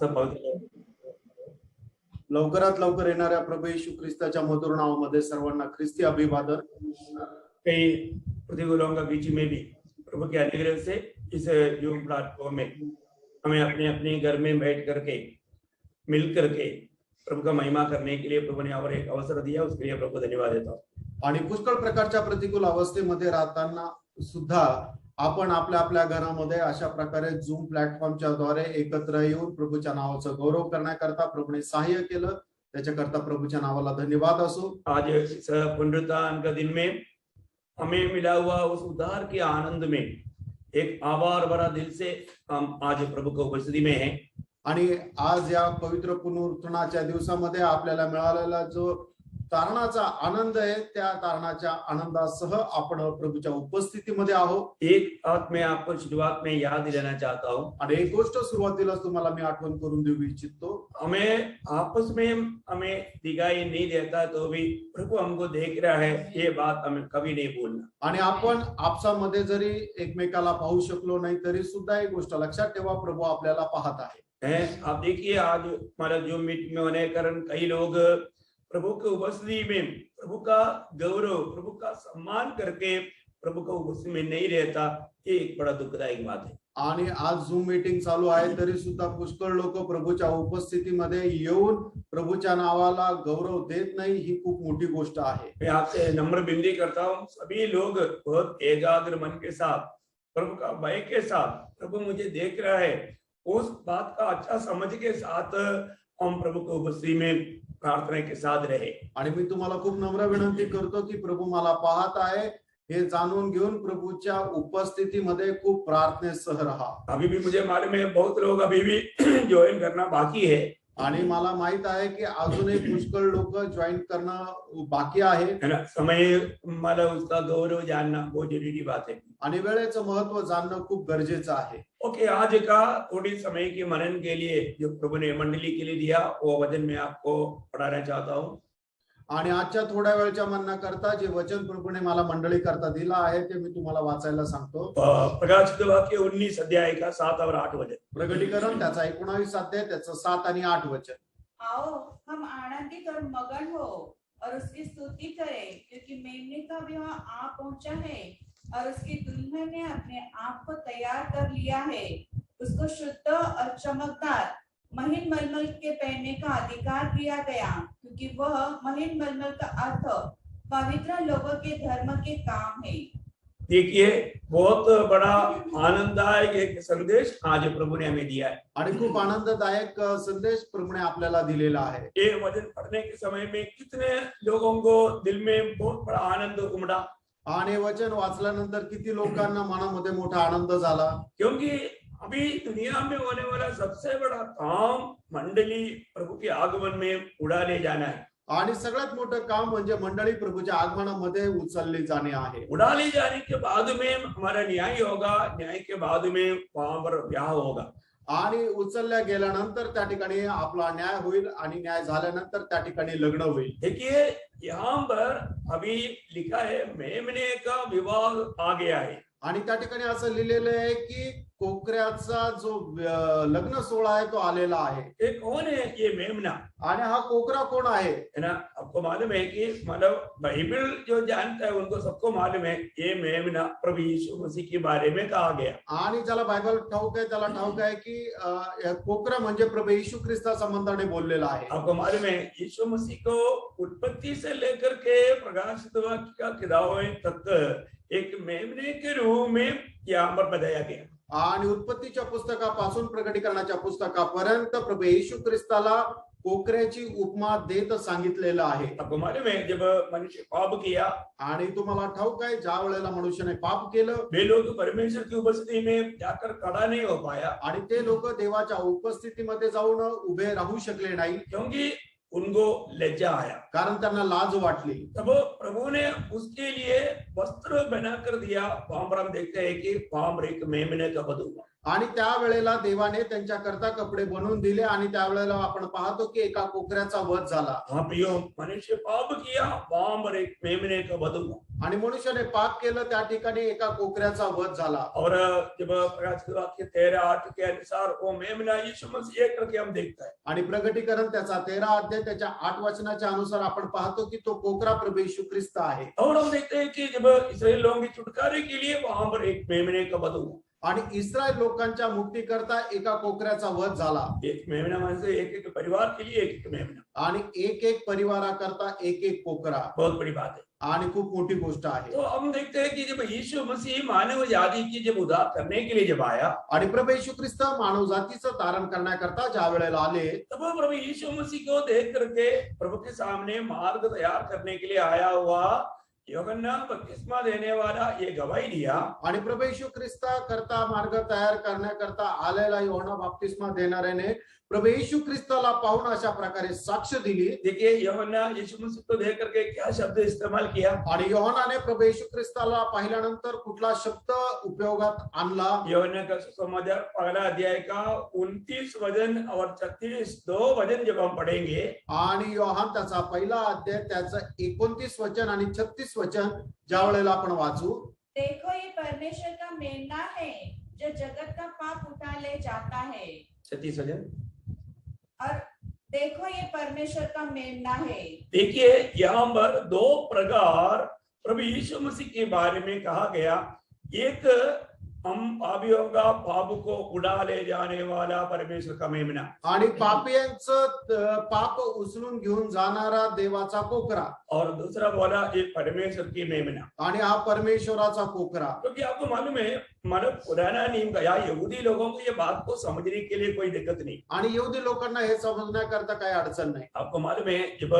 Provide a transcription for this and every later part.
सब पवित्र लवकरात लवकर येणाऱ्या प्रभू येशू ख्रिस्ताच्या मधुर नावामध्ये सर्वांना ख्रिस्ती अभिवादन। कई प्रतिकूलों का बीच में भी प्रभु के अनुग्रह से इस यूम प्लेटफॉर्म में हमें अपने अपने घर में बैठ करके मिल करके प्रभु का महिमा करने के लिए प्रभु ने और एक अवसर दिया, उसके लिए प्रभु को धन्यवाद देता हूँ। आणि पुष्कळ प्रकारच्या प्रतिकूल अवस्थेमध्ये राहताना सुद्धा आपण आपल्या आपल्या घरामध्ये अशा प्रकारे झूम प्लॅटफॉर्मच्या द्वारे एकत्र येऊन प्रभूच्या नावाचा गौरव करण्याकरता प्रभूने सहाय्य केलं, त्याच्याकरता प्रभूच्या नावाला धन्यवाद असो। आज इस पुनरुत्थान का दिन में हमें मिला हुआ उस उद्धार के आनंद में एक आभार भरा दिल से हम आज प्रभु की उपस्थिति में हैं। आणि आज या पवित्र पुनरुत्थानाच्या दिवसामध्ये आपल्याला मिळालेला जो तारणाचा आनंद आहे, त्या तारणाच्या आनंदासह आपण प्रभूच्या उपस्थितीमध्ये आहोत। एक बात मैं आपको शुरुआत में याद दिलाना चाहता हूँ, आणि एक गोष्ट सुरुवातीला तुम्हाला मी आठवण करून देऊ इच्छितो। हमें आपस में हमें दिखाई नहीं देता तो भी प्रभु हमको देख रहा है, ये बात हमें कभी नहीं भूलना। आणि आपण आपसामध्ये जरी एकमेकाला पाहू शकलो नाही तरी सुद्धा एक गोष्ट लक्षात ठेवा, प्रभु आपल्याला पाहत आहे। आप देखिए आज हमारा जो मीटिंग में होने के कारण कई लोग प्रभु के उपस्थिति में प्रभु का गौरव, प्रभु का सम्मान करके प्रभु का उपस्थिति में नहीं रहता, ये एक बड़ा दुखदायक बात है। आणि आज झूम मीटिंग चालू आहे तरी सुद्धा पुष्कळ लोक प्रभूच्या उपस्थितीमध्ये येऊन प्रभूच्या नावाला गौरव देत नाही, ही खूप मोठी गोष्ट आहे। मैं आपसे नम्र विनती करता हूँ, सभी लोग बहुत एकाग्र मन के साथ प्रभु का भय के साथ प्रभु मुझे देख रहा है, उस बात का अच्छा समझ के साथ हम प्रभु की उपस्थिति में प्रार्थना के साथ रहे। आणि मी तुम्हाला खूप नम्र विनंती करतो की प्रभु मला पाहत आहे हे जाणून घेऊन प्रभूच्या उपस्थितीमध्ये खूप प्रार्थनेसह रहा। अभी भी मुझे मालूम है बहुत लोग अभी भी ज्वाइन करना बाकी है, आणि मला माहित आहे की अजूनही पुष्कळ लोक जॉईन करणं बाकी आहे ना। समय मला उसका गौरव जानना बहुत जरूरी बात है, आणि वेळेचं महत्व जाणणं खूप गरजेचं आहे। ओके, आज का थोड़ी समय के मनन के लिए जो प्रभु ने मंडली के लिए दिया वो वचन मैं आपको पढ़ाना चाहता हूँ। आणि आजच्या थोड्या वेळच्या म्हणण्याकरता जे वचन प्रभूने मला मंडळी करता दिला आहे ते मी तुम्हाला वाचायला सांगतो। प्रकाशित वाक्य 19 अध्याय का 7 और 8 वचन। प्रकटीकरण त्याचा 19 अध्याय त्याचं 7 आणि 8 वचन। आओ हम आनंदित और मगन हो और उसकी स्तुति करें, क्योंकि मेमने का विवाह आ पहुंचा है और उसकी दुल्हन ने अपने आप को तैयार कर लिया है। उसको शुद्ध और चमकदार महीन मलमल के पहनने का अधिकार दिया गया, क्योंकि वह महीन मलमल का अर्थ पवित्र लोगों के धर्म के काम है। देखिए, बहुत बड़ा आनंददायक एक संदेश आज प्रभु ने हमें दिया है, आणि खूप आनंददायक संदेश प्रभूने आपल्याला दिलेला आहे। ये वचन पढ़ने के समय में कितने लोगों को दिल में बहुत बड़ा आनंद उमड़ा, आणि वचन वाचल्यानंतर किती लोकांना मनामध्ये मोठा आनंद झाला, क्योंकि अभी दुनिया में होने वाला सबसे बड़ा काम मंडली प्रभु के आगमन में उड़ा ले जाना है। आणि सगळ्यात मोठं काम म्हणजे मंडळी प्रभूच्या आगमनामध्ये उचलली जाणे आहे। उड़ा ले जाने के बाद में हमारा न्याय होगा, न्याय के बाद में वहां पर ब्याह होगा। आणि उचलल्या गेल्यानंतर त्या ठिकाणी आपला न्याय होईल आणि न्याय झाल्यानंतर त्या ठिकाणी लग्न होईल। देखिए, यहाँ पर अभी लिखा है मेमने का विवाह आ गया है, आणि त्या ठिकाणी असं लिहिलेलं आहे की कोकऱ्याचा जो लग्न सोहळा आहे तो आलेला आहे। ये कौन है ये मेमना? आणि हा कोकरा कोण आहे? है ना, आपको मालूम है कि मतलब बाइबल जो जानता है उनको सबको मालूम है ये मेमना प्रभु यीशु मसीह के बारे में कहा गया। आणि ज्याला बायबल ठाऊक आहे त्याला ठाऊक आहे की कोकरा म्हणजे प्रभू येशू ख्रिस्ता संबंधाने बोललेला आहे। आपको मालूम है यीशु मसीह को उत्पत्ति से लेकर के प्रकाशित वाक्य का किताबों तक एक मेमने के रूप में यहाँ पर बताया गया। आणि उत्पत्तीच्या पुस्तकापासून प्रकटीकरणाच्या पुस्तकापर्यंत प्रभू येशू ख्रिस्ताला कोकऱ्याची उपमा देत सांगितलेलं आहे। आपको मालूम है जब मनुष्य पाप किया, आणि तुम्हाला ठाऊक आहे ज्या वेळेला मनुष्याने पाप केलं वे लोग परमेश्वर की उपस्थिति में जाकर खड़ा नहीं हो पाया, आणि ते लोक देवाच्या उपस्थितीमध्ये जाऊन उभे राहू शकले नाही, क्योंकि उनको लज्जा आया, कारण त्यांना लाज वाटली। तब प्रभु ने उसके लिए वस्त्र बनाकर दिया। वहां पर हम देखते हैं कि वहां पर एक मेमने का वधू हुआ, आणि त्यावेळेला देवाने त्यांच्याकरता कपडे बनवून दिले आणि त्यावेळेला आपण पाहतो की एका कोकऱ्याचा वध झाला हाँ प्रियो, मनुष्य पाप किया, वहां पर एक मेमने का वध हुआ। आणि मनुष्याने पाप केलं त्या ठिकाणी एका कोकऱ्याचा वध झाला और जब प्रकाशित वाक्य 13:8 के अनुसार वो मेमना यीशु मसीह करके हम देखता है। आणि प्रगटीकरण त्याचा 13 अध्याय त्याच्या 8 वचनाच्या अनुसार आपण पाहतो की तो कोकरा प्रभू येशू ख्रिस्त आहे और हम देखते हैं कि जब इस्राएल लोगों के छुटकारे के लिए वहां पर एक मेमने का वध हुआ। आणि इस्रायल लोकांच्या मुक्तीकरता एका कोकऱ्याचा वध झाला एक मेमना म्हणजे एक एक परिवार के लिए एक एक मेमना, आणि एक एक परिवाराकरता एक एक कोकरा बहुत बड़ी बात है। आणि खूप मोठी गोष्ट आहे तो हम देखते हैं कि जब यीशु मसीह मानव जाति की जब उद्धार करने के लिए जब आया, आणि प्रभू येशू ख्रिस्त मानव जातीचं तारण करण्याकरता ज्या वेळेला आले तब वो प्रभु यीशु मसीह को देख करके प्रभु के सामने मार्ग तैयार करने के लिए आया हुआ यूहन्ना बपतिस्मा देने वाला ये गवाही दिया आणि प्रभू येशू ख्रिस्ता करता मार्ग तयार करण्याकरता आलेला योहाना बाप्तिस्मा देणाऱ्याने प्रभू येशू ख्रिस्ताला पाहून अशा प्रकारे साक्ष दिली देखिए यूहन्ना यीशु मसीह को देख करके क्या शब्द इस्तेमाल किया। आणि योहानाने प्रभू येशू ख्रिस्ताला पाहिल्यानंतर कुठला शब्द उपयोगात आणला यूहन्ना का सुसमाचार पहला अध्याय का 29 वचन और 36 दो वचन जब हम पढ़ेंगे, आणि योहान त्याचा पहिला अध्याय त्याचं 29 वचन आणि 36 वचन ज्या वेळेला आपण वाचू देखो ये परमेश्वर का मेमना है जो जगत का पाप उठा ले जाता है। 36 वचन और देखो ये परमेश्वर का मेमना है। देखिए यहाँ पर दो प्रकार प्रभु यीशु मसीह के बारे में कहा गया। एक हम पापियों का पाप को उड़ा ले जाने वाला परमेश्वर का मेमना, आणि पापियांचं पाप उचलून घेऊन जाणारा देवाचा कोकरा और दूसरा बोला ये परमेश्वर की मेमना। आणि हा परमेश्वराचा कोकरा क्योंकि आपको मालूम है, मतलब पुराना नियम का या यहूदी लोगों को ये बात को समझने के लिए कोई दिक्कत नहीं। आणि यहूदी लोकांना हे समजण्याकरता काही अडचण नाही आपको मालूम है, जब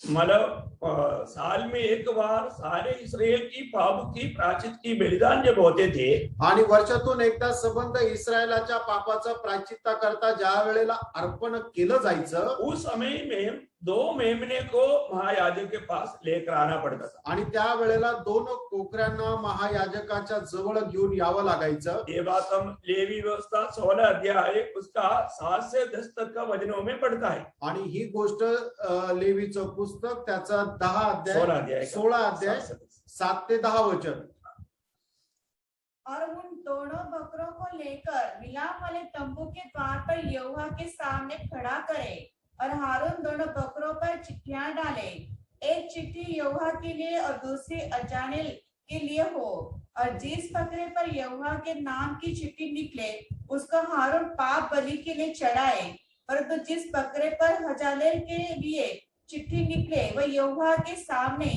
मतलब साल में एक बार सारे इस्राएल की पाप की प्रायश्चित की बलिदान जब होते थे, आणि वर्षातून एकदा संबंध इस्रायलाच्या पापाचा प्रायश्चित्ता करता ज्या वेळेला अर्पण केलं जायचं उस समय में 2 मेमने को महायाजक के पास लेकर आना पड़ता था। आणि त्या वेळेला 2 कोकऱ्यांना महायाजकाच्या जवळ घेऊन यावं लागायचं ये बात हम लेवी व्यवस्था 16 अध्याय उसका 7 से 10 तक का वचनों में पढ़ता है। आणि ही गोष्ट लेवीचं पुस्तक त्याचा 10 अध्याय 16 अध्याय 16 अध्याय 7 ते 10 वचन। और उन दोनों बकरों को लेकर मिलाप वाले तंबू के द्वार पर यहोवा के सामने खड़ा करे और हारून दोनों बकरों पर चिट्ठियां डाले, एक चिट्ठी यहोवा के लिए और दूसरी अजानेल के लिए हो। और जिस बकरे पर यहोवा के नाम की चिट्ठी निकले उसको हारून पाप बलि के लिए चढ़ाए, परंतु जिस बकरे पर हजालेल के लिए चिट्ठी निकले वह यहोवा के सामने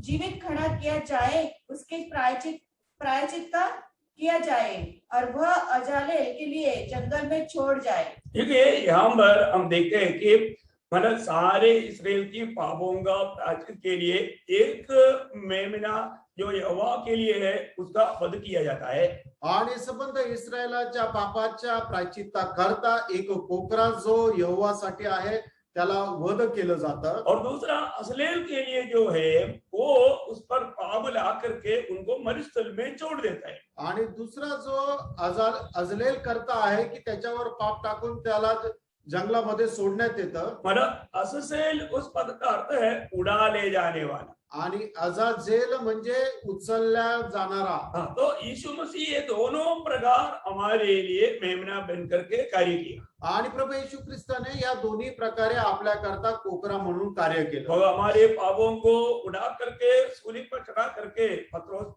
जीवित खड़ा किया जाए, उसके प्रायश्चित का किया जाए और वह अजालेल के लिए जंगल में छोड़ जाए। देखिए यहाँ पर हम देखते हैं कि मतलब सारे इस्राएल की पापों का प्रायश्चित के लिए एक मेमना जो यहोवा के लिए है उसका वध किया जाता है। आणि संबंध इस्रायलाच्या पापाच्या प्रायश्चित्ता करता एक कोकरा जो यहोवासाठी आहे त्याला वध केलं जातं और दूसरा असलेल के लिए जो है वो उस पर पाप ला करके उनको मरुस्थल में छोड़ देता है। आणि दुसरा जो अजलेल करता आहे की त्याच्यावर पाप टाकून त्याला जंगलामध्ये सोडण्यात येतं। मतलब अससेल उस पद का अर्थ है उड़ा ले जाने वाला, आणि अजाजेल म्हणजे उचलल्या जाणारा। हाँ, तो यीशु मसीह ये दोनों प्रकार हमारे लिए मेमना बन करके कार्य किया आणि प्रभू येशू ख्रिस्ताने या दोन्ही प्रकारे आपल्या करता कोकरा म्हणून कार्य केलं। तो हमारे पापों को उड़ा करके सूली पर चढ़ा करके पत्रोस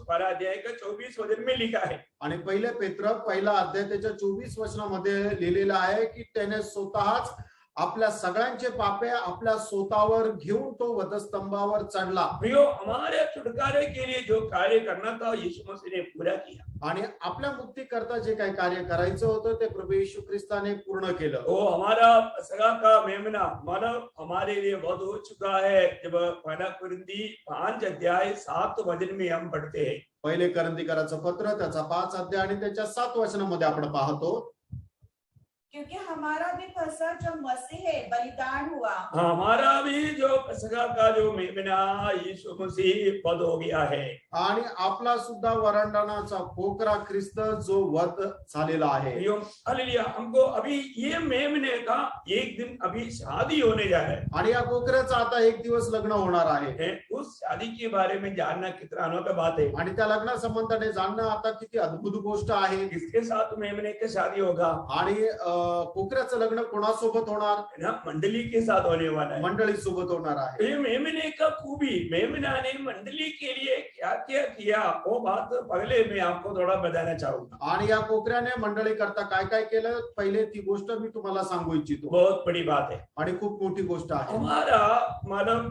पहला अध्याय का 24 वचन में लिखा है। आणि पहिले पेत्र पहिला अध्याय त्याच्या 24 वचनामध्ये लिहिलेलं आहे की त्याने स्वतःच आपल्या सगळ्यांचे पापे आपल्या स्वतःवर घेऊन तो वधस्तंभावर चढला। प्रियो, हमारे छुटकारे के लिए जो कार्य करना था यीशु मसीह ने पूरा किया आणि आपल्या मुक्तीकरता जे काही कार्य करायचं होतं ते प्रभू येशू ख्रिस्ताने पूर्ण केलं। वो हमारा सगा का मेमना मतलब हमारे लिए वध हो चुका है। जब पहला कुरिन्थी 5 अध्याय 7 वचन में हम पढ़ते हैं, पहिले करंथीकराचं पत्र त्याचा 5 अध्याय आणि त्याच्या 7 वचनामध्ये आपण पाहतो क्योंकि हमारा भी फसह जो मसीह है बलिदान हुआ। हमारा भी जो पसका का जो मेमना यीशु मसीह वध हो गया है। आणि आपला सुद्धा वरांडणाचा कोकरा ख्रिस्त जो वध झालेला आहे। हालेलुया। हमको अभी ये मेमने का एक दिन अभी शादी होने जा रहा है आणि या कोकऱ्याचा आता एक दिवस लग्न होणार आहे। उस शादी के बारे में जानना कितना अनोखा बात है। आणि त्या लग्ना संबंधाने जाणणं आता किती अद्भुत गोष्ट आहे। किसके साथ मेमने की शादी होगा? आणि कोकऱ्याचं लग्न कोणासोबत होणार? मंडली के साथ होने वाला है। मंडळी सोबत होणार आहे। ये मेमने का खूबी, मेमना ने मंडली के लिए क्या क्या किया वो बात पहले मैं आपको थोड़ा बताना चाहूंगा। आणि या कोकऱ्याने मंडळी करता काय काय केलं पहिले ती गोष्ट मी तुम्हाला सांगू इच्छितो। बहुत बड़ी बात है आणि खूप मोठी गोष्ट आहे। हमारा मानव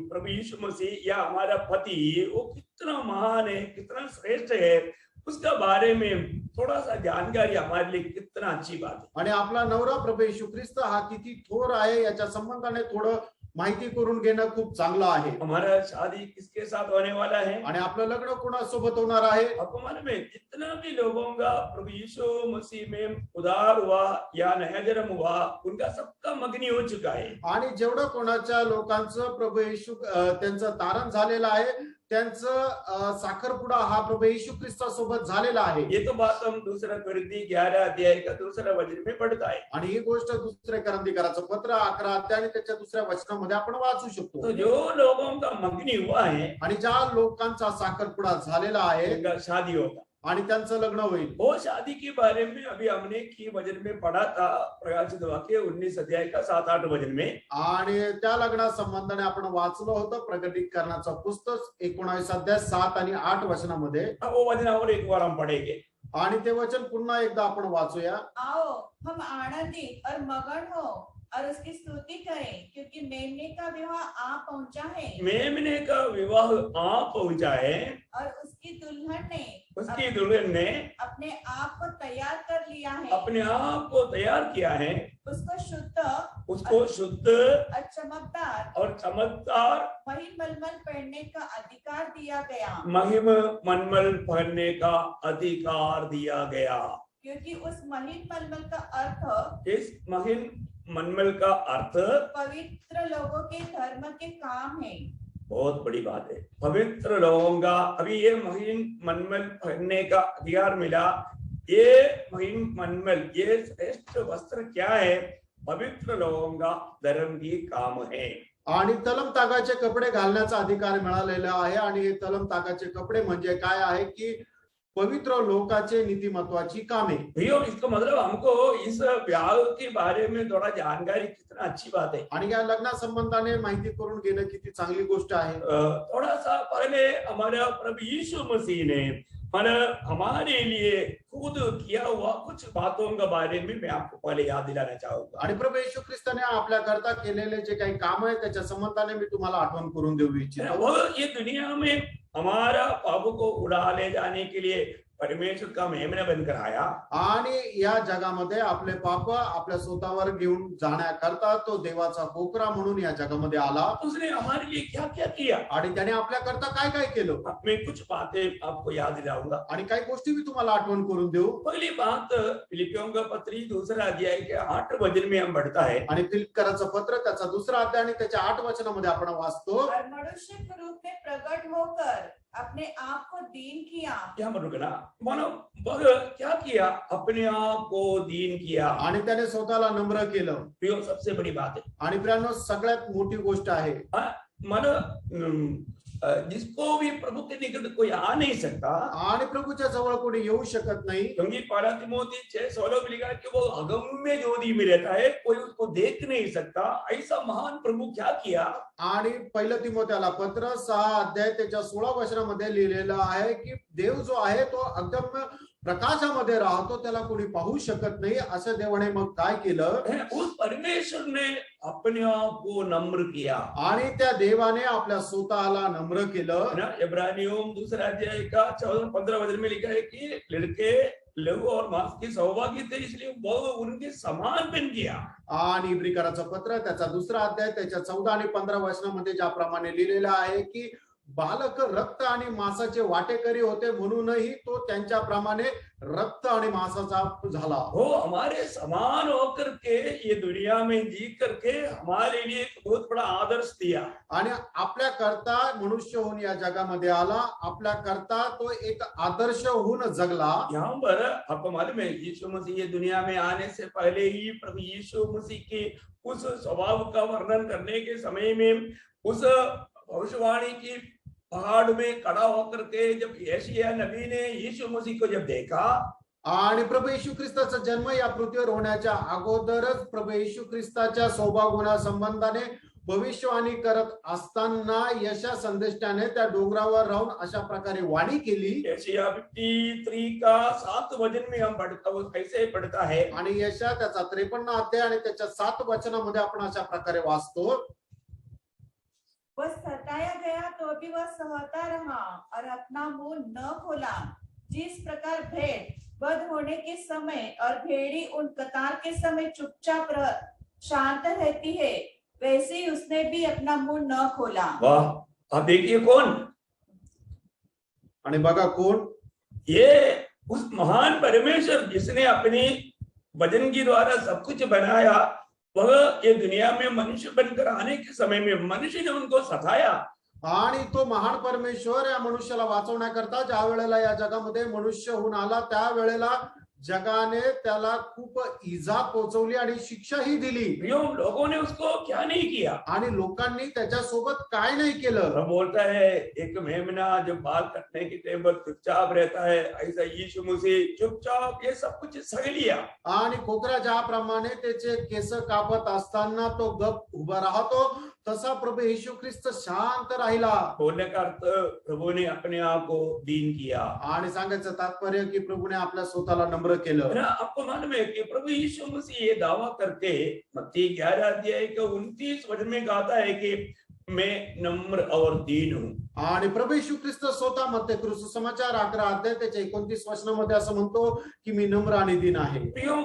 प्रभु यीशु मसीह या हमारा पति वो कितना महान है, कितना श्रेष्ठ है, उसका बारे में थोड़ा सा जानकारी हमारे लिए कितना अच्छी बात है। आणि आपला नवरा प्रभू येशू ख्रिस्त हा किती थोर आहे याच्या संबंधाने थोडं माहिती करून घेणं खूप चांगलं आहे। हमारा शादी किसके साथ होने वाला है आणि आपलं लग्न कोणासोबत होणार आहे? आपको मालूम है जितना भी लोगों का प्रभु यीशु मसीह में उद्धार हुआ या नया जन्म हुआ उनका सबका मगनी हो चुका है। आणि जेवढं कोणाच्या लोकांचं प्रभू येशू त्यांचं तारण झालेलं आहे त्यांचं साखरपुडा हा प्रभू येशू ख्रिस्ता सोबत झालेला आहे। ये तो बात हम दूसरा कोरिन्थी 11 अध्याय का दूसरा वचन में पढ़ता है। आणि ही गोष्ट दुसऱ्या कोरिन्थीकराचं पत्र 11 अध्याय आणि त्याच्या दुसऱ्या वचनामध्ये आपण वाचू शकतो। तो जो लोगों का मगनी हुआ है आणि ज्या लोकांचा साखरपुडा झालेला आहे उनका शादी होगा आणि त्यांचं लग्न होईल। वो शादी के बारे में अभी हमने की वचन में पढ़ा था, प्रकाशित वाक्य 19 अध्याय का 7-8 वचन में। आणि त्या लग्ना संबंधाने आपण वाचलं होतं प्रकटीकरणाचं पुस्तक 19 अध्याय 7 आणि 8 वचनामध्ये। अब वो वचन और एक बार हम पढ़ेंगे आणि ते वचन पुन्हा एकदा आपण वाचूया। आओ हम आनंदित और मगन हो और उसकी स्तुति करें क्योंकि मेमने का विवाह आ पहुंचा है। मेमने का विवाह आ पहुंचा है और उसकी दुल्हन ने अपने आप को तैयार कर लिया है। अपने आप को तैयार किया है। उसको शुद्ध और चमकदार और चमकदार महिम मलमल पहनने का अधिकार दिया गया। महिम मलमल पहनने का अधिकार दिया गया। क्योंकि उस महिम मलमल का अर्थ इस महिम मनमल का अर्थ पवित्र लोगों के धर्म के काम है। बहुत बड़ी बात है। पवित्र लोगों का अभी ये महिम मनमल पहनने का अधिकार मिला। ये महिम मनमल ये श्रेष्ठ वस्त्र क्या है? पवित्र लोगों का धर्म की काम है। आणि तलम तागाचे कपडे घालण्याचा अधिकार मिळालेला आहे। आणि हे तलम तागाचे कपडे म्हणजे काय आहे की पवित्र लोकांचे नीतिमत्वाची कामे। भैया इसका मतलब हमको इस विवाह के बारे में थोड़ा जानकारी कितना अच्छी बात है। आणि या लग्ना संबंधाने माहिती करून घेणं किती चांगली गोष्ट आहे। थोड़ा सा पहले हमारा प्रभु यीशु मसीह ने हमारे लिए खुद किया हुआ कुछ बातों के बारे में मैं आपको पहले याद दिलाना चाहूंगा। आणि प्रभू येशू ख्रिस्ताने आपल्या करता केलेले जे काही काम आहे त्याच्या संबंधाने मी तुम्हाला आठवण करून देऊ इच्छितो। वो ये दुनिया में हमारा पापों को उड़ा ले जाने के लिए परमेश्वर का मेमना बनकर आया। आणि या जगामध्ये आपले पाप आपल्या स्वतःवर घेऊन जाण्याकरता तो देवाचा कोकरा म्हणून या जगामध्ये आला। उसने हमारे लिए क्या क्या किया आणि त्याने आपल्या करता काय काय केलं मैं कुछ बातें आपको याद दिलाऊंगा आणि काही गोष्टी मी तुम्हाला आठवण करून देऊ। पहली बात फिलिपियों का पत्री 2 अध्याय के 8 वचन में हम पढ़ता है। आणि फिलिप्पियराचं पत्र त्याचा 2 अध्याय आणि त्याच्या 8 वचनामध्ये आपण वाचतो। और मनुष्य के रूप में प्रकट होकर अपने आप को दीन किया। क्या रुकना मानो क्या किया? अपने आप को दीन किया आणि त्याने स्वतःला नम्र केलं। प्रियो सबसे बड़ी बात है। आणि प्रियांनो सगळ्यात मोठी गोष्ट आहे मन जिसको भी प्रभु के निकट कोई आ नहीं सकता आणि प्रभूच्या जवळ कोणी येऊ शकत नाही। क्योंकि पहला तिमोथी 6:16 में लिखा है कि वो अगम्य ज्योति में रहता है, कोई उसको देख नहीं सकता। ऐसा महान प्रभु क्या किया? आणि पहिलं तिमोथेला पत्र 6 अध्याय त्याच्या 16 वचनामध्ये लिहिलेलं आहे की देव जो आहे तो अगम्य प्रकाशामध्ये राहतो, त्याला कोणी पाहू शकत नाही। असं देवाने मग काय केलं? उस परमेश्वर ने अपने आप को नम्र किया आणि त्या देवाने आपल्या स्वतःला नम्र केलं। इब्रानियों 2 अध्याय का 14-15 वचन में लिखा है कि लड़के लहू और मांस की सहभागी थे, इसलिए वो उनके समान बन गया। आणि इब्रिकराचं पत्र त्याचा 2 अध्याय त्याच्या 14 आणि 15 वचनामध्ये ज्याप्रमाणे लिहिलेलं आहे की बालक रक्त आणि मांसाचे वाटेकरी होते म्हणूनही तो त्यांच्याप्रमाणे रक्त आणि मांसाचा झाला. वो हमारे समान होकर के ये दुनिया में जी करके हमारे लिए एक बहुत बड़ा आदर्श दिया. आणि आपल्या करता मनुष्य होऊन या जगामध्ये आला. आपल्या करता तो एक आदर्श होऊन जगला. यहाँ पर आपको मालूम है यीशु मसीह ये दुनिया में आने से पहले ही प्रभु यीशु मसीह के उस स्वभाव का वर्णन करने के समय में उस भविष्यवाणी की पहाड़ में खड़ा होकर के जब यशायाह नबी ने यीशु मसीह को जब देखा, आणि प्रभू येशू ख्रिस्ताचा जन्म या पृथ्वीवर होण्याच्या अगोदरच प्रभू येशू ख्रिस्ताच्या स्वभाव गुणासंबंधाने भविष्यवाणी करत असताना यशा संदेष्टाने त्या डोंगरावर राहून अशा प्रकारे वाणी केली. यशायाह 53 का 7 वचन में हम पढ़ता वो कैसे पढ़ता है. आणि यशा त्याचा 53 अध्याय आणि त्याच्या 7 वचनामध्ये आपण अशा प्रकारे वाचतो. वह सताया गया तो भी वह सहता रहा और अपना मुंह न खोला. जिस प्रकार भेड़ वध होने के समय और भेड़ी उन कतार के समय चुपचाप शांत रहती है, वैसे ही उसने भी अपना मुंह न खोला. वाह, आप देखिए कौन, आणि बघा कोण, ये उस महान परमेश्वर जिसने अपनी वचन के द्वारा सब कुछ बनाया, वह ये दुनिया में मनुष्य बनकर आने के समय में मनुष्य ने उनको सताया. आणि तो महान परमेश्वर या मनुष्याला वाचवण्याकरता ज्या वेळेला या जगामध्ये मनुष्य होऊन आला त्या वेळेला जगाने त्याला खूप इजा पोहोचवली आणि शिक्षाही दिली. लोगों ने उसको क्या नहीं किया. आणि लोकांनी त्याच्यासोबत काय नाही केलं. वह बोलता है एक मेमना जो बाल कटने के टाइम पर चुपचाप रहता है, ऐसा यीशु मसीह चुपचाप ये सब कुछ सह लिया. आणि कोकरा ज्याप्रमाणे त्याचे केस कापत असताना तो गप उभा राहतो, तसा प्रभू येशू ख्रिस्त शांत राहिला. बोलने का अर्थ प्रभु ने अपने आप को दीन किया. आणि सांगायचं तात्पर्य की प्रभूने आपल्या स्वतःला नम्र केलं. आपको मालूम है कि प्रभु यीशु मसीह ये दावा करके मत्ती 11 अध्याय के 29 वचन में कहता है कि मैं नम्र और दीन हूं. आणि प्रभू येशू ख्रिस्त स्वतः मत्ती सुसमाचार 11 अध्याय त्याच्या 29 वचनामध्ये असं म्हणतो की मी नम्र आणि दीन आहे.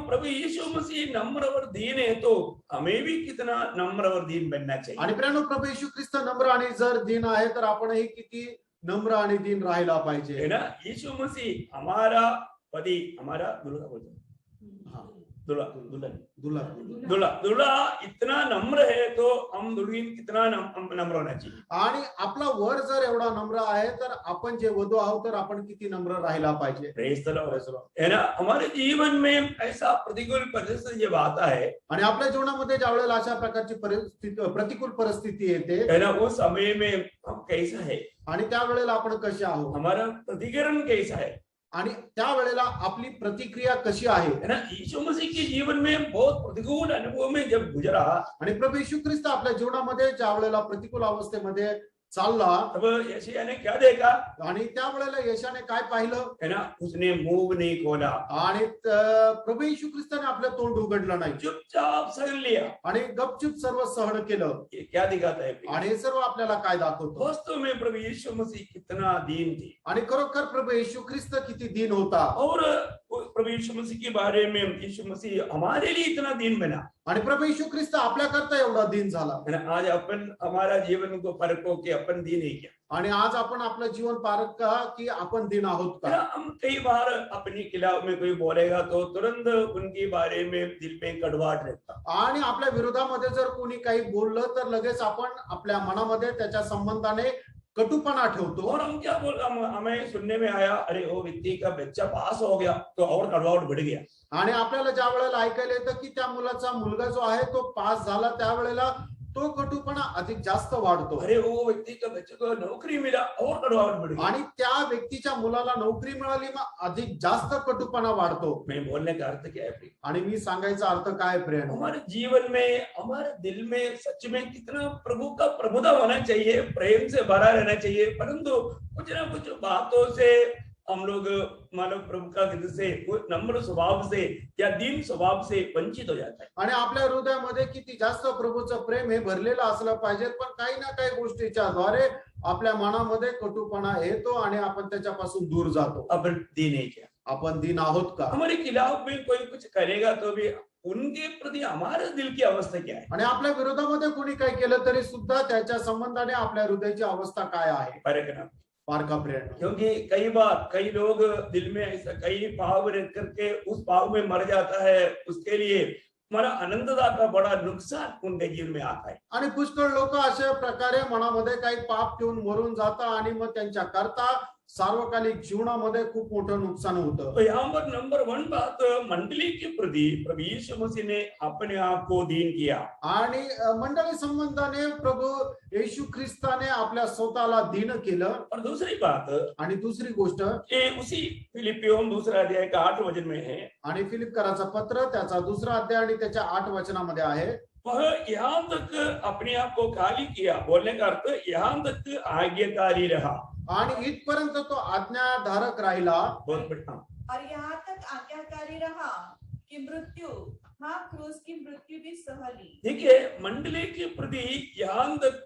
प्रभु यीशु मसीह नम्र और दीन है तो हमें भी कितना नम्र और दीन बनना चाहिए. आणि प्रियानो, प्रभू येशू ख्रिस्त नम्र आणि जर दीन आहे तर आपणही किती नम्र आणि दीन राहायला पाहिजे. है ना. यीशु मसीह हमारा पति, हमारा दुल्हा बोलते, दुल्हा इतना नम्र है तो हम दुल्हन कितना नम्र होना चाहिए. आणि आपला वर जर एवढा नम्र आहे तर आपण जे वधू आहोत तर आपण किती नम्र राहायला पाहिजे. Praise the Lord. है ना. हमारे जीवन में ऐसा प्रतिकूल परिस्थिति जब आता है, आणि आपल्या जीवनामध्ये ज्या वेळेला अशा प्रकारची परिस्थिती प्रतिकूल परिस्थिती येते, है ना, उस समय में हम कैसा है, आणि त्या वेळेला आपण कसे आहोत, हमारा प्रतिकरण कैसा है, आणि त्या वेळेला आपली प्रतिक्रिया कशी आहे. है ना. यीशु मसीह के जीवन में बहुत प्रतिकूल अनुभव में जब गुजरा, आणि प्रभू येशू ख्रिस्त आपल्या जीवनामध्ये ज्या वेळेला प्रतिकूल अवस्थेमध्ये चालला, तब यशायाह ने क्या देखा. आणि त्या वेळेला यशाने काय पाहिलं, है ना, उसने मुंह नहीं खोला. आणि प्रभू येशू ख्रिस्ताने आपलं तोंड उघडलं नाही, चुपचाप सहन लिया. आणि गपचूप सर्व सहन केलं. ये क्या दिखाता है. आणि हे सर्व आपल्याला काय दाखवतो, वास्तव में प्रभु यीशु मसीह कितना दीन थे. आणि खरोखर प्रभू येशू ख्रिस्त किती दीन होता. और प्रभु यीशु मसीह के बारे में यीशु मसीह हमारे लिए इतना दीन बना. आणि प्रभू येशू ख्रिस्त आपल्या करता एवढा दीन झाला. आज अपन हमारा जीवन को परखो कि अपन दीन है क्या. आणि आज आपण आपलं जीवन पारख का की आपण दीन आहोत का. हम कई बार अपनी खिलाफ में कोई बोलेगा तो तुरंत उनके बारे में दिल में कड़वाहट रहता. आणि आपल्या विरोधामध्ये जर कोणी काही बोललं तर लगेच आपण आपल्या मनामध्ये त्याच्या संबंधाने कटुपणा ठेवतो. और हम क्या बोल, हमें सुनने में आया अरे वो व्यक्ति का बच्चा पास हो गया तो और कड़वाहट बढ़ गया. आणि आपल्याला ज्या वेळेला ऐकायला येतं की त्या मुलाचा मुलगा जो आहे तो पास झाला, त्यावेळेला तो कटुपणा अधिक जास्त वाढतो. अरे वो व्यक्ति का बच्चे को नौकरी मिला और कड़वाहट बढ़ गई. आणि त्या व्यक्तीच्या मुलाला नोकरी मिळाली, मग अधिक जास्त कटुपणा वाढतो. मैं बोलने का अर्थ क्या है. आणि मी सांगायचा अर्थ काय प्रेम, हमारे जीवन में हमारे दिल में सच में कितना प्रभु का प्रभुता होना चाहिए, प्रेम से भरा रहना चाहिए, परंतु कुछ ना कुछ बातों से हम लोग मानव प्रभु का दिल से नम्र स्वभाव से या दीन स्वभाव से वंचित हो जाता है. आणि आपल्या हृदयामध्ये किती जास्त प्रभूचं प्रेम हे भरलेलं असलं पाहिजे, पण काही ना काही गोष्टीच्या द्वारे आपल्या मनामध्ये कटुपणा येतो आणि आपण त्याच्यापासून दूर जातो. अपन दीन है क्या. आपण दीन आहोत का. हमारे खिलाफ में कोई कुछ करेगा तो भी उनके प्रति हमारे दिल की अवस्था क्या है? आणि आपल्या विरोधामध्ये कोणी काही केलं तरी सुद्धा त्याच्या संबंधाने आपल्या हृदयाची अवस्था काय आहे परखना। पारखा प्रेरणा. क्योंकि कई बार कई लोग दिल में ऐसा कई पाव रख करके उस पाव में मर जाता है, उसके लिए हमारा आनंददा का बड़ा नुकसान उनके जीवन में आता है। आणि पुष्कळ लोक अशा प्रकारे मनामध्ये काही पाप ठेवून मरून जातात आणि मग त्यांच्या करता सार्वकालिक जीवनामध्ये खूप मोठं नुकसान होतं. तो यहाँ पर नंबर 1 बात मंडली के प्रति प्रभु यीशु मसीह ने अपने आप को दीन किया। आणि मंडळी संबंधाने प्रभू येशू ख्रिस्ताने आपल्या स्वतःला दीन केलं. और दूसरी बात आणि दुसरी गोष्ट ये उसी फिलिपियों 2 अध्याय का 8 वचन में है, आणि फिलिपकराचं पत्र त्याचा 2 अध्याय आणि त्याच्या 8 वचनामध्ये आहे. वह यहाँ तक अपने आप को खाली किया, बोलने का अर्थ यहाँ तक आज्ञाकारी रहा। आणि इथपर्यंत तो आज्ञाधारक राहिला. बहुत बढ़िया। और यहाँ तक आज्ञाकारी रहा कि मृत्यु, हाँ क्रूस की मृत्यु भी सहली। देखिए मंडली के प्रति यहाँ तक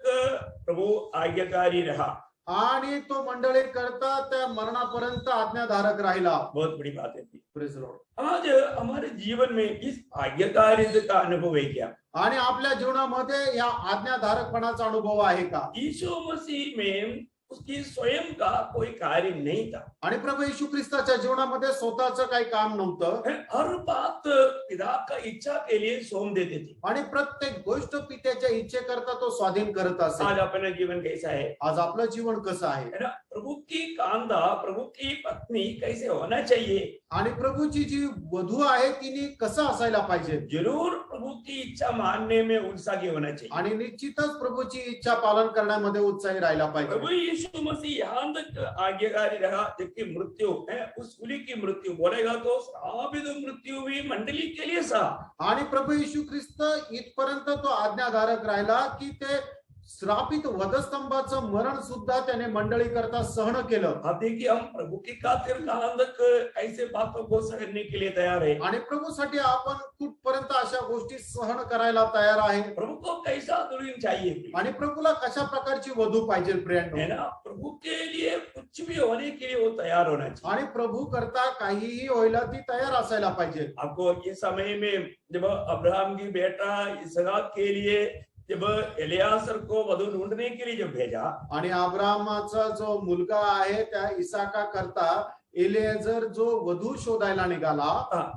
प्रभु आज्ञाकारी रहा। आणि तो मंडळी करता त्या मरणापर्यंत आज्ञाधारक राहिला. बहुत बड़ी बात है। Praise Lord. आज हमारे जीवन में इस आज्ञाकारिता का अनुभव है क्या? आणि आपल्या जीवनामध्ये या आज्ञाधारकपणाचा अनुभव आहे का? यीशु मसीह में उसकी स्वयं का कोई कार्य नहीं था। आणि प्रभू येशू ख्रिस्ताच्या जीवनामध्ये स्वतःचं काही काम नव्हतं. हर बात पिता का इच्छा के लिए सौंप देते थे। आणि प्रत्येक गोष्ट पित्याच्या इच्छेकरता तो स्वाधीन करत असे. आज अपना जीवन कैसा है? आज आपलं जीवन कसं आहे? है ना? प्रभु की कांदा, प्रभु की पत्नी कैसे होना चाहिए? आणि प्रभूची जी वधू आहे तिने कसं असायला पाहिजे? जरूर प्रभु की इच्छा मानने में उत्साही होना चाहिए। आणि निश्चितच प्रभूची इच्छा पालन करण्यामध्ये उत्साही राहिला प्रभु पाहिजे. यीशु मसीह यहाँ तक आज्ञाकारी रहा, जबकि मृत्यु है उस कुली की मृत्यु बोलेगा तो श्रापित मृत्यु भी मंडली के लिए सा। आणि प्रभू येशू ख्रिस्त इथपर्यंत तो आज्ञाधारक राहिला की ते श्रापित वधस्तंभाचं मरण सुद्धा त्याने मंडळी करता सहन केलं. आप देखिए हम प्रभु की खातिर कहाँ तक ऐसे बातों को सहने के लिए तैयार है। आणि प्रभूसाठी आपण कुठपर्यंत अशा गोष्टी सहन करायला तयार आहे. प्रभु को कैसा दुल्हन चाहिए? आणि प्रभूला कशा प्रकारची वधू पाहिजे है प्रियांनो? ना? प्रभु के लिए कुछ भी होने के लिए वो तैयार होना चाहिए। आणि प्रभू करता काहीही व्हायला ती तयार असायला पाहिजे. आपको ये समय में जब अब्राहम की बेटा इसहाक के लिए जब एलियासर को वधू ढूंढने के लिए जब भेजा, आणि अब्राहमाचा जो मुलगा आहे त्या इसाका करता एलिएजर जो वधू शोधायला निघाला,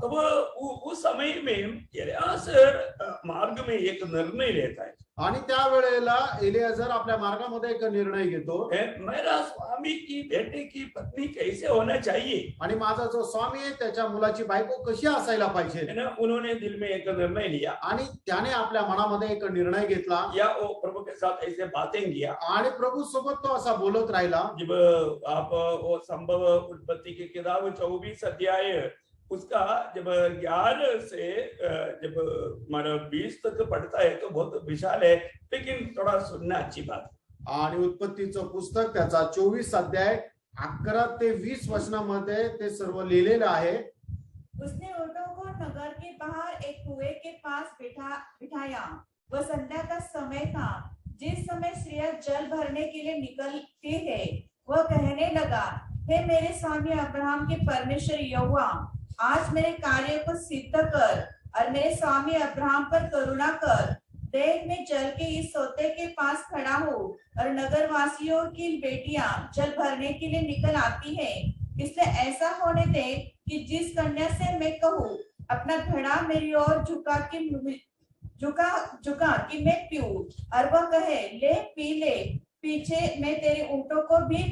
तब उस समय में एलियासर मार्ग में एक निर्णय लेता है। आणि त्या वेळेला एलिएजर आपल्या मार्गामध्ये एक निर्णय घेतो. मेरा स्वामी की बेटे की पत्नी कैसे होना चाहिए? आणि माझा जो स्वामी आहे त्याच्या मुलाची बायको कशी असायला पाहिजे? है ना? उन्होंने दिल में एक निर्णय लिया, आणि त्याने आपल्या मनामध्ये एक निर्णय घेतला. या वो प्रभु के साथ ऐसे बातें किया। आणि प्रभू सोबत तो असा बोलत राहिला. जब आप वो संभव उत्पत्ति की किताब 24 अध्याय उसका जब 11 से जब हमारा 20 तक पढ़ता है तो बहुत विशाल है, लेकिन थोड़ा सुनना अच्छी बात। आणि उत्पत्तीचं पुस्तक त्याचा 24 अध्याय 11 ते 20 वचनामध्ये ते सर्व लिहिलेलं आहे. उसने ऊँटों को नगर के बाहर एक कुएं के पास बिठाया। वह संध्या का समय था, जिस समय स्त्रियां जल भरने के लिए निकलती है। वह कहने लगा, हे मेरे स्वामी अब्राहम के परमेश्वर यहोवा, आज मेरे कार्य को सिद्ध कर और मेरे स्वामी अब्राहम पर करुणा कर। देख मैं जल के इस सोते के पास खड़ा हूँ और नगरवासियों की बेटियां जल भरने के लिए निकल आती हैं। इसलिए ऐसा होने दे कि जिस कन्या से मैं कहूँ अपना घड़ा मेरी ओर झुका कि मैं पीऊं, और वह कहे ले पी ले, पीछे मैं तेरे ऊँटों को भी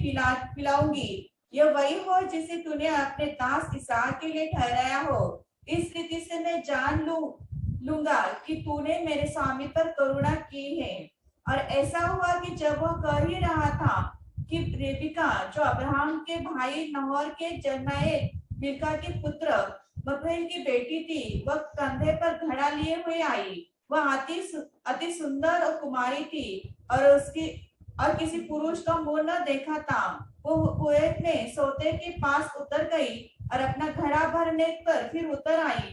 पिलाऊंगी। यह वही हो जिसे तूने अपने दास इसहाक के लिए ठहराया हो। इस रीति से मैं जान लूंगा कि तूने मेरे स्वामी पर करुणा की है। और ऐसा हुआ कि जब वह कह ही रहा था कि रेबिका जो अब्राहम के भाई नहोर के जन्माए मिल्का के पुत्र बथूएल की बेटी थी, वह कंधे पर घड़ा लिए हुए आई। वह अति सुंदर और कुमारी थी और किसी पुरुष का मुंह न देखा था। वो कुएं में सोते के पास उतर गई और अपना घड़ा भरने पर फिर उतर आई।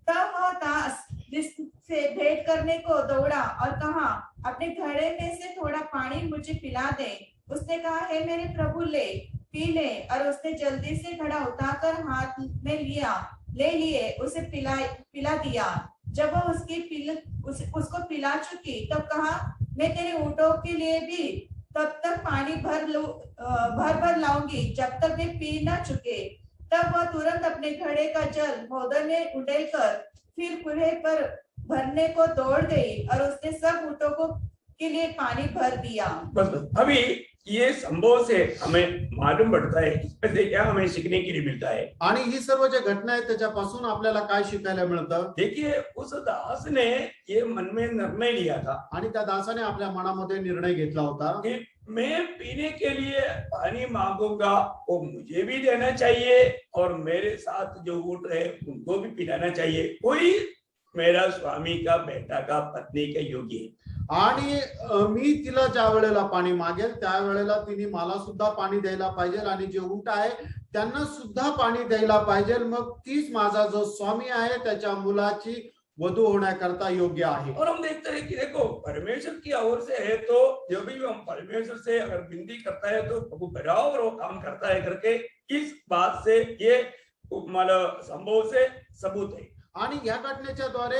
तब वह दास जिससे भेंट करने को दौड़ा और कहा, अपने घड़े में से थोड़ा पानी मुझे पिला दे। उसने कहा, हे मेरे प्रभु ले पी ले, और उसने जल्दी से घड़ा उठाकर हाथ में लिया ले लिए, उसे पिला दिया। जब वह उसको पिला चुकी तब कहा, मैं तेरे ऊँटों के लिए भी तब तक पानी भर लाऊंगी जब तक वे पी न चुके। तब वह तुरंत अपने घड़े का जल मोदर में उंडेलकर फिर कुल्हे पर भरने को दौड़ गई और उसने सब ऊँटों के लिए पानी भर दिया। बस अभी ये संभव से हमें मालूम पड़ता है, इसमें से क्या हमें सीखने के लिए मिलता है। आणि ही सर्व जे घटना आहे त्याच्यापासून आपल्याला काय शिकायला मिळतं? देखिए, उस दास ने ये मन में निर्णय लिया था आणि त्या दासाने आपल्या मनामध्ये निर्णय घेतला होता कि मैं पीने के लिए पानी मांगूंगा, वो मुझे भी देना चाहिए और मेरे साथ जो ऊँट है उनको भी पिलाना चाहिए। कोई मेरा स्वामी का, बेटा का, पत्नी का योग्य है। आणि मी तिला ज्या वेळेला पाणी मागेल त्यावेळेला तिने मला सुद्धा पाणी द्यायला पाहिजे आणि जे उंट आहे त्यांना सुद्धा पाणी द्यायला पाहिजे। मग तीच माझा जो स्वामी आहे त्याच्या मुलाची वधू होण्याकरता योग्य आहे। और हम देखते हैं कि देखो, परमेश्वर की ओर से है तो जो भी हम परमेश्वर से अगर विनती करता है तो प्रभु बराबर वो काम करता है करके इस बात से ये मतलब संभव से सबूत है। आणि या घटनेच्या द्वारे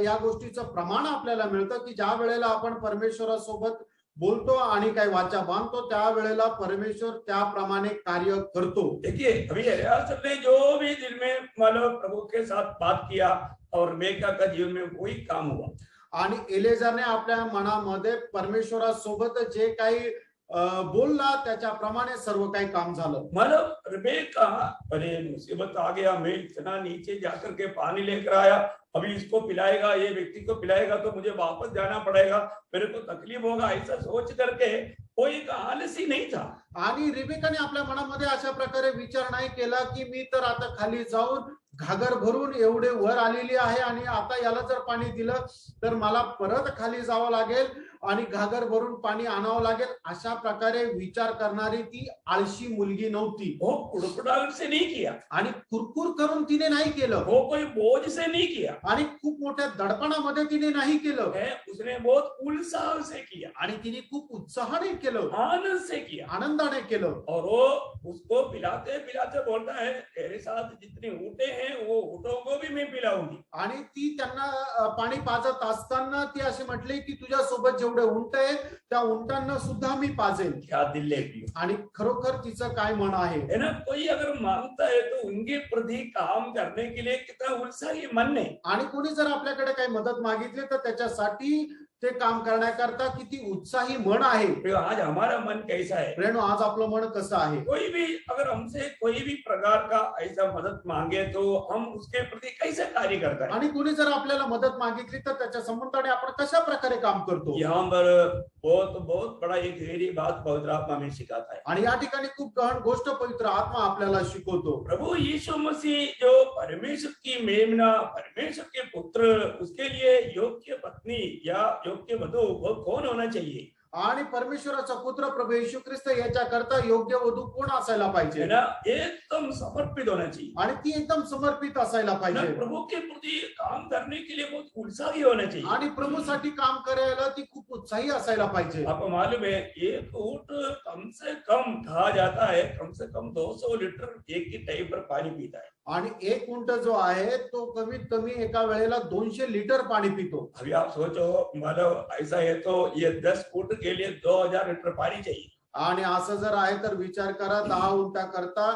या गोष्टीचं प्रमाण आपल्याला मिळतं की ज्या वेळेला आपण परमेश्वरासोबत बोलतो आणि काही वाचा बांधतो त्यावेळेला परमेश्वर त्याप्रमाणे कार्य करतो। देखिए, अभी एलियासर ने जो भी दिल में मतलब प्रभु के साथ बात किया और रेबेका का जीवन में वही काम हुआ। आणि एलेजारने आपल्या मनामध्ये परमेश्वरासोबत जे काही बोलला त्याच्याप्रमाणे सर्व काही काम झालं। मतलब रेबेका, अरे मुसीबत आ गया, मैं इतना नीचे जाकर के पानी लेकर आया, अभी इसको पिलाएगा, ये व्यक्ति को पिलाएगा तो मुझे वापस जाना पड़ेगा, मेरे को तकलीफ होगा, ऐसा सोच करके वो एक आलसी नहीं था। आणि रिबेकाने आपल्या मनामध्ये अशा प्रकारे विचार नाही केला की मी तर आता खाली जाऊन घागर भरून एवढे वर आलेली आहे आणि आता याला जर पाणी दिलं तर मला परत खाली जावं लागेल आणि घागर भरून पाणी आणावं लागेल, अशा प्रकारे विचार करणारी ती आळशी मुलगी नव्हती। वो कुड़कुड़ाहट से नहीं किया आणि कुरकुर करून तिने नाही केलं, वो कोई बोझ से नहीं किया आणि खूप मोठ्या दडपणामध्ये तिने नाही केलं, उसने बहुत उत्साह से किया आणि तिने खूप उत्साहाने केलं, आनंद से किया। आनंदाने केलं। और वो उसको पिलाते पिलाते बोलता है, तेरे साथ जितने ऊँटे हैं वो ऊँटों को भी मैं पिलाऊंगी। आणि ती त्यांना पाणी पाजत असताना ती अशी म्हटली की तुझ्या सोबत जेवढे उंट आहे त्या उंटांना सुद्धा मी पाजेल। क्या दिल है प्रिय। आणि खरोखर तिचं काय मन आहे है ना, कोई अगर मांगता है तो उनके प्रति काम करने के लिए कितना उत्साही मन है। आणि कोणी जर आपल्याकडे काही मदत मागितली तर त्याच्यासाठी ते काम करण्याकरता किती उत्साही मन आहे। प्रिय, आज हमारा मन कैसा है? प्रेरणो, आज आपलं मन कसं आहे? कोई भी अगर हमसे कोई भी प्रकार का ऐसा मदद मांगे तो हम उसके प्रति कैसे कार्य करता है? आणि कोणी जर आपल्याला मदत मागितली तर त्याच्या संबंधाने आपण कशा प्रकारे काम करतो? यहाँ पर बहुत बड़ा एक गहरी बात पवित्र आत्मा में सिखाता है। आणि या ठिकाणी खूप गहन गोष्ट पवित्र आत्मा आपल्याला शिकवतो। प्रभु यीशु मसीह जो परमेश्वर की मेमना, परमेश्वर के पुत्र, उसके लिए योग्य पत्नी या योग्य वधू वो कौन होना चाहिए? आणि परमेश्वराचा पुत्र प्रभू येशू ख्रिस्त याच्याकरता योग्य वधू कोण असायला पाहिजे? है ना, एकदम समर्पित होना चाहिए आणि ती एकदम समर्पित असायला पाहिजे। प्रभु के प्रति काम करने के लिए बहुत उत्साही होना चाहिए। आणि प्रभूसाठी काम करायला ती खूप उत्साही असायला पाहिजे। आपको मालूम है, एक ऊँट कम से कम कहा जाता है कम से कम 200 लीटर एक ही टाइम पर पानी पीता है। आणि एक उंट जो आहे तो कमीत कमी एका वेळेला 200 लिटर पाणी पितो। अभी आप सोचो, मतलब ऐसा है तो ये 10 ऊँट के लिए 2000 लीटर पानी चाहिए। आणि असं जर आहे तर विचार करा 10 उंटाकरता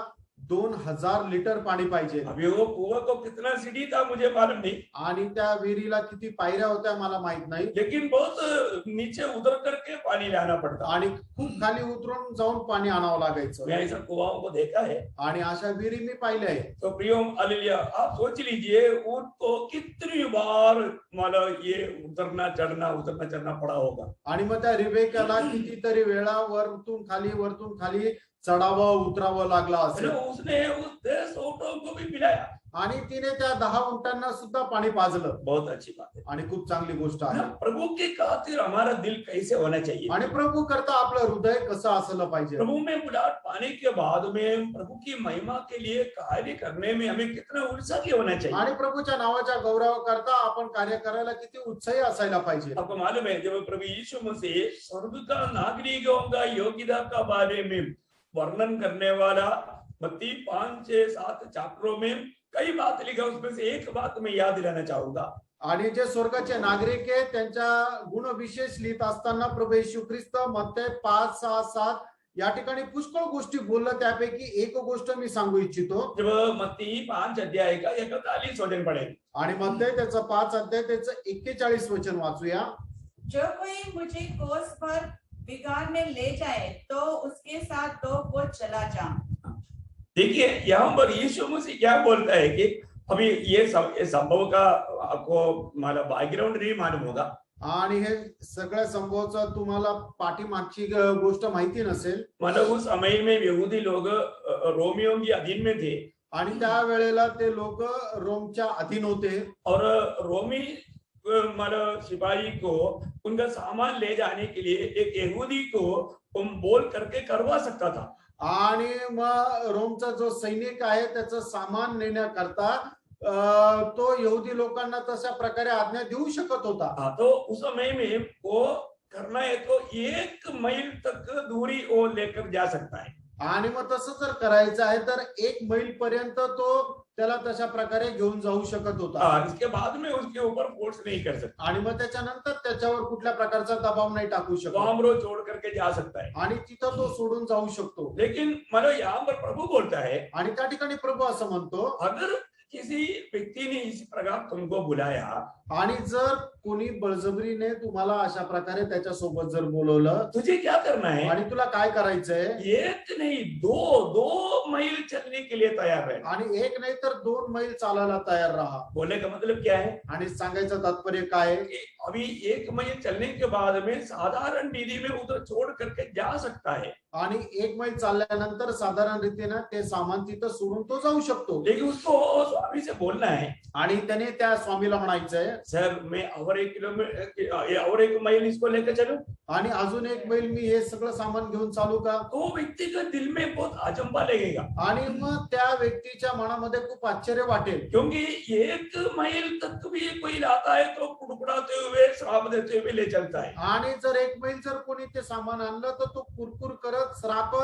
2000 लिटर पाणी पाहिजे। अभी वो कुआं को कितना सीढ़ी था मुझे मालूम नहीं, आणि त्या विहिरीला किती पायऱ्या होत्या मला माहित नाही, लेकिन बहुत नीचे उतर करके पानी लाना पड़ता। आणि खूप खाली उतरून जाऊन पाणी आणावं लागायचं। मैं ऐसा कुआं को देखा है आणि अशा विहिरी मी पाहिल्या आहे। तो प्रियम हालेलुया, आप सोच लीजिए ऊँट को कितनी बार मतलब ये उतरना चढ़ना पड़ा होगा। आणि मग त्या रिबेकाला कितीतरी वेळा वरतून खाली चढावं उतरावं लागला असेल। उसने उस 10 ऊँटों को भी पिलाया आणि तिने त्या 10 उंटांना सुद्धा पाणी पाजलं। बहुत अच्छी बात है। आणि खूप चांगली गोष्ट आहे। प्रभु के खातिर हमारा दिल कैसे होना चाहिए? आणि प्रभू करता आपलं हृदय कसं असलं पाहिजे? प्रभु में बुलाहट पाने के बाद में प्रभु की महिमा के लिए कार्य करने में हमें कितना उत्साही होना चाहिए? आणि प्रभूच्या नावाच्या गौरव करता आपण कार्य करायला किती उत्साही असायला पाहिजे? आपको मालूम है, जब प्रभु यीशु मसीह स्वर्ग का नागरिकों का योग्यता का बारे में वर्णन करने वाला मत्ती 5-6-7 चैप्टरों में कई बात लिखा, उसमें से एक बात मैं याद दिलाना चाहूंगा। आणि जे स्वर्गाचे नागरिक आहे त्यांच्या गुणविशेष लिहित असताना प्रभू येशू ख्रिस्त मत्ते 5, 6, 7 या ठिकाणी पुष्कळ गोष्टी बोललं. त्यापैकी एक गोष्ट मी सांगू इच्छितो. जब मत्ती 5 अध्याय का 41 वचन पढ़े, आणि मध्ये त्याचं 5 अध्याय त्याचं 41 वचन वाचूया. जो कोई मुझे कोस पर बिगाड़ने ले जाए तो उसके साथ 2 कोस चला जा। देखिए यहाँ पर यीशु मसीह क्या बोलता है कि अभी ये संभव का आपको हमारा बैकग्राउंड नहीं मालूम होगा, आणि हे सगळ्या संभवाचं तुम्हाला पाठीमागची गोष्ट माहिती नसेल. मतलब उस समय में यहूदी लोग रोमियों के अधीन में थे, आणि त्या वेळेला ते लोक रोमच्या अधीन होते. और रोमी मतलब सिपाही को उनका सामान ले जाने के लिए एक यहूदी को बोल करके करवा सकता था. आणि मग रोमचा जो सैनिक आहे त्याचं सामान नेण्याकरता तो यहुदी लोकांना तशा प्रकारे आज्ञा देऊ शकत होता. हाँ, तो उस समय में वो करना है तो 1 मील तक दूरी वो लेकर जा सकता है. आणि मग तसं जर करायचं आहे तर 1 मैल पर्यंत तो त्याला तशा प्रकारे घेऊन जाऊ शकत होता. इसके बाद में उसके ऊपर फोर्स नहीं कर सकता, आणि मग त्याच्यानंतर त्याच्यावर कुठल्या प्रकारचा दबाव नाही टाकू शकत. वो छोड़ करके जा सकता है. आणि तिथं तो सोडून जाऊ शकतो. लेकिन मतलब यहाँ पर प्रभु बोलता है, आणि त्या ठिकाणी प्रभू असं म्हणतो, अगर किसी व्यक्ति ने इस प्रकार तुमको बुलाया, आणि जर कोणी बळजबरीने तुम्हाला अशा प्रकारे त्याच्या सोबत जर बोलवलं, तुझे क्या करना है? आणि तुला काय करायचंय? 1 नहीं 2 मील चलने के लिए तैयार है. आणि 1 नाही तर 2 मैल चालायला तयार राहा. बोलने का मतलब क्या है? आणि सांगायचं तात्पर्य काय आहे? अभी 1 मील चलने के बाद में साधारण विधि में उधर छोड़ करके जा सकता है, आणि 1 मैल चालल्यानंतर साधारण रीतीने ते सामान तिथं सोडून तो जाऊ शकतो. लेकिन उसको स्वामी से बोलना है, आणि त्याने त्या स्वामीला म्हणायचंय, सर मैं और 1 किलोमीटर और 1 मील इसको लेकर चलूं. आणि अजून 1 मैल मी हे सगळं सामान घेऊन चालू का? तो व्यक्ति का दिल में बहुत अचंबा लगेगा, आणि मग त्या व्यक्तीच्या मनामध्ये खूप आश्चर्य वाटेल. क्योंकि 1 मील तक भी कोई लाता है तो कुड़कुड़ाते हुए श्राप देते हुए ले चलता है. आणि जर 1 मैल जर कोणी ते सामान आणलं तर तो कुरकुर करत श्राप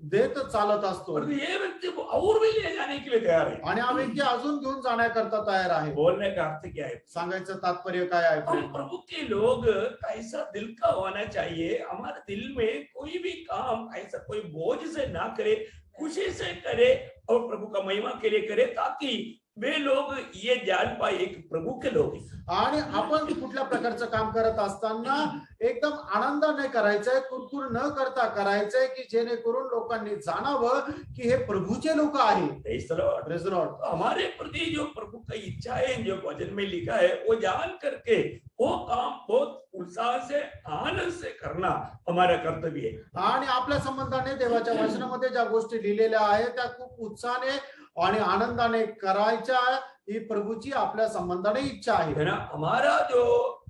देत चालत असतो. और ये व्यक्ति को और भी ले जाने के लिए तैयार है. आणि हा व्यक्ती अजून घेऊन जाण्याकरता तयार आहे. बोलने का अर्थ क्या है? सांगायचं तात्पर्य काय आहे? हम प्रभु के लोग ऐसा दिल का होना चाहिए, हमारे दिल में कोई भी काम ऐसा कोई बोझ से ना करे, खुशी से करे और प्रभु का महिमा के लिए करे, ताकि वे लोग ये जान पाए एक प्रभु के लोग हैं. आणि आपण कुठल्या प्रकारचं काम करत असताना एकदम आनंदाने करायचंय, कुरकुर न करता करायचंय, की जेणेकरून लोकांनी जाणावं की हे प्रभूचे लोक आहे. Praise the Lord. Praise the Lord. तो हमारे प्रति जो प्रभु की इच्छा है, जो वचन में लिखा है, वो जान करके वो काम बहुत उत्साह से आनंद से करना हमारा कर्तव्य है. आणि आपल्या संबंधाने देवाच्या वचनामध्ये ज्या गोष्टी लिहिलेल्या आहेत त्या खूप उत्साहाने आणि आनंदाने करायच्या, ही प्रभूची आपल्या संबंधाने इच्छा आहे. है ना. हमारा जो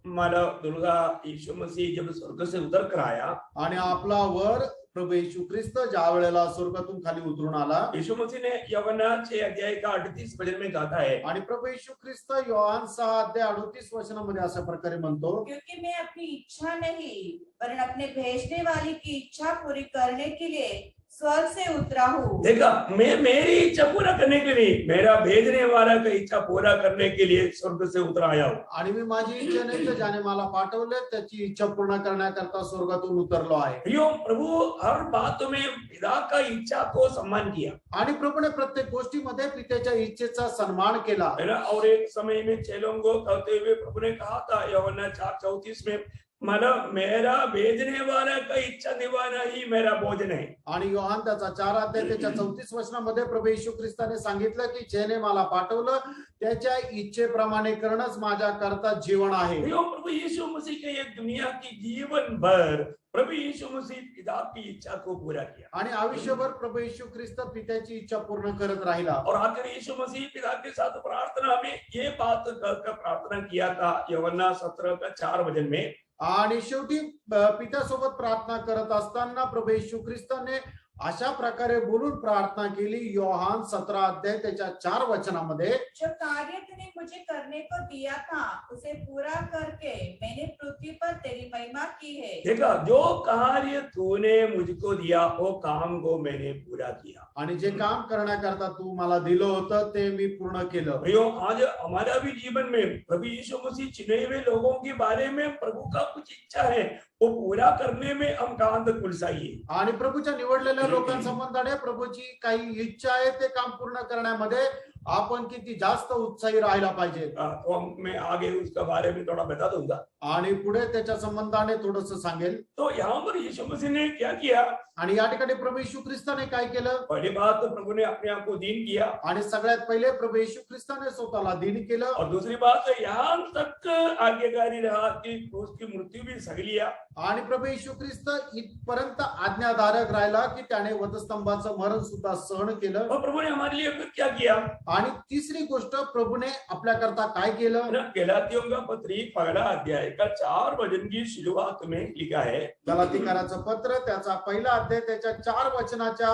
हमारा दुर्गा यीशु मसीह जब स्वर्ग से उतर कर आया, आणि आपला वर प्रभू येशू ख्रिस्त ज्या वेळेला स्वर्गातून खाली उतरून आला, यीशु मसीह ने यूहन्ना 6 अध्याय का 38 वचन में कहा है, आणि प्रभू येशू ख्रिस्त योहान 6 अध्याय 38 वचनामध्ये अशा प्रकारे म्हणतो, क्योंकि मैं अपनी इच्छा नहीं वरन अपने भेजने वाले की इच्छा पूरी करने के लिए स्वर्ग से उतरा हूँ. देखा, मैं मेरी इच्छा पूरा करने के लिए, मेरा भेजने वाला का इच्छा पूरा करने के लिए स्वर्ग से उतर आया हूँ. आणि मी माझी इच्छा नाही तर ज्याने मला पाठवले त्याची इच्छा पूर्ण करण्याकरता स्वर्गातून उतरलो आहे. प्रियो, प्रभु हर बात में पिता का इच्छा को सम्मान किया, आणि प्रभूने प्रत्येक गोष्टीमध्ये पित्याच्या इच्छेचा सन्मान केला. है ना. और एक समय में चेलों को कहते हुए प्रभु ने कहा था यूहन्ना 4:34 में, मतलब मेरा भेजने वाला का इच्छा निभाना ही मेरा भोजन है. आणि योहान त्याचा 4 अध्याय त्याच्या 34 वचनामध्ये प्रभू येशू ख्रिस्ताने सांगितलं की ज्याने मला पाठवलं त्याच्या इच्छेप्रमाणे करणंच माझ्या करता जीवन आहे. प्रियो, प्रभु यीशु मसीह के ये दुनिया की जीवन भर प्रभु यीशु मसीह पिता की इच्छा को पूरा किया, आणि आयुष्यभर प्रभू येशू ख्रिस्त पित्याची इच्छा पूर्ण करत राहिला. और आखिर यीशु मसीह पिता के साथ प्रार्थना में ये बात कहकर प्रार्थना किया था यूहन्ना 17 का 4 वचन में, आणि शेवटी पित्यासोबत प्रार्थना करत असताना प्रभू येशू ख्रिस्ताने अशा प्रकारे बोलून प्रार्थना केली. योहान 17 अध्याय त्याच्या 4 वचनामध्ये जो कार्य तूने मुझे करने को दिया था उसे पूरा करके मैंने पृथ्वी पर तेरी महिमा की है. देखा, जो कार्य तूने मुझको दिया वो काम को मैंने पूरा किया. आणि जे काम करण्याकरता तू मला दिलं होतं ते मी पूर्ण केलं. भाइयों, आज हमारा भी जीवन में प्रभु यीशु मसीह चुने हुए लोगों के बारे में प्रभु का कुछ इच्छा है, वो पूरा करने में हम कहां तक उलझाइए. आणि प्रभूच्या निवडलेल्या लोकांसंबंधाने प्रभूची काही इच्छा आहे ते काम पूर्ण करण्यामध्ये आपण किती जास्त उत्साही राहायला पाहिजे. तो मैं आगे उसका बारे में थोड़ा बता दूंगा. आणि पुढे त्याच्या संबंधाने थोडस सांगेल. तो यहाँ पर यीशु मसीह ने क्या किया? आणि या ठिकाणी प्रभू येशू ख्रिस्ताने काय केलं? पहली बात तो प्रभु ने अपने आप को दीन किया. आणि सगळ्यात पहिले प्रभू येशू ख्रिस्ताने स्वतःला दीन केलं. और दूसरी बात यहाँ तक आज्ञाकारी रहा कि क्रूस की मृत्यू भी सह लिया. आणि प्रभू येशू ख्रिस्त इथपर्यंत आज्ञाधारक राहिला की त्याने वधस्तंभाचं मरण सुद्धा सहन केलं. और प्रभु ने हमारे लिए फिर क्या किया? आणि तिसरी गोष्ट प्रभूने आपल्याकरता काय केलं? गलातियों का पत्री पहला अध्याय का 4 वचन की शुरुआत में लिखा है. गलातिकराचं पत्र त्याचा पहिला अध्याय त्याच्या 4 वचनाच्या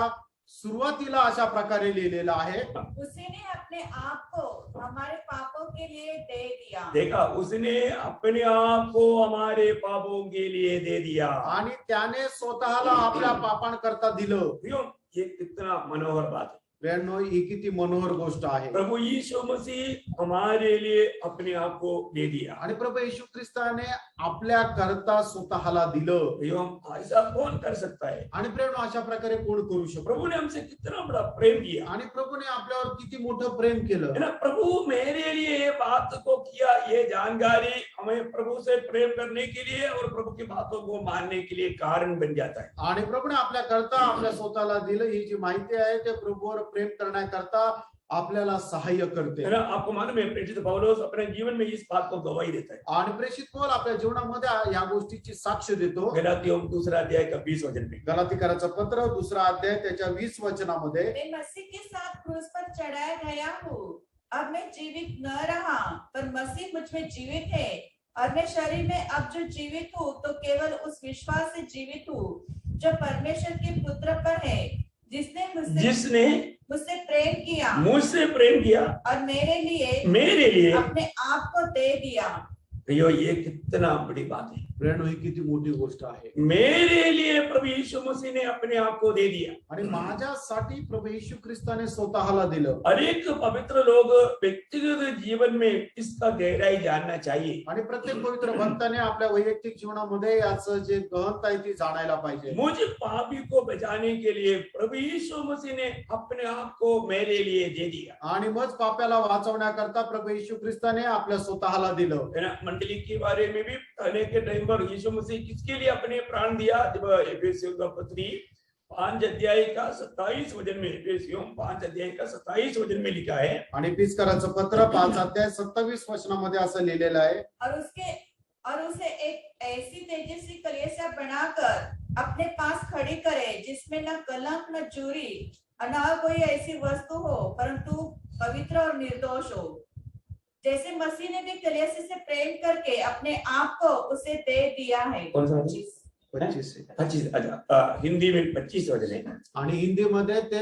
सुरुवातीला अशा प्रकारे लिहिलेला आहे. उसने अपने आप को हमारे पापों के लिए दे दिया. देखा, उसने अपने आप को हमारे पापों के लिए दे दिया. आणि त्याने स्वतःला आपल्या पापांकरता दिलं. भाइयों, ये कितना मनोहर बात है. प्रियांनो, ही किती मनोहर गोष्ट आहे. प्रभु यीशु मसीह हमारे लिए अपने आप को दे दिया. आणि प्रभू येशू ख्रिस्ताने आपल्या करता स्वतःला दिलं. भाइयों, ऐसा कौन कर सकता है? आणि प्रियांनो, अशा प्रकारे कोण करू शकतो? प्रभु ने हमसे कितना बड़ा प्रेम किया. आणि प्रभूने आपल्यावर किती मोठं प्रेम केलं. है ना. प्रभु मेरे लिए ये बात को किया, ये जानकारी हमें प्रभु से प्रेम करने के लिए और प्रभु की बातों को मानने के लिए कारण बन जाता है. आणि प्रभूने आपल्या करता आपल्या स्वतःला दिलं. ही जी माहिती आहे ते प्रभूवर प्रेम करण्याकरता आपल्याला सहाय्य करते. है ना. आपको मालूम है, प्रेषित पौलुस अपने जीवन में इस बात को गवाही देता है. आणि प्रेषित पौल आपल्या जीवनामध्ये या गोष्टीची साक्ष देतो. गलातियों 2 अध्याय का 20 वचन में. गलातिकराचं पत्र 2 अध्याय त्याच्या 20 वचनामध्ये मैं मसीह के साथ क्रूस पर चढ़ाया गया हूँ. अब मैं जीवित न रहा पर मसीह मुझ में जीवित है और मैं शरीर में अब जो जीवित हूँ तो केवल उस विश्वास से जीवित हूँ जो परमेश्वर के पुत्र पर है, जिसने मुझसे प्रेम किया, मुझसे प्रेम किया और मेरे लिए अपने आप को दे दिया. भैया, ये कितना बड़ी बात है. प्रेरणा ही किती मोठी गोष्ट आहे. मेरे लिए प्रभु यीशु मसीह ने अपने आप को दे दिया. आणि माझ्यासाठी प्रभू येशू ख्रिस्ताने स्वतःला दिलं. अनेक पवित्र लोग व्यक्तिगत जीवन में इसका गहराई जानना चाहिए. आणि प्रत्येक पवित्र भक्ताने आपल्या वैयक्तिक जीवनामध्ये याचं जे गहनता आहे ती जाणायला पाहिजे. मुझ पापी को बचाने के लिए प्रभु यीशु मसीह ने अपने आप को मेरे लिए दे दिया. आणि मग पाप्याला वाचवण्याकरता प्रभू येशू ख्रिस्ताने आपल्या स्वतःला दिलं. मंडली के बारे में भी अनेक टाइम पर यीशु मसीह किसके लिए अपने प्राण दिया? जब एफेसियों का पत्री 5 अध्याय का 27 वचन में, एफेसियों 5 अध्याय का 27 वचन में लिखा है. आणि एफिसकराचं पत्र 5 अध्याय 27 वचनामध्ये असं लिहिलेलं आहे. और उसे एक ऐसी तेजस्वी कलीसिया बनाकर अपने पास खड़ी करे जिसमें न कलंक न चोरी न कोई ऐसी वस्तु हो परंतु पवित्र और निर्दोष हो. जैसे मसीह ने भी कलीसिया से प्रेम करके अपने आप को उसे दे दिया है. कौन सा? 25 अच्छा, हिंदी में 25 वचन है. आणि हिंदीमध्ये ते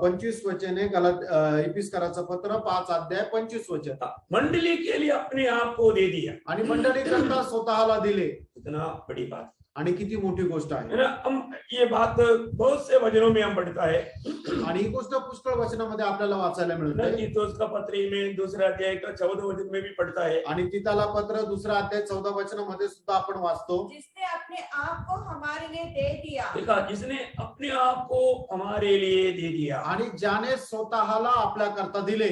25 वचन आहे. एफिसकराचं पत्र 5 अध्याय 25 वचन. मंडली के लिए अपने आप को दे दिया. आणि मंडळी करता स्वतःला दिले. इतना बड़ी बात. आणि किती मोठी गोष्ट आहे. है ना. हम ये बात बहुत से वचनों में हम पढ़ता है. आणि ही गोष्ट पुष्कळ वचनामध्ये आपल्याला वाचायला मिळते. तीतोस पत्री में 2 अध्याय का 14 वचन में भी पढ़ता है. आणि तीताला पत्र 2 अध्याय 14 वचनामध्ये सुद्धा आपण वाचतो. जिसने अपने आप को हमारे लिए दे दिया. देखा, जिसने अपने आप को हमारे लिए दे दिया. आणि ज्याने स्वतःला आपल्या करता दिले.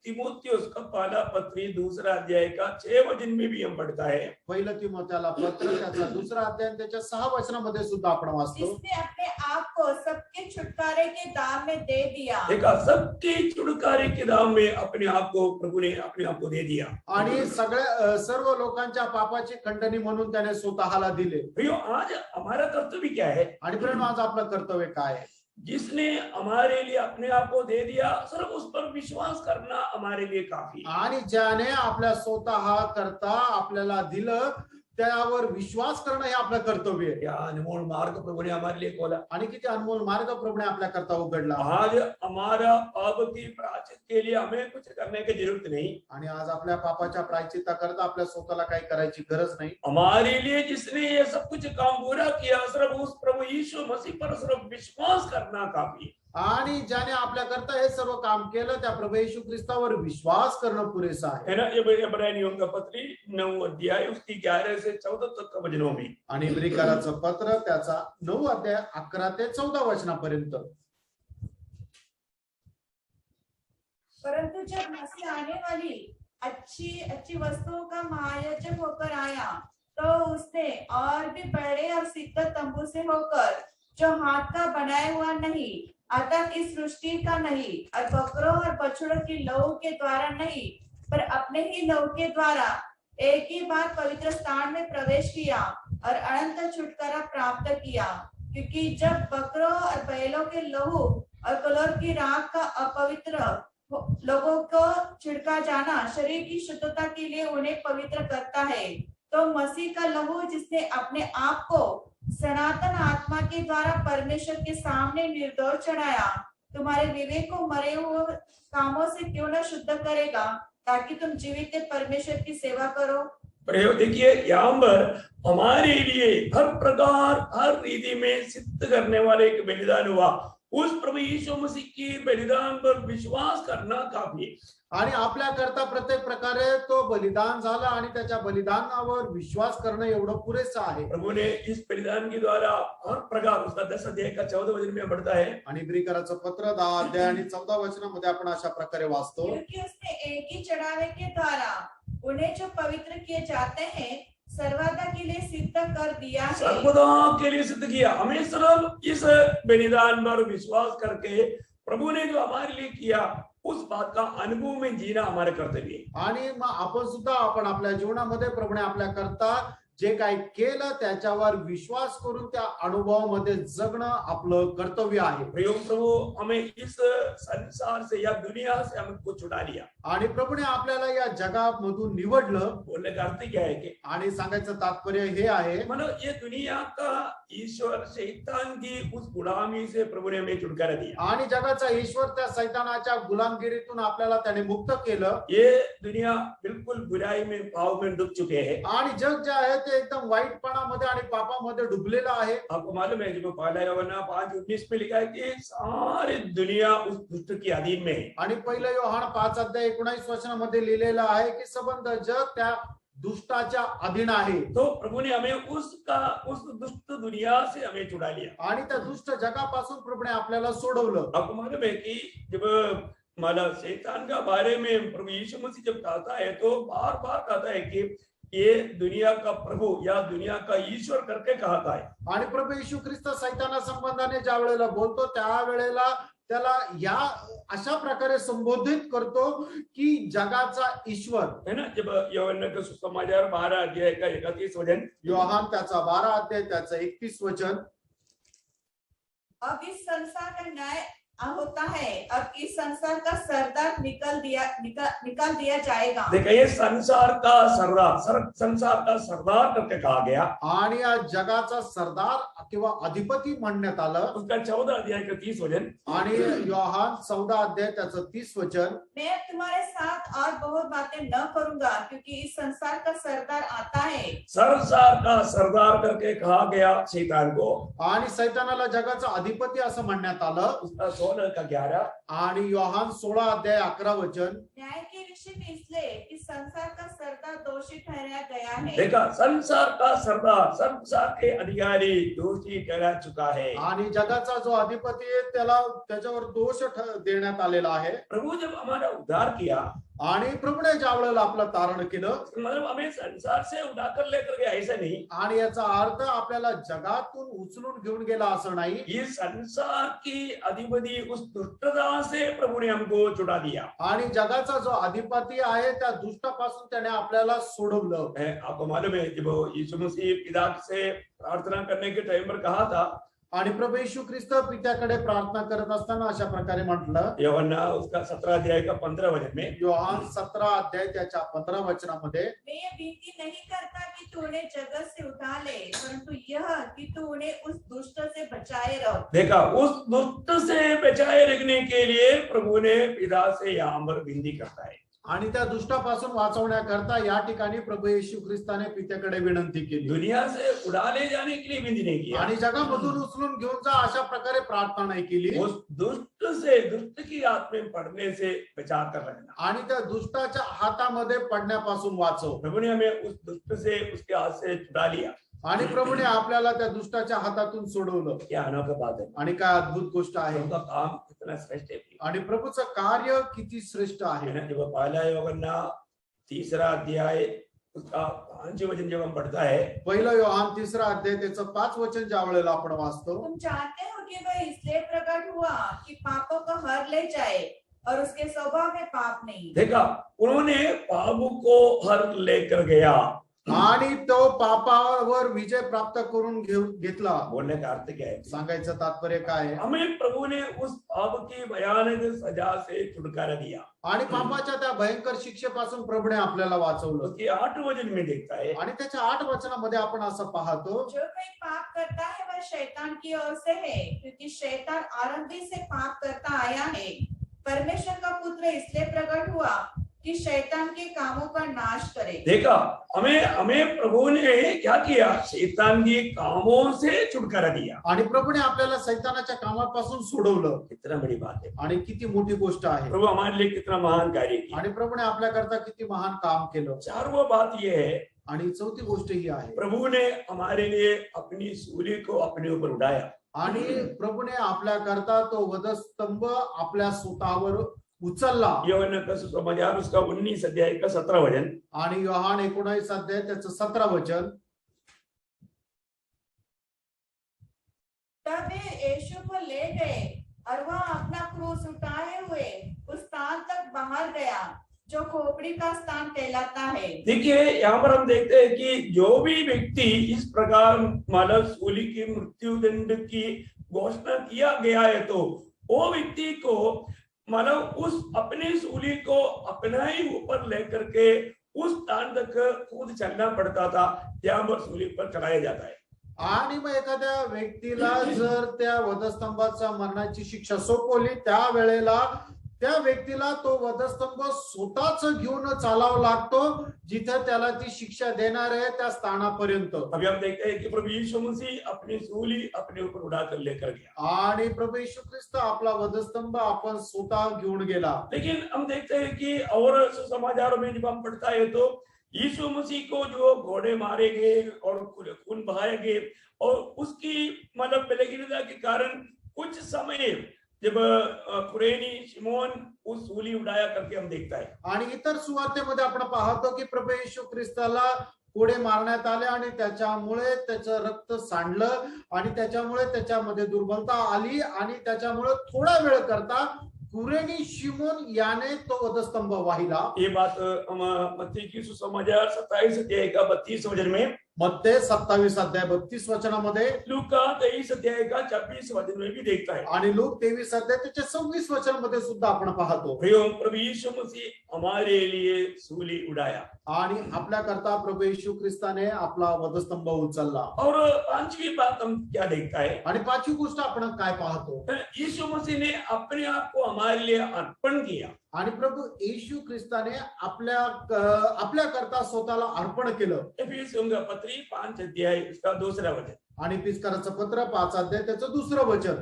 तीमुथियुस का पहला पत्री 2 अध्याय का 6 वचन में भी हम पढ़ता है. पहिलं तीमुथियाला पत्र त्याचा 2 अध्याय त्याच्या 6 वचनामध्ये सुद्धा आपण वाचतो. जिसने अपने आप को सबके छुटकारे के दाम में दे दिया. देखा, सबके छुटकारे के दाम में अपने आप को प्रभु ने अपने आप को दे दिया. आणि सर्व लोकांच्या पापाची खंडणी म्हणून त्याने स्वतःला दिले. भैया, आज हमारा कर्तव्य क्या है? आणि प्रेम, आज आपलं कर्तव्य काय आहे? जिसने हमारे लिए अपने आप को दे दिया, सिर्फ उस पर विश्वास करना हमारे लिए काफी. आणि ज्याने आपल्या स्वतः करता आपल्याला दिलं त्यावर विश्वास करणं हे आपलं कर्तव्य आहे. क्या अनमोल मार्ग प्रभु ने हमारे लिए खोला। आणि किती अनमोल मार्ग प्रभूने आपल्या करता उघडला. आज हमारा पाप की प्रायश्चित के लिए हमें कुछ करने की जरूरत नहीं। आणि आज आपल्या पापाच्या प्रायश्चित्ताकरता आपल्या स्वतःला काही करायची गरज नाही. हमारे लिए जिसने ये सब कुछ काम पूरा किया, सिर्फ उस प्रभु यीशु मसीह पर सिर्फ विश्वास करना काफी है। आणि ज्याने आपल्या करता हे सर्व काम केलं त्या प्रभू येशू ख्रिस्तावर विश्वास करणं पुरेसं आहे. है ना। ये इब्रानियों का पत्री 9 अध्याय उसकी 11 से 14 तक के वचनों में। आणि इब्रिकराचं पत्र त्याचा 9 अध्याय 11 ते 14 वचनापर्यंत. परंतु जब मसीह आने वाली अच्छी वस्तुओं का महायाजक होकर आया, तो उसने और भी बड़े और सिद्ध तंबू से होकर, जो हाथ का बनाया हुआ नहीं, अतः की सृष्टि का नहीं, और बकरों और बछड़ों की लहू के द्वारा नहीं, पर अपने ही लहू के द्वारा एक ही बार पवित्र स्थान में प्रवेश किया और अनंत छुटकारा प्राप्त किया। क्योंकि जब बकरों और बैलों के लहू और कलर की राख का अपवित्र लोगों को छिड़का जाना शरीर की शुद्धता के लिए उन्हें पवित्र करता है, तो मसीह का लहू जिसने अपने आप को सनातन आत्मा के द्वारा परमेश्वर के सामने निर्दोष चढ़ाया, तुम्हारे विवेक को मरे हुए कामों से क्यों न शुद्ध करेगा, ताकि तुम जीवित परमेश्वर की सेवा करो। प्रयोग देखिए, यहाँ पर हमारे लिए हर प्रकार हर रीति में सिद्ध करने वाले एक बलिदान हुआ। उस प्रभु यीशु मसीह की बलिदान पर विश्वास करना काफी है। आणि आपल्या करता प्रत्येक प्रकारे तो बलिदान झाला आणि त्याच्या बलिदानावर विश्वास करणं एवढं पुरेसं आहे. प्रभु ने इस बलिदान के द्वारा हर प्रकार, उसका 10 अध्याय का 14 वचन में बढ़ता है। आणि इब्रिकराचं पत्र 10 अध्याय आणि 14 वचनामध्ये आपण अशा प्रकारे वाचतो. क्योंकि उसने एक ही चढ़ावे के द्वारा उन्हें जो पवित्र किए जाते हैं सर्वदा के लिए सिद्ध कर दिया है। सर्वदा के लिए सिद्ध किया। हमें सिर्फ इस बलिदान पर विश्वास करके प्रभु ने जो हमारे लिए किया उस बात का अनुभव में जीना हमारे कर्तव्य है। आणि मग आपण सुद्धा आपण आपल्या जीवनामध्ये प्रभूने आपल्या करता जे काही केलं त्याच्यावर विश्वास करून त्या अनुभवामध्ये जगणं आपलं कर्तव्य आहे. प्रभु हमें इस संसार से या दुनिया से हमको छुड़ा लिया। आणि प्रभूने आपल्याला या जगामधून निवडलं. बोलने का अर्थ क्या है कि आणि सांगायचं तात्पर्य हे आहे, मतलब ये दुनिया का ईश्वर शैतान की उस गुलामी से प्रभु ने हमें छुटकारा दिया। आणि जगाचा ईश्वर त्या शैतानाच्या गुलामगिरीतून आपल्याला त्याने मुक्त केलं. ये दुनिया बिल्कुल बुराई में पाप में डूब चुके हैं। आणि जग जे आहे ते एकदम वाईटपणामध्ये आणि पापामध्ये डुबलेलं आहे. आपको मालूम है जब पहला यूहन्ना 5:19 में लिखा है कि सारी दुनिया उस दुष्ट के अधीन में है। आणि पहिलं योहान 5 अध्याय 19 वचनामध्ये लिहिलेलं आहे की संबंध जग त्या दुष्टाच्या अधीन आहे. तो प्रभु ने हमें उस दुष्ट दुनिया से हमें छुड़ा लिया। आणि त्या दुष्ट जगापासून प्रभूने आपल्याला सोडवलं. आपको मालूम है कि जब माला शैतान का बारे में प्रभु यीशु मसीह जब कहता है तो बार बार कहता है कि ये दुनिया का प्रभु या दुनिया का ईश्वर करके कहता है। आणि प्रभू येशू ख्रिस्त सैताना संबंधाने ज्या वेळेला बोलतो त्या वेळेला त्याला या अशा प्रकारे संबोधित करतो की जगाचा ईश्वर है ना। जब यूहन्ना का सुसमाचार 12 अध्याय का 31 वचन, योहान त्याचा 12 अध्याय त्याचा 31 वचन, अब इस संसार का न्याय होता है, अब इस संसार का सरदार निकाल दिया जाएगा। देखिए संसार का सरदार करके कहा गया। आणि या जगाचा सरदार किंवा अधिपती म्हणण्यात आलं. उसका 14 अध्याय का 30 वचन, आणि योहान 14 अध्याय त्याचं 30 वचन, मैं तुम्हारे साथ और बहुत बातें न करूंगा, क्योंकि इस संसार का सरदार आता है। संसार का सरदार करके कहा गया शैतान को। आणि सैतानाला जगाचा अधिपती असं म्हणण्यात आलं. उसका 16 का 11, आणि योहान 16 अध्याय 11 वचन, न्याय के विषय में इसलिए कि संसार का सरदार दोषी ठहराया गया है। देखा संसार का सरदार, संसार के अधिकारी दोषी ठहरा चुका है। आणि जगाचा जो अधिपती आहे त्याला त्याच्यावर दोष देण्यात आलेला आहे. प्रभु जब हमारा उद्धार किया, आणि प्रभूने ज्या वेळेला आपलं तारण केलं, मतलब हमें संसार से उठा कर लेकर गया ऐसा नहीं। आणि याचा अर्थ आपल्याला जगातून उचलून घेऊन गेला असं नाही. ये संसार की अधिपति उस दुष्टता से प्रभु ने हमको छुड़ा दिया। आणि जगाचा जो अधिपती आहे त्या दुष्टापासून त्याने आपल्याला सोडवलं. आपको मालूम है जब यीशु मसीह पिता से प्रार्थना करने के टाइम पर कहा था, आणि प्रभू येशू ख्रिस्त पित्याकडे प्रार्थना करत असताना अशा प्रकारे म्हटलं, यूहन्ना उसका 17 अध्याय का 15 वचन में, योहान 17 अध्याय त्याच्या 15 वचनामध्ये, मैं ये विनती नहीं करता कि तू उन्हें जगत से उठा ले, परंतु यह कि तू उन्हें उस दुष्ट से बचाए रख। देखा, उस दुष्ट से बचाए रखने के लिए प्रभु ने पिता से यहाँ पर विनती करता है। आणि त्या दुष्टापासून वाचवण्याकरता या ठिकाणी प्रभू येशू ख्रिस्ताने पित्याकडे विनंती केली दुनिया से उड़ा ले जाने के लिए विनती नहीं किया, आणि जगामधून उचलून घेऊन जा अशा प्रकारे प्रार्थना नाही केली, उस दुष्ट से, दुष्ट की हाथ में पड़ने से बचा कर रखना। आणि त्या दुष्टाच्या हातामध्ये पडण्यापासून वाचव। प्रभु ने हमें उस दुष्ट से, उसके हाथ से छुड़ा लिया। आणि प्रभूने आपल्याला त्या दुष्टाच्या हातातून सोडवलं। क्या अनोखा बात है, आणि काय अद्भुत गोष्ट आहे, उनका काम कितना श्रेष्ठ है। आणि प्रभूचं कार्य किती श्रेष्ठ आहे। जब पहला यूहन्ना 3 अध्याय उसका 5 वचन जब हम पढ़ता है, पहिलं योहान 3 अध्याय त्याचं 5 वचन ज्या वेळेला आपण वाचतो, तुम जानते हो कि वह इसलिए प्रकट हुआ कि पापों को हर ले जाए और उसके स्वभाव में पाप नहीं। देखा, उन्होंने पाप को हर लेकर गया। आणि तो पापावर विजय प्राप्त करून घेतला। बोलने का अर्थ क्या है? सांगायचं तात्पर्य काय आहे? हमें प्रभु ने उस पाप की भयानक सजा से छुटकारा दिया। आणि पापाच्या त्या भयंकर शिक्षेपासून प्रभूने आपल्याला वाचवलं। उसके 8 वचन में देखता है, आणि त्याच्या 8 वचनामध्ये आपण असं पाहतो, जो कोई पाप करता है वह शैतान की ओर से है, क्योंकि शैतान आरंभ से पाप करता आया है। परमेश्वर का पुत्र इसलिए प्रकट हुआ कि शैतान के कामों का नाश करे। देखा, हमें प्रभु ने क्या किया? शैतान के कामों से छुटकारा दिया। आणि प्रभूने आपल्याला शैतानाच्या कामापासून सोडवलं। कितना बड़ी बात है, आणि किती मोठी गोष्ट आहे। प्रभु हमारे लिए कितना महान कार्य किया। आणि प्रभूने आपल्याकरता किती महान काम केलं। 4वीं बात यह है, आणि चौथी गोष्ट ही आहे, प्रभु ने हमारे लिए अपनी सूली को अपने ऊपर उठाया। आणि प्रभूने आपल्याकरता तो वधस्तंभ आपल्या स्वतःवर उचलला। यूहन्ना का सुसमाचार उसका 19 अध्याय का 17 वचन, आणि योहान 19 अध्याय त्याचं 17 वचन, तब वे यीशु को ले गए और वह अपना क्रूस उठाए हुए उस स्थान तक बाहर गया जो खोपड़ी का स्थान कहलाता है। देखिए, यहाँ पर हम देखते हैं कि जो भी व्यक्ति इस प्रकार मानव सूली की मृत्यु दंड की घोषणा किया गया है, तो वो व्यक्ति को मानव उस अपनी सूली को अपना ही ऊपर लेकर के उस स्थान तक खुद चलना पड़ता था जहाँ पर सूली पर चढ़ाया जाता है। आणि मग एखाद्या व्यक्तीला जर त्या वधस्तंभाचा मरणाची शिक्षा सोपवली, त्या वेळेला त्या व्यक्तीला तो वधस्तंभ स्वतःच घेऊन चालावा लागतो, जिथे त्याला ती शिक्षा देणार आहे त्या स्थानापर्यंत। अभी हम देखते हैं कि प्रभु यीशु मसीह अपनी सूली अपने ऊपर उठाकर लेकर गया, आणि प्रभू येशू ख्रिस्त आपला वधस्तंभ आपण स्वतः घेऊन गेला। लेकिन हम देखते हैं कि और सुसमाचारों में जब हम पढ़ता है तो यीशु मसीह को जो घोड़े मारे गए और खून बहाए गए, और उसकी मतलब बलहीनता के कारण कुछ समय जब कुरेनी शिमोन उस सूली उठाया करके हम देखता है। आणि इतर सुवार्तेमध्ये आपण पाहतो की प्रभू येशू ख्रिस्ताला कोडे मारण्यात आले आणि त्याच्यामुळे त्याचं रक्त सांडलं आणि त्याच्यामुळे त्याच्यामध्ये दुर्बलता आली आणि त्याच्यामुळे थोडा वेळ करता कुरेनी शिमोन याने तो वधस्तंभ वाहिला। ये बात हम मत्ती की सुसमाचार 27 अध्याय का 32 वचन में, मत्ते 27 अध्याय 32 वचनामध्ये, लूका 23 अध्याय का 26 वचन में भी देखता है। आणि लूक 23 अध्याय त्याच्या 26 वचनामध्ये सुद्धा आपण पाहतो। प्रभु यीशु मसीह हमारे लिए सूली उठाया, आणि आपल्या करता प्रभू येशू ख्रिस्ताने आपला वधस्तंभ उचलला। और 5वीं बात हम क्या देखता है? आणि 5वी गोष्ट आपण काय पाहतो? यीशु मसीह ने अपने आप को हमारे लिए अर्पण किया। आणि प्रभू येशू ख्रिस्ताने आपल्या करता स्वतःला अर्पण केलं। एफिसियों का पत्री 5 अध्याय उसका 2रा वचन, आणि इफिसियोंचं पत्र 5 अध्याय त्याचं 2रं वचन,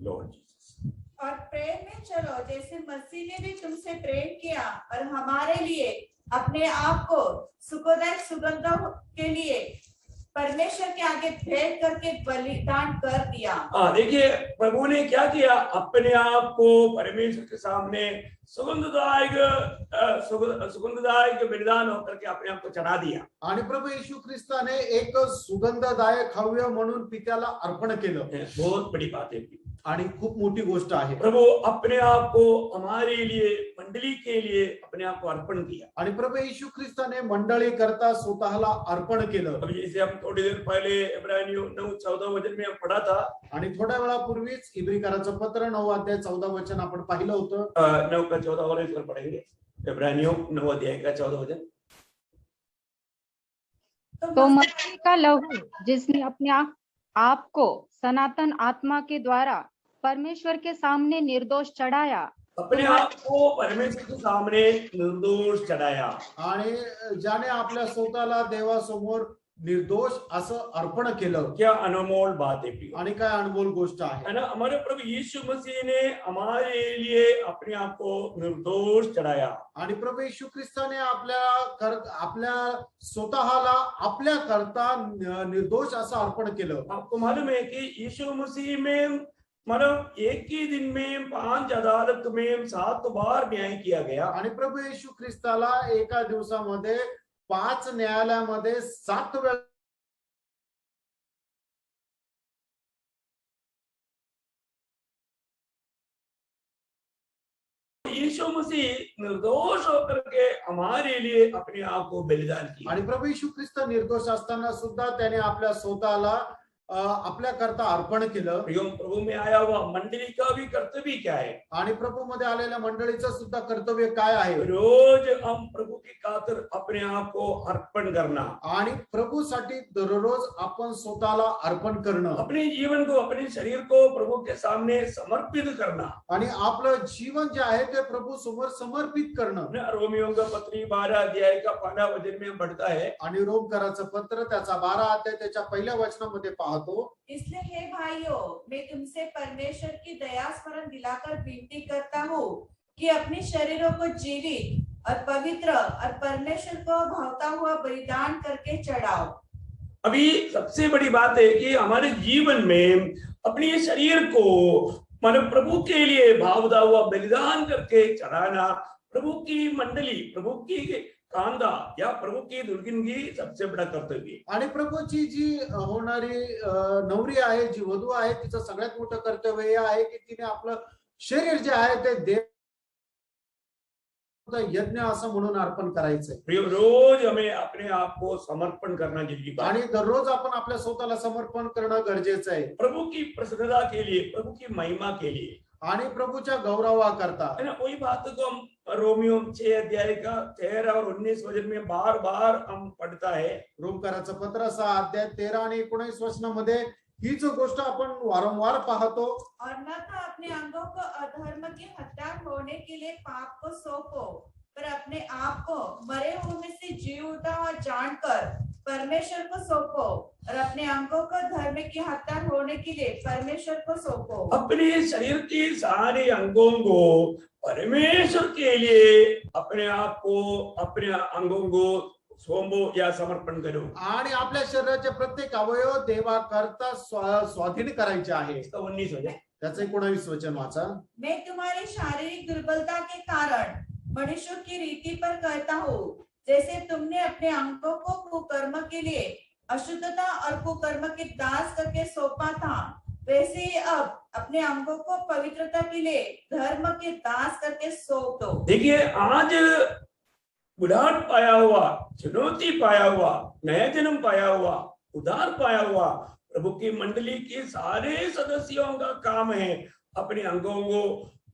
लॉर्ड जीसस, और प्रेम में चलो जैसे मसीह ने भी तुमसे प्रेम किया और हमारे लिए अपने आप को सुखदायक सुगंध के लिए परमेश्वर के आगे भेंट करके बलिदान कर दिया। देखिए, प्रभु ने क्या किया? अपने आप को परमेश्वर के सामने सुगंधदायक बलिदान होकर के अपने आप को चढ़ा दिया। आणि प्रभू येशू ख्रिस्ताने एक सुगंधदायक हव्य म्हणून पित्याला अर्पण केलं। बहुत बड़ी बात है। आणि खूप मोठी गोष्ट आहे. प्रभु अपने आप को हमारे लिए, मंडली के लिए अपने आप को अर्पण किया। आणि प्रभू येशू ख्रिस्ताने मंडळी करता स्वतःला अर्पण केलं. अभी जैसे हम थोड़ी देर पहले इब्रानियों 9:14 वचन में हम पढ़ा था, आणि थोड्या वेळापूर्वीच इब्रिकराचं पत्र 9 अध्याय 14 वचन आपण पाहिलं होतं. 9 का 14 वाला इस पर पढ़ेंगे। इब्रानियों 9 अध्याय का 14 वचन। तो मसीह का लहू जिसने अपने आप को सनातन आत्मा के द्वारा परमेश्वर के सामने निर्दोष चढ़ाया, अपने आप को परमेश्वर के सामने निर्दोष चढ़ाया। आणि ज्याने आपल्या स्वतःला देवासमोर निर्दोष असं अर्पण केलं. क्या अनमोल बात है प्रिय। आणि काय अनमोल गोष्ट आहे. है ना, हमारे प्रभु यीशु मसीह ने हमारे लिए अपने आप को निर्दोष चढ़ाया। आणि प्रभू येशू ख्रिस्ताने आपल्या स्वतःला आपल्या करता निर्दोष असं अर्पण केलं. आपको मालूम है कि यीशु मसीह में मतलब एक ही दिन में 5 अदालत में 7 बार न्याय किया गया। आणि प्रभू येशू ख्रिस्ताला एका दिवसामध्ये 5 न्यायालयामध्ये 7 वेळा यीशु मसीह निर्दोष होकर के हमारे लिए अपने आप को बलिदान किया। आणि प्रभू येशू ख्रिस्त निर्दोष असताना सुद्धा त्याने आपल्या स्वतःला आपल्या करता अर्पण केलं. प्रभु में आया हुआ मंडली का भी कर्तव्य क्या है? आणि प्रभू मध्ये आलेल्या मंडळीचं सुद्धा कर्तव्य काय आहे? रोज हम प्रभु की खातिर अपने आप को अर्पण करना, आणि प्रभूसाठी दररोज आपण स्वतःला अर्पण करणं, अपने जीवन को, अपने शरीर को प्रभु के सामने समर्पित करना, आणि आपलं जीवन जे आहे ते प्रभू समोर समर्पित करणं. रोमियों का पत्री 12 अध्याय का 1 वचन में बढ़ता है। आणि रोमकराचं पत्र त्याचा 12 अध्याय त्याच्या पहिल्या वचनामध्ये पाहतो. इसलिए हे भाइयों, मैं तुमसे परमेश्वर की दया स्मरण दिलाकर विनती करता हूँ कि अपने शरीरों को जीवित और पवित्र और परमेश्वर को भावता हुआ बलिदान करके चढ़ाओ। अभी सबसे बड़ी बात है कि हमारे जीवन में अपने शरीर को मतलब प्रभु के लिए भावता हुआ बलिदान करके चढ़ाना प्रभु की मंडली, प्रभु की कांदा या प्रभु की दुल्हनगी सबसे बड़ा कर्तव्य। आणि प्रभूची जी होणारी नवरी आहे, जी वधू आहे, तिचं सगळ्यात मोठं कर्तव्य हे आहे की तिने आपलं शरीर जे आहे ते देव यज्ञ असं म्हणून अर्पण करायचंय। रोज हमें अपने आप को समर्पण करना जरूरी बात आणि दररोज आपण आपल्या स्वतःला समर्पण करणं गरजेचं आहे। प्रभु की प्रसन्नता के लिए, प्रभु की महिमा के लिए, आणि प्रभूच्या गौरवाकरता। है ना, वही बात को हम रोमियो 6 अध्याय का 13 और 19 वचन में बार बार हम पढ़ता है। रोमकराचं पत्र 6 अध्याय 13 आणि 19 वचनामध्ये हीच गोष्ट आपण वारंवार पाहतो। और न तो अपने अंगों को अधर्म के हत्यार होने के लिए पाप को सौंपो, पर अपने आप को मरे हुए में से जी उठा हुआ जानकर परमेश्वर को सौंपो, और अपने अंगों को धर्म की हत्यार होने के लिए परमेश्वर को सौंपो। अपने शरीर के सारे अंगों को परमेश्वर के लिए अपने आप को, अपने अंगों को सोंबो या समर्पण करो। आणि आपल्या शरीराचे प्रत्येक अवयव देवाकरता स्वाधीन करायचे आहे। 19 वचन, त्याचे 19 वचन वाचा। मैं तुम्हारी शारीरिक दुर्बलता के कारण मनुष्य की रीति पर कहता हूँ, जैसे तुमने अपने अंगों को कुकर्म के लिए अशुद्धता और कुकर्म के दास करके सौंपा था, वैसे ही अब अपने अंगों को पवित्रता के लिए धर्म के दास करके सौंप दो। देखिए, आज बुढ़ाट पाया हुआ, चुनौती पाया हुआ, नया जन्म पाया हुआ, उद्धार पाया हुआ प्रभु की मंडली के सारे सदस्यों का काम है अपने अंगों को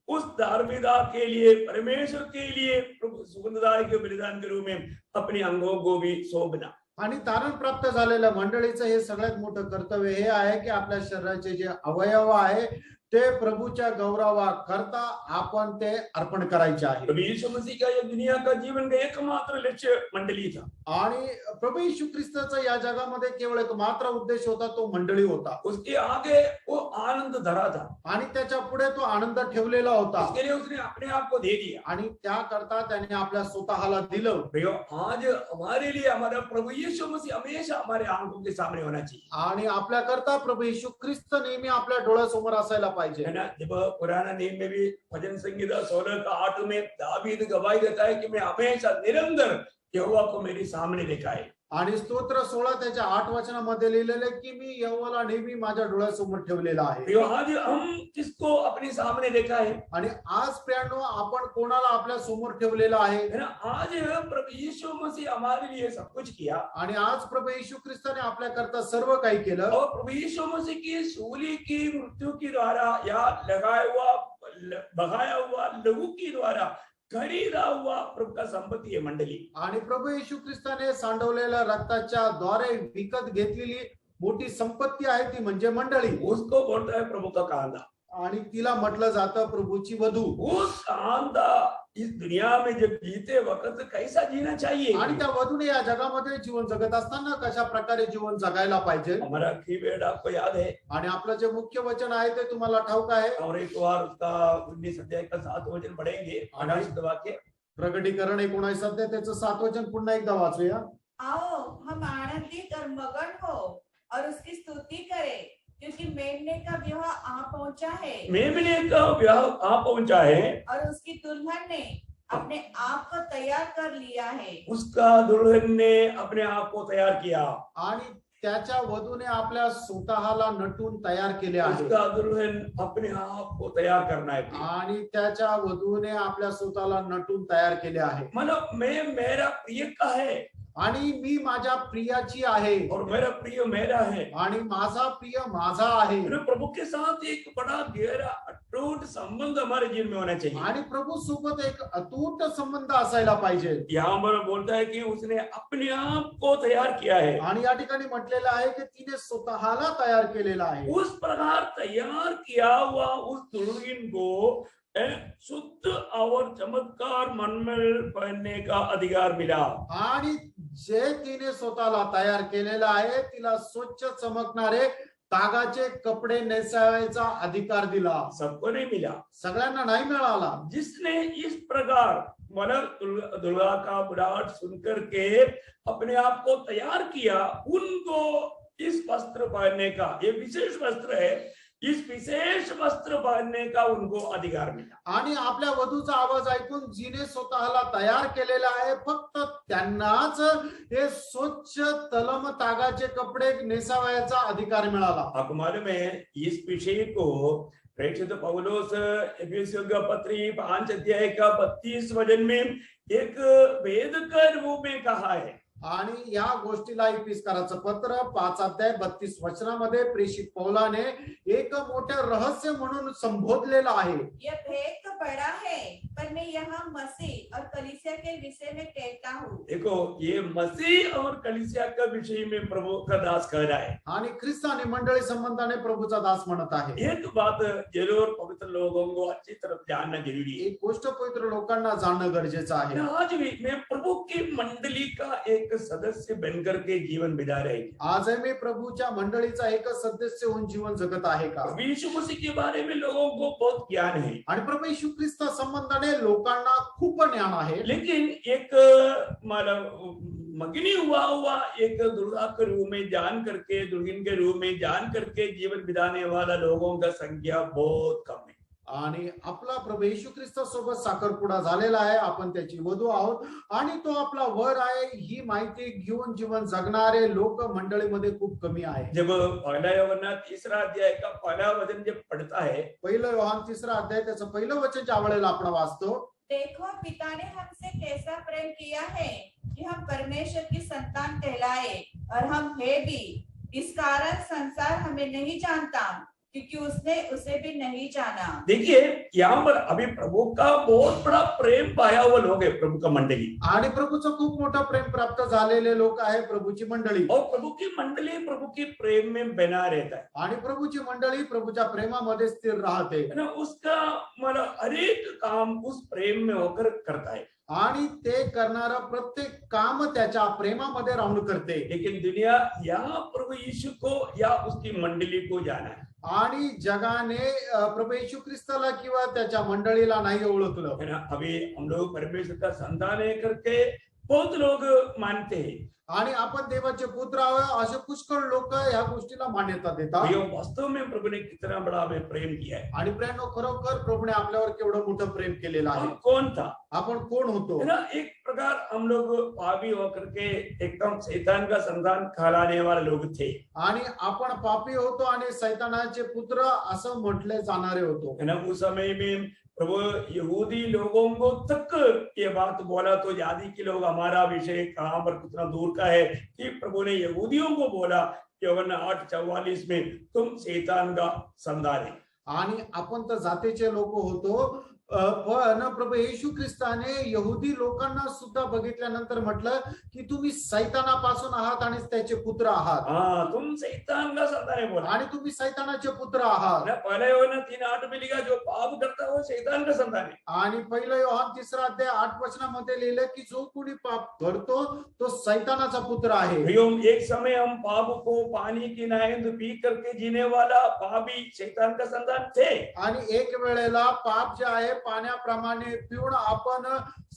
उस धार्मिकता के लिए, परमेश्वर के लिए प्रभु सुगंधदायक के बलिदान के रूप में अपने अंगों को भी सौंपना। आणि तारण प्राप्त झालेल्या मंडळीचं हे सगळ्यात मोठं कर्तव्य हे आहे की आपल्या शरीराचे जे अवयव आहे ते प्रभूच्या गौरवाकरता आपण ते अर्पण करायचे आहे। प्रभु यीशु मसीह का ये दुनिया का जीवन का एकमात्र लक्ष्य मंडली था। आणि प्रभू येशू ख्रिस्ताचा या जगामध्ये केवळ एक मात्र उद्देश होता, तो मंडळी होता। उसके आगे वो आनंद धरा था, आणि त्याच्या पुढे तो आनंद ठेवलेला होता। उसके लिए उसने अपने आप को दे दिया, आणि त्याकरता त्याने आपल्या स्वतःला दिलं। भैया आज हमारे लिए हमारा प्रभु यीशु मसीह हमेशा हमारे आंखों के सामने होना चाहिए। आणि आपल्याकरता प्रभु येशू ख्रिस्त नेहमी आपल्या डोळ्यासमोर असायला पाहिजे। है ना, जब पुराना नियम में भी भजन संगीता 16 का 8 में दावीद गवाही देता है कि मैं हमेशा निरंतर यहोवा को मेरे सामने देखा है। आणि स्तोत्र 16 त्याच्या 8 वचनामध्ये लिहिलेलं आहे की मी यहोवाला नेहमी माझ्या डोळ्यासमोर ठेवलेला आहे. प्रियो, आज हम किसको अपने सामने देखा है? आणि आज प्रियानो आपण कोणाला आपल्या समोर ठेवलेला आहे? है ना? आज प्रभु यीशु मसीह हमारे लिए सब कुछ किया, आणि आज प्रभू येशू ख्रिस्ताने आपल्या करता सर्व काही केलं. और प्रभु यीशु मसीह की सूली की मृत्यु के द्वारा या बहाया हुआ लहू के द्वारा खरीदा हुआ प्रभु का संपत्ति है मंडली. आणि प्रभू येशू ख्रिस्ताने सांडवलेल्या रक्ताच्या द्वारे विकत घेतलेली मोठी संपत्ती आहे ती म्हणजे मंडळी. उसको बोलता है प्रभु का कांदा. आणि तिला म्हटलं जातं प्रभूची वधू. उस कांदा इस दुनिया में जब जीते वक्त कैसा जीना चाहिए, आणि त्या वधूने या जगामध्ये जीवन जगत असताना कशा प्रकारे जीवन जगायला पाहिजे. हमारा कीवर्ड आपको याद है, आणि आपलं जे मुख्य वचन आहे ते तुम्हाला ठाऊक आहे. और एक बार उसका 19 अध्याय का 7 वचन पढ़ेंगे. 28 वाक्य. प्रकटीकरण 19 अध्याय त्याचं 7 वचन पुन्हा एकदा वाचूया. आओ हम आनंदित और मगन हो और उसकी स्तुति करें, क्योंकि मेमने का विवाह आ पहुंचा है मेमने का विवाह आ पहुंचा है, और उसकी दुल्हन ने अपने आप को तैयार कर लिया है. उसका दुल्हन ने अपने आप को तैयार किया. आणि त्याच्या वधूने आपल्या स्वतःला नटून तयार केले आहे. उसका दुल्हन अपने आप को तैयार करना है. आणि त्याच्या वधूने आपल्या स्वतःला नटून तयार केले आहे. मतलब मैं मेरा प्रिय का है, आणि मी माझ्या प्रियाची आहे, और मेरा प्रिय मेरा है. आणि माझा प्रिय माझा आहे. प्रभु के साथ एक बड़ा गहरा अटूट संबंध हमारे जीवन में होना चाहिए. आणि प्रभू सोबत एक अतूट संबंध असायला पाहिजे. यहाँ पर बोलता है कि उसने अपने आप को तैयार किया है. आणि या ठिकाणी म्हटलेलं आहे की तिने स्वतःला तयार केलेला आहे. उस प्रकार तैयार किया हुआ उस दुल्हन को शुद्ध और चमत्कार मनमेल पहनने का अधिकार मिला. आणि जे तिने स्वतःला तयार केलेला आहे तिला स्वच्छ चमकणारे तागाचे कपडे नेसावायचा अधिकार दिला. सबको नहीं मिला, सगळ्यांना नाही मिळाला. जिसने इस प्रकार मतलब दुल्हा का बुलाहट सुनकर के अपने आप को तैयार किया, उनको इस वस्त्र पहनने का, ये विशेष वस्त्र है, इस विशेष वस्त्र पहनने का उनको अधिकार मिला. आणि आपल्या वधूचा आवाज ऐकून जिने स्वतःला तयार केलेला आहे फक्त त्यांनाच हे स्वच्छ तलम तागाचे कपडे नेसावयाचा अधिकार मिळाला. आपको मालूम है इस विषय को प्रेषित पौलुस एफिसियों का पत्री 5 अध्याय का 32 वचन में एक वेद के रूप में कहा है. आणि या गोष्टीला इफिसकाराचं पत्र 5 अध्याय 32 वचनामध्ये प्रेषित पौलाने एक मोठे रहस्य म्हणून संबोधलेलं आहे. यह भेद तो बड़ा है, पर मैं यहाँ मसीह और कलीसिया के विषय में कहता हूँ. देखो, ये मसीह और कलीसिया का विषय में प्रभु का दास कह रहा है. आणि ख्रिस्त आणि मंडळी संबंधाने प्रभूचा दास म्हणत आहे. एक बात जरूर पवित्र लोगों को अच्छी तरह जानना जरूरी है. एक गोष्ट पवित्र लोकांना जाणणं गरजेचं आहे. आज भी मैं प्रभु की मंडली का एक सदस्य बनकर के जीवन बिता रहे हैं. आज मी प्रभूच्या मंडळीचा एक सदस्य होऊन जीवन जगत आहे का? प्रभु यीशु मसीह के बारे में लोगों को बहुत ज्ञान है, आणि प्रभू येशू ख्रिस्त संबंधाने लोकांना खूप ज्ञान आहे. लेकिन एक मगनी हुआ एक दुल्हा के रूप में जान करके, दुल्हन के रूप में जान करके जीवन बिताने वाला लोगों का संख्या बहुत कम है. आणि आपला प्रभू येशू ख्रिस्त सोबत साखरपुडा झालेला आहे, आपण त्याची वधू आहोत आणि तो आपला वर आहे ही माहिती घेऊन जीवन जगणारे लोक मंडळीमध्ये खूप कमी आहे. जब पहला यूहन्ना 3 अध्याय का पहला वचन जब पढ़ता है, पहिलं योहान 3 अध्याय त्याचं पहिलं वचन ज्या वेळेला आपण वाचतो, देखो पिता ने हमसे कैसा प्रेम किया है कि हम परमेश्वर की संतान कहलाए, और हम है भी. इस कारण संसार हमें नहीं जानता, क्योंकि उसने उसे भी नहीं जाना. देखिए यहाँ पर अभी प्रभु का बहुत बड़ा प्रेम पाया हुआ लोग है, प्रभु का मंडली. आणि प्रभूचं खूप मोठा प्रेम प्राप्त झालेले लोक आहे प्रभूची मंडळी. और प्रभु की मंडली प्रभु के प्रेम में बना रहता है. आणि प्रभूची मंडळी प्रभूच्या प्रेमामध्ये स्थिर राहते. है ना, उसका मतलब हर एक काम उस प्रेम में होकर करता है. आणि ते करणारा प्रत्येक काम त्याच्या प्रेमामध्ये राहून करते. लेकिन दुनिया या प्रभु यीशु को या उसकी मंडली को जाना है. आणि जगाने प्रभू येशू ख्रिस्ताला किंवा त्याच्या मंडळीला नाही ओळखलं. है ना, अभी हम लोग परमेश्वर का संतान है करके बहुत लोग मानते हैं, आणि आपण देवाचे पुत्र आहोत असे पुष्कळ लोक ह्या गोष्टीला मान्यता देतात. भैया वास्तव में प्रभु ने कितना बड़ा हमें प्रेम किया है। आणि प्रेरणो खरोखर प्रभुने आपल्यावर केवढं मोठं प्रेम केलेलं आहे. हम कौन था, आपण कोण होतो? है ना? एक प्रकार हम लोग पापी होकर के एकदम शैतान का संतान कहलाने वाले लोग थे, आणि आपण पापी होतो आणि सैतानाचे पुत्र असं म्हटले जाणारे होतो. है ना? उस समय में प्रभु यहूदी लोगों को तक ये बात बोला तो जाति के लोग हमारा विषय कहाँ पर कितना दूर का है कि प्रभु ने यहूदियों को बोला यूहन्ना 8:44 में तुम शैतान का संतान है। आणि आपण तर जातीचे लोक होतो, पण प्रभू येशू ख्रिस्ताने यहुदी लोकांना सुद्धा बघितल्यानंतर म्हटलं की तुम्ही सैतानापासून आहात आणि त्याचे पुत्र आहात. हाँ, तुम शैतान का संतान है बोला। आणि तुम्ही सैतानाचे पुत्र आहात. ना पहले यूहन्ना 3:8 में लिखा जो पाप करता है वो शैतान का संतान है। आणि पहिलं योहान 3 अध्याय 8 वचनामध्ये लिहिलं की जो कोणी पाप करतो तो सैतानाचा पुत्र आहे. भैया एक समय हम पाप को पानी की नायंद पी करके जीने वाला पापी शैतान का संतान थे, आणि एक वेळेला पाप जे आहे पाण्याप्रमाणे पिऊन आपण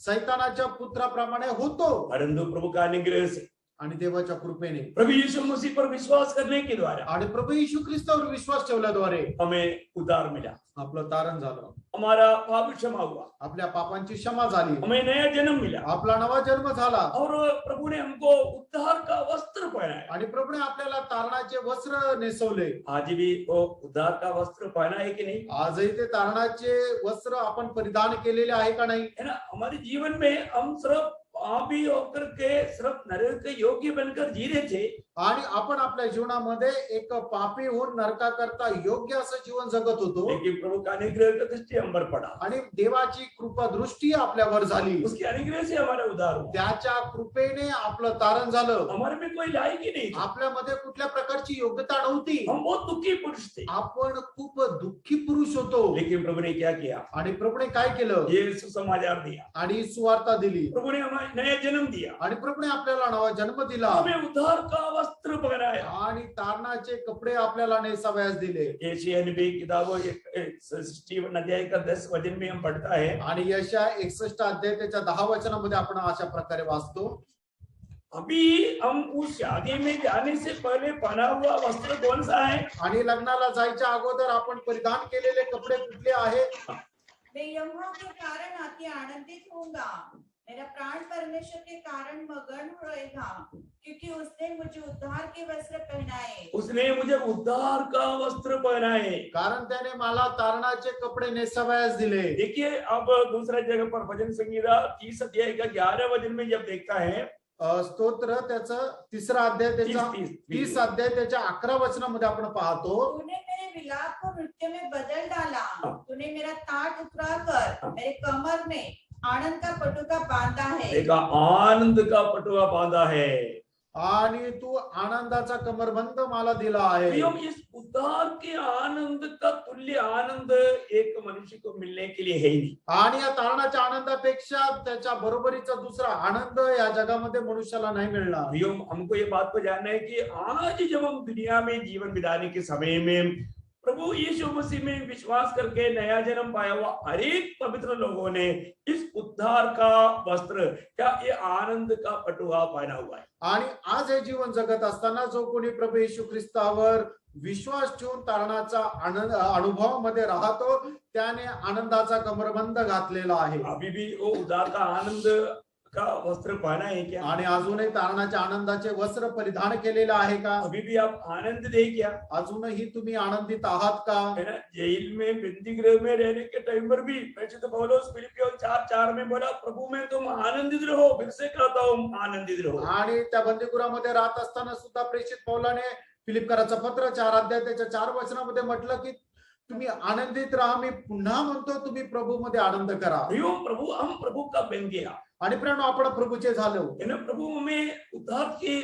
सैतानाच्या पुत्राप्रमाणे होतो. परंतु प्रभु का अनुग्रह से आणि देवाच्या कृपेने प्रभु यीशु मसीह पर विश्वास करने के द्वारा आणि प्रभू येशू ख्रिस्तावर विश्वास ठेवल्याद्वारे हमें उद्धार मिला, आपलं तारण झालं, हमारा पाप क्षमा हुआ, आपल्या पापांची क्षमा झाली, हमें नया जन्म मिला आपला नवा जन्म झाला. और प्रभु ने हमको उद्धार का वस्त्र पहनाया। आणि प्रभूने आपल्याला तारणाचे वस्त्र नेसवले. आज भी वो उद्धार का वस्त्र पहना है कि नहीं, आजही ते तारणाचे वस्त्र आपण परिधान केलेले आहे का नाही? है ना? हमारे जीवन में हम सिर्फ पापी होकर के सिर्फ नरक के योग्य बनकर जी रहे थे, आणि आपण आपल्या जीवनामध्ये एक पापी होऊन नरकाकरता योग्य असं जीवन जगत होतो. लेकिन प्रभु का अनुग्रह का दृष्टि हम पर पड़ा, आणि देवाची कृपा दृष्टी आपल्यावर झाली. उसके अनुग्रह से हमारा उद्धार हुआ। त्याच्या कृपेने आपलं तारण झालं. हमारे में कोई लायक ही नहीं था, आपल्यामध्ये कुठल्या प्रकारची योग्यता नव्हती. हम बहुत दुखी पुरुष थे, आपण खूप दुःखी पुरुष होतो. लेकिन प्रभु ने क्या किया, आणि प्रभूने काय केलं? ये सुसमाचार दिया, आणि सुवार्ता दिली. प्रभु ने हमें नया जन्म दिया, आणि प्रभूने आपल्याला नवा जन्म दिला. हमें उद्धार का वस्त्र पहनाया। आणि तारणाचे कपडे आपल्याला नेसावयास दिले. एशिया नबी किताबों 61 अध्याय का 10 वचन में हम पढ़ता है, आणि यशा 61 अध्याय त्याच्या 10 वचनामध्ये आपण अशा प्रकारे वाचतो. अभी हम उस शादी में जाने से पहले पहना हुआ वस्त्र कौन सा है? आणि लग्नाला जायच्या अगोदर आपण परिधान केलेले कपडे कुठले आहेत? मैं यहोवा के कारण अति आनंदित होऊंगा, मेरा प्राण परमेश्वर के कारण मगन रहेगा, क्योंकि उसने मुझे उद्धार के वस्त्र पहनाए। उसने मुझे उद्धार का वस्त्र पहनाए। कारण त्याने मला तारणाचे कपडे नेसावयास दिले. देखिए अब दूसरा जगह पर भजन संगीता 30 अध्याय का 11 वचन में जब देखता है, स्तोत्र त्याचं 3 अध्याय त्याचा 30 अध्याय त्याच्या 11 वचनामध्ये आपण पाहतो. तूने मेरे विलाप को नृत्य में बदल डाला, तूने मेरा ताट उतरा कर मेरे कमर में आनंद का पटुका बांधा है। देखा, आनंद का पटुआ बांधा है, आणि तू आनंदाचा कमरबंद मला दिला आहे. इस उद्धार के आनंद का तुल्य आनंद एक मनुष्य को मिलने के लिए है ही नहीं। आणि या तारणाच्या आनंदापेक्षा त्याच्या बरोबरीचा दुसरा आनंद या जगामध्ये मनुष्याला नाही मिळणार. हमको ये बात को जानना है कि आज जब हम दुनिया में जीवन बिताने के समय में प्रभु यीशु मसीह में विश्वास करके नया जन्म पाया हुआ हर एक पवित्र लोगों ने इस उद्धार का वस्त्र, क्या ये आनंद का पटुआ पहना हुआ है। आणि आज हे जीवन जगत असताना जो कोणी प्रभू येशू ख्रिस्तावर विश्वास ठेवून तारणाचा आनंद अनुभवामध्ये राहतो त्याने आनंदाचा कमरबंद घातलेला आहे. अभी भी वो उद्धार का आनंद का वस्त्र पहना है क्या? आणि अजूनही तारणाच्या आनंदाचे वस्त्र परिधान केलेलं आहे का? अभी भी आप आनंद दे क्या? अजूनही तुम्ही आनंदित आहात का? है ना? जेल में बंदीगृह में रहने के टाइम पर भी परिशुद्ध पौलुस फिलिपियों 4:4 में बोला, प्रभु में तुम आनंदित रहो, फिर से कहता हूं आनंदित रहो। आणि त्या बंदीगृहामध्ये राहत असताना सुद्धा प्रेषित पौलाने फिलिपकराचं पत्र 4 अध्याय त्याच्या 4 वचनामध्ये म्हटलं की तुम्ही आनंदित राहा. मी पुन्हा म्हणतो तुम्ही प्रभूमध्ये आनंद करा. प्रभु हम प्रभु का बन गया, आणि प्रेरणा आपण प्रभूचे झालो. प्रभु हमें उद्धार के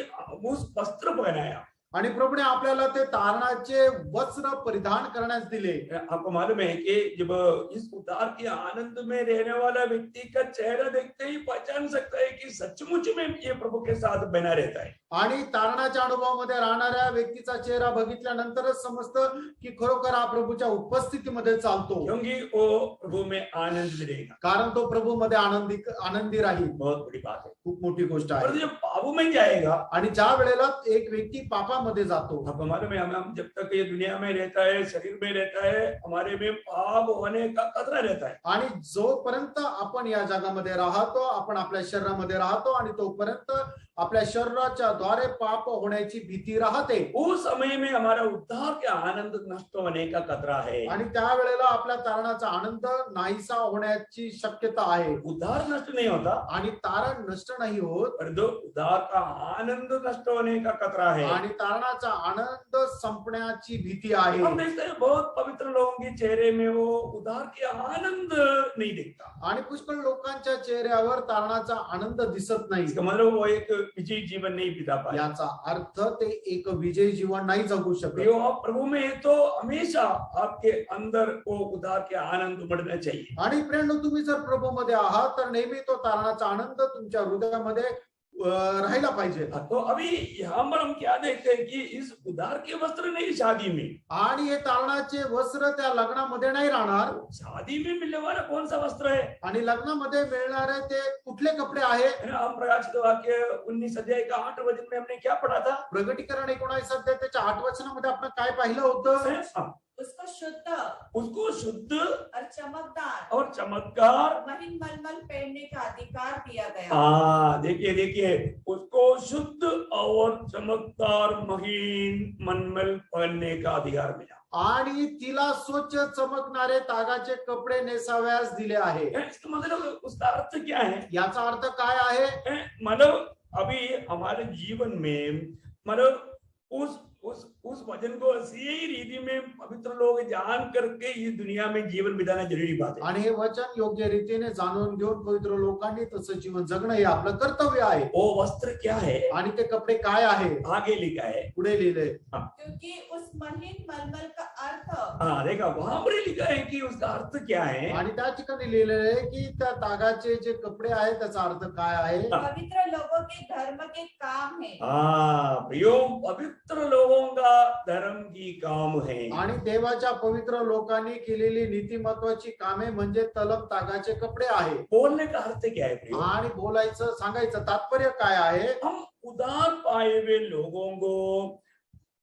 उस वस्त्र पहनाया, आणि प्रभूने आपल्याला ते तारणाचे वस्त्र परिधान करण्यास दिले. आपको मालूम है कि जब इस उद्धार के आनंद में रहने वाला व्यक्ति का चेहरा देखते ही पहचान सकता है कि सचमुच में ये प्रभु के साथ बना रहता है. आणि तारणाच्या अनुभवामध्ये राहणाऱ्या व्यक्तीचा चेहरा बघितल्यानंतरच समजतं की खरोखर हा प्रभूच्या उपस्थितीमध्ये चालतो, क्योंकि वो प्रभु में आनंद रहेगा. कारण तो प्रभू मध्ये आनंदी राहील. बहुत बड़ी बात है. खूप मोठी गोष्ट और आहे. जब पाप में जाएगा, आणि ज्या वेळेला एक व्यक्ती पापामध्ये जातो, आपको मालूम है हम जब तक ये दुनिया में रहता है, शरीर में रहता है, हमारे में पाप होने का खतरा रहता है. आणि जोपर्यंत आपण या जगामध्ये राहतो, आपण आपल्या शरीरामध्ये राहतो आणि तोपर्यंत आपल्या शरीराच्या द्वारे पाप होण्याची भीती राहते. उस समय में हमारा उद्धार के आनंद नष्ट होने का खतरा है. आणि त्यावेळेला आपल्या तारणाचा आनंद नाहीसा होण्याची शक्यता आहे. उद्धार नष्ट नहीं होता, आणि तारण नष्ट नाही होत, परंतु उद्धार का आनंद नष्ट होने का खतरा है. आणि तारणाचा आनंद संपण्याची भीती आहे. हम देखते हैं बहुत पवित्र लोगों के चेहरे में वो उद्धार के आनंद नहीं दिखता. आणि पुष्कळ लोकांच्या चेहऱ्यावर तारणाचा आनंद दिसत नाही. इसका मतलब वो एक विजयी जीवन नहीं बिता पाए. याचा अर्थ ते एक विजयी जीवन नाही जगू शकत. प्रियो, आप प्रभु में है तो हमेशा आपके अंदर वो उद्धार के आनंद उमड़ना चाहिए. आणि प्रेरणा, तुम्ही जर प्रभूमध्ये आहात तर नेहमी तो तारणाचा आनंद तुमच्या हृदयामध्ये राहिला पाहिजे. तो अभी यहाँ पर हम क्या देखते हैं कि इस उद्धार के वस्त्र नहीं शादी में. आणि हे तारणाचे वस्त्र त्या लग्नामध्ये नाही राहणार. शादी में मिलने वाला कौन सा वस्त्र है? आणि लग्नामध्ये मिळणारे ते कुठले कपडे आहे? हम प्रकाशित वाक्य 19 अध्याय का 8 वचन में हमने क्या पढ़ा था? प्रगटीकरण 19 अध्याय त्याच्या 8 वचनामध्ये आपण काय पाहिलं होतं? उसको शुद्ध उसको शुद्ध और चमकदार और चमत्कार, महीन मलमल पहनने का अधिकार दिया गया. हाँ देखिए उसको शुद्ध और चमकदार महीन मनमल पहनने का अधिकार मिला. आणि तिला स्वच्छ चमकणारे तागाचे कपडे नेसाव्यास दिले आहे. इसका मतलब उसका अर्थ क्या है? याचा अर्थ काय आहे? मतलब अभी हमारे जीवन में मतलब उस वचन को सही रीति में पवित्र लोग जान करके इस दुनिया में जीवन बिताना जरूरी बात है. आणि हे वचन योग्य रीतीने जाणून घेऊन पवित्र लोकांनी तसं जीवन जगणं हे आपलं कर्तव्य आहे. वो वस्त्र क्या है? आणि ते कपडे काय आहे? आगे लिखा है, पुढे लिहिले. क्योंकि उस महीन मलमल का अर्थ हाँ देखा वहां पर लिखा है कि उसका अर्थ क्या है. आणि त्या ठिकाणी लिहिलेलं आहे की त्या तागाचे जे कपडे आहेत त्याचा अर्थ काय आहे? पवित्र लोगों के धर्म के काम है. हाँ प्रियो, पवित्र लोगों का धर्म की काम है. आणि देवाच्या पवित्र लोकांनी केलेली नीतिमत्वाची कामे म्हणजे तलम तागाचे कपडे आहे. बोलने का अर्थ क्या है प्रियो? आणि बोलायचं सांगायचं तात्पर्य काय आहे? हम उदार पाए हुए लोगों को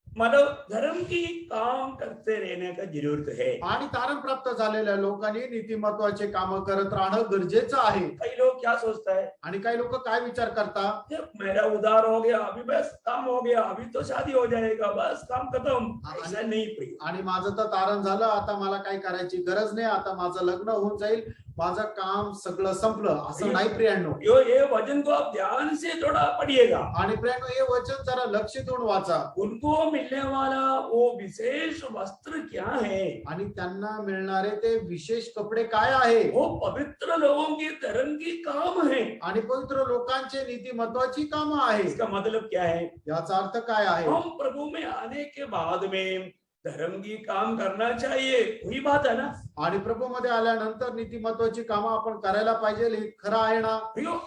मतलब धर्म की काम करते रहने का जरूरत है. आणि तारण प्राप्त झालेल्या लोकांनी नीतिमत्वाचे काम करत राहणं गरजेचं आहे. कई लोग क्या सोचता है, आणि काही लोक काय विचार करतात? जब मेरा उधार हो गया अभी बस काम हो गया, अभी तो शादी हो जाएगा, बस काम खत्म. ऐसा नहीं प्रिय. आणि माझं तर तारण झालं, आता मला काय करायची गरज नाही, आता माझं लग्न होऊन जाईल, माझं काम सगळं संपलं, असं नाही प्रियांनो. ये वचन को आप ध्यान से थोड़ा पढ़िएगा. आणि प्रियांनो, हे वचन जरा लक्ष देऊन वाचा. उनको मिलने वाला वो विशेष वस्त्र क्या है? आणि त्यांना मिळणारे ते विशेष कपडे काय आहे? वो पवित्र लोगों की धर्म की काम है. आणि पवित्र लोकांचे नीतिमत्वाची कामं आहे. इसका मतलब क्या है? याचा अर्थ काय आहे? हम प्रभु में आने के बाद में धर्म की काम करना चाहिए, वही बात है ना. आणि प्रभू मध्ये आल्यानंतर नीतिमत्वाची कामं आपण करायला पाहिजे, हे खरं आहे ना.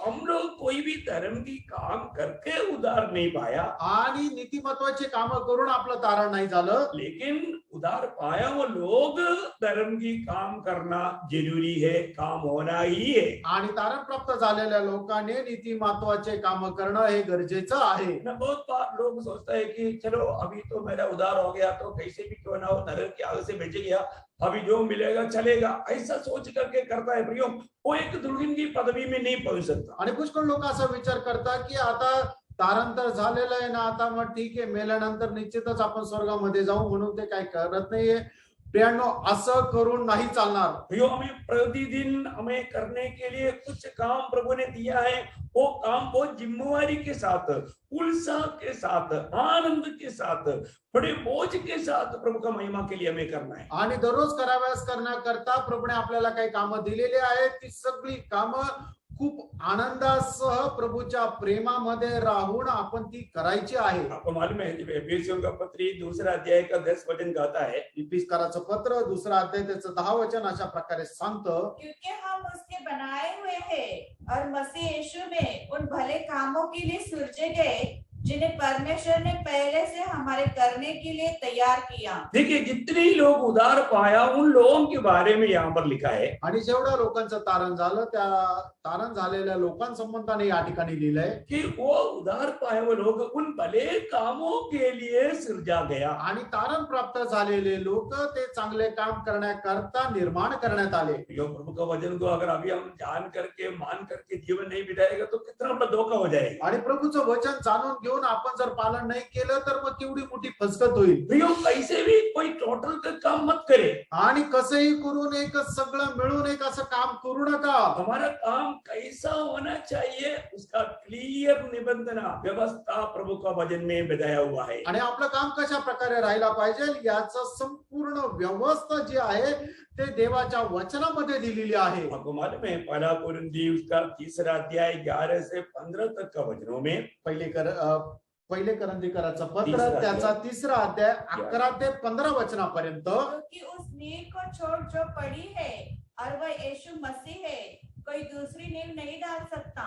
हम लोग कोई भी धर्म की काम करके उधार नहीं पाया, आणि नीतिमत्वाची कामं करून आपलं तारण नाही झालं, लेकिन उधार पाया वो लोग धर्म की काम करना जरूरी है, काम होना ही है. आणि तारण प्राप्त झालेल्या लोकांनी नीतिमत्वाचे काम करणं हे गरजेचं आहे. बहुत बार लोग सोचता है कि चलो अभी तो मेरा उधार हो गया तो कैसे भी क्यों ना हो नरक के आग से बच गया, अभी जो मिलेगा चलेगा, ऐसा सोच करके करता है प्रियो. वो एक दुर्गुण की पदवी में नहीं पहुंच सकता. आणि पुष्कळ लोक असा विचार करतात की आता तारण तर झालेलं आहे ना, आता मग ठीक आहे, मेल्यानंतर निश्चितच आपण स्वर्गामध्ये जाऊ, म्हणून ते काय करत नाहीये. प्रियांनो, असं करून नाही चालणार. प्रियो, हमें प्रतिदिन हमें करने के लिए कुछ काम प्रभु ने दिया है. वो काम बहुत जिम्मेवारी के साथ, उत्साह के साथ, आनंद के साथ, बड़े बोझ के साथ प्रभु का महिमा के लिए हमें करना है. आणि दररोज कराव्यास करण्याकरता प्रभूने आपल्याला काही कामं दिलेली आहेत. ती सगळी कामं खूप आनंदासह प्रभूच्या प्रेमामध्ये राहून आपण ती करायची आहे. आपको मालूम है जब एफिसियों का पत्री दूसरा अध्याय का 10 वचन कहता है, इफिसकाराचं पत्र 2रा अध्याय त्याचं 10 वचन अशा प्रकारे सांगतं, क्योंकि हम उसके बनाए हुए हैं और मसीह यीशु में उन भले कामों के लिए सृजे गए जिन्हें परमेश्वर ने पहले से हमारे करने के लिए तैयार किया. देखिए जितने लोग उद्धार पाया उन लोगों के बारे में यहाँ पर लिखा है आणि जेवढ्या लोकांचं तारण झालं त्या तारण झालेल्या लोकांसंबंधाने या ठिकाणी लिहिलंय कि वो उद्धार पाए वो लोग उन भले कामों के लिए सृजा गया. आणि तारण प्राप्त झालेले लोक ते चांगले काम करण्याकरता निर्माण करण्यात आले. यो प्रभु का वचन को अगर अभी हम जान करके मान करके जीवन नहीं बिताएगा तो कितना बड़ा धोखा हो जाएगा. आणि प्रभूचं वचन जाणून घेऊन आपण जर पालन नाही केलं तर मग केवढी मोठी फसगत होईल. भैया कैसे भी कोई टोटल का काम मत करे. आणि कसंही करून एक सगळं मिळून एक असं काम करू नका. हमारा काम कैसा होना चाहिए उसका क्लियर निबंधना व्यवस्था प्रभु का वचन में बताया हुआ है. आणि आपलं काम कशा प्रकारे राहायला पाहिजे याचं संपूर्ण व्यवस्था जी आहे ते देवाच्या वचनामध्ये दिलेली आहे. आपको मालूम है पहला कोरिन्थी उसका 3रा अध्याय 11 से 15 तक का वचनों में पहिले करंथीकराचं पत्र तीसरा त्याचा 3रा अध्याय 11 ते 15 वचनापर्यंत, क्योंकि उस नींव को छोड़ जो पड़ी है और वह यीशु मसीह है, कोई दूसरी नींव नहीं डाल सकता.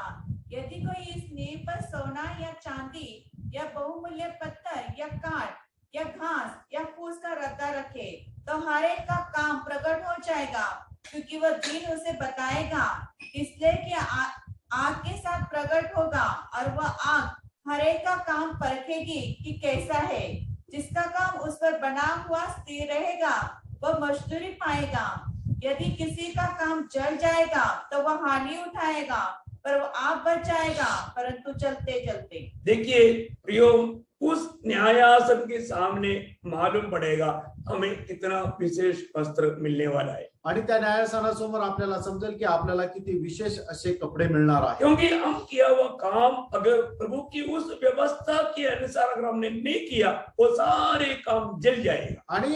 यदि कोई इस नींव पर सोना या चांदी या बहुमूल्य पत्थर या काठ या घास या फूस का रद्दा रखे तो हर एक का काम प्रकट हो जाएगा, क्योंकि वह दिन उसे बताएगा, इसलिए कि आग के साथ प्रकट होगा और वह आग हर एक का काम परखेगी कि कैसा है. जिसका काम उस पर बना हुआ स्थिर रहेगा वह मजदूरी पाएगा. यदि किसी का काम जल जाएगा तो वह हानि उठाएगा, पर वह आप बच जाएगा परंतु चलते चलते. देखिए प्रियो उस न्यायासन के सामने मालूम पड़ेगा हमें कितना विशेष वस्त्र मिलने वाला है. आणि त्या न्यायासनासमोर आपल्याला समजेल की आपल्याला किती विशेष असे कपडे मिळणार आहे. क्योंकि हम किया हुआ काम अगर प्रभु की उस व्यवस्था के अनुसार अगर हमने नहीं किया वो सारे काम जल जाएगा. आणि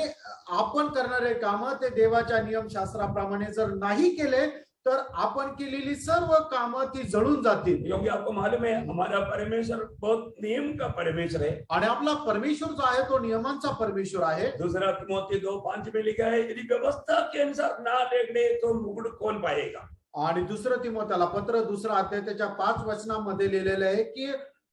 आपण करणारे काम ते देवाच्या नियमशास्त्राप्रमाणे जर नाही केले तर आपण केलेली सर्व कामं ती जळून जातील. क्योंकि आपको मालूम है हमारा परमेश्वर बहुत नियम का परमेश्वर है. आणि आपला परमेश्वर जो आहे तो नियमांचा परमेश्वर आहे. 2 तिमोथी 2:5 में लिखा है यदि व्यवस्था के अनुसार ना लेने तो मुकुट कौन पाएगा. आणि 2 तिमोथेला पत्र 2रा अध्याय त्याच्या 5 वचनामध्ये लिहिलेलं आहे की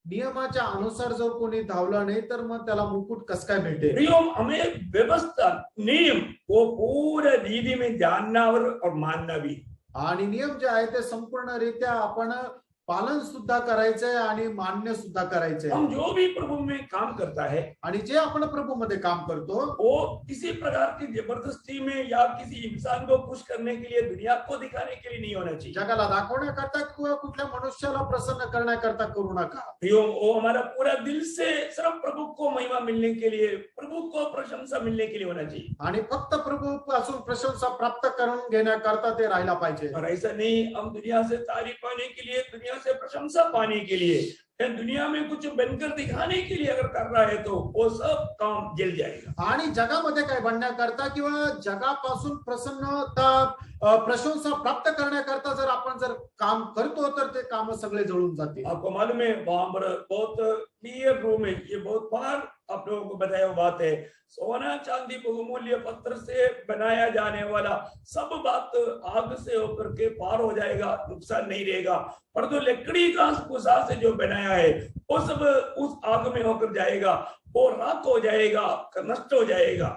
नियमाच्या अनुसार जर कोणी धावलं नाही तर मग त्याला मुकुट कसं काय भेटेल. प्रियो हमें व्यवस्था नियम वो पूरा रीति में जानना और मानना भी. आणि नियम जे आहे ते संपूर्णरित्या आपण पालन सुद्धा करायचंय आणि मान्य सुद्धा करायचंय. हम जो भी प्रभु में काम करता है आणि जे आपण प्रभू मध्ये काम करतो वो किसी प्रकार की जबरदस्ती में या किसी इंसान को खुश करने के लिए दुनिया को दिखाने के लिए नहीं होना चाहिए. जगाला दाखवण्याकरता किंवा कुठल्या मनुष्याला प्रसन्न करण्याकरता करू नका. प्रियो वो हमारा पूरा दिल से सिर्फ प्रभु को महिमा मिलने के लिए प्रभु को प्रशंसा मिलने के लिए होना चाहिए. आणि फक्त प्रभू पासून प्रशंसा प्राप्त करून घेण्याकरता ते राहायला पाहिजे. और ऐसा नहीं हम दुनिया से तारीफ पाने के लिए दुनिया से प्रशंसा पाने के लिए या दुनिया में कुछ बनकर दिखाने के लिए अगर कर रहा है तो वो सब काम जल जाएगा. आणि जगामध्ये काय बनण्याकरता किंवा जगापासून प्रसन्नता प्रशंसा प्राप्त करण्याकरता जर आपण जर काम करतो तर ते काम सगळे जळून जातील. आपको मालूम है वहां पर बहुत क्लियर रूम है. ये बहुत बार आप लोगों को बताया हुआ बात है. सोना चांदी बहुमूल्य पत्थर से बनाया जाने वाला सब बात आग से होकर के पार हो जाएगा, नुकसान नहीं रहेगा. पर जो लकड़ी का भूसा से जो बनाया है वो सब उस आग में होकर जाएगा, वो राख हो जाएगा, नष्ट हो जाएगा.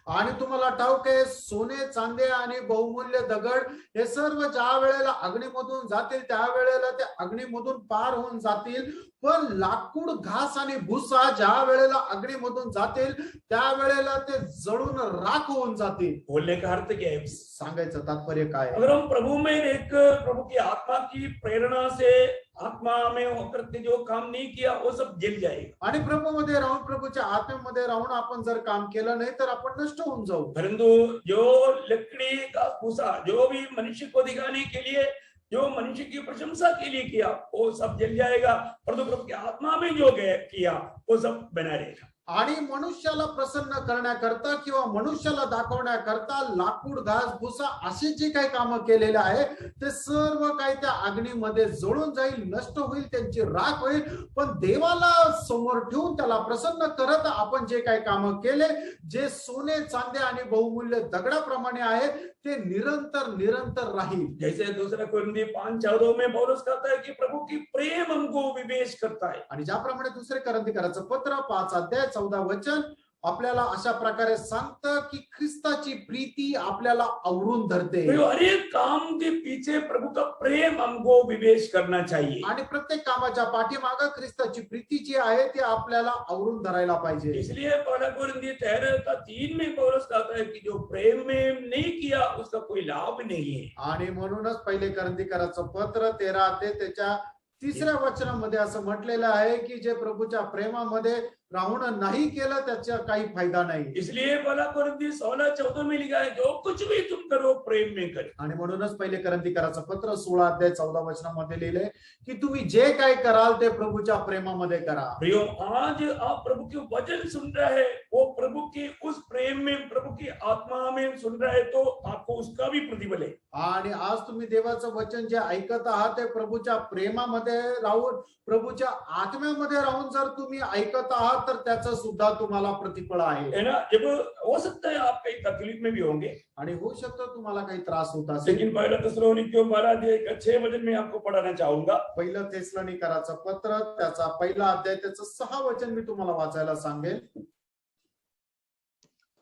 आणि तुम्हाला ठाऊक आहे सोने चांदी आणि बहुमूल्य दगड हे सर्व ज्या वेळेला अग्नीमधून जातील त्यावेळेला ते अग्नीमधून पार होऊन जातील. पण लाकूड घास आणि भुसा ज्या वेळेला अग्नीमधून जातील त्यावेळेला ते जळून राख होऊन जातील. बोलने का अर्थ क्या है? सांगायचं तात्पर्य काय? अगर हम प्रभु में एक प्रभु की आत्मा की प्रेरणा से आत्मा में होकर के जो काम नहीं किया वो सब जल जाएगा. आणि प्रभूमध्ये राहून प्रभूच्या आत्म्यामध्ये राहून आपण जर काम केलं नाही तर आपण नष्ट होऊन जाऊ. परंतु जो लकड़ी का भूसा जो भी मनुष्य को दिखाने के लिए जो मनुष्य की प्रशंसा के लिए किया वो सब जल जाएगा. परंतु प्रभु की आत्मा में जो किया वो सब बना रहेगा. आणि मनुष्याला प्रसन्न करण्याकरता किंवा मनुष्याला दाखवण्याकरता लाकूड, घास, भुसा असे जे काही कामं केलेले आहे ते सर्व काही त्या अग्नीमध्ये जळून जाईल, नष्ट होईल, त्यांची राख होईल. पण देवाला समोर ठेवून त्याला प्रसन्न करत आपण जे काही कामं केले, जे सोने, चांदी आणि बहुमूल्य दगडाप्रमाणे आहे ते निरंतर निरंतर राहील. जैसे दूसरा कुरिन्थी 5:14 में पौलुस कहता है कि प्रभु की प्रेम हमको विवेश करता है. आणि ज्याप्रमाणे दुसरे करंथीकराचं पत्र 5 अध्याय 14 वचन आपल्याला अशा प्रकारे सांगतं की ख्रिस्ताची प्रीती आपल्याला आवरून धरते. तो हर एक काम के पीछे प्रभु का प्रेम हमको विवेश करना चाहिए. आणि प्रत्येक कामाच्या पाठीमागे ख्रिस्ताची प्रीती जी आहे ती आपल्याला आवरून धरायला पाहिजे. इसलिए पहला कुरिन्थी 13:3 में पौलुस कहता है कि जो प्रेम में नहीं किया उसका कोई लाभ नहीं है. आणि म्हणूनच पहिले करंथीकराचं पत्र 13 अध्याय त्याच्या 3ऱ्या वचनामध्ये असं म्हटलेलं आहे की जे प्रभूच्या प्रेमामध्ये राहून नाही केलं त्याचा काही फायदा नाही. इसलिए पहला कुरिन्थी 16:14 में लिखा है जो कुछ भी तुम करो प्रेम में करो. आणि म्हणूनच पहिले करंथीकराचं पत्र 16 अध्याय 14 वचनामध्ये लिहिलंय की तुम्ही जे काय कराल ते प्रभूच्या प्रेमामध्ये करा. प्रियो, आज आप प्रभु के वचन सुन रहे हैं, वो प्रभु के उस प्रेम में, प्रभु की आत्मा में सुन रहे हैं, तो आपको उसका भी प्रतिफल है. आणि आज तुम्ही देवाचं वचन जे ऐकत आहात ते प्रभूच्या प्रेमामध्ये राहून, प्रभूच्या आत्म्यामध्ये राहून जर तुम्ही ऐकत आहात तर त्याचं सुद्धा तुम्हाला प्रतिफळ आहे. है ना. जब हो सकता है आप कहीं तकलीफ में भी होंगे, आणि होऊ शकतं तुम्हाला काही त्रास होत असेल. लेकिन पहला थिस्सलुनीकियों 12 अध्याय का 6 वचन में आपको पढ़ाना चाहूंगा. पहिलं थिस्सलुनीकराचं पत्र त्याचा पहिला अध्याय त्याचं 6 वचन मी तुम्हाला वाचायला सांगेल.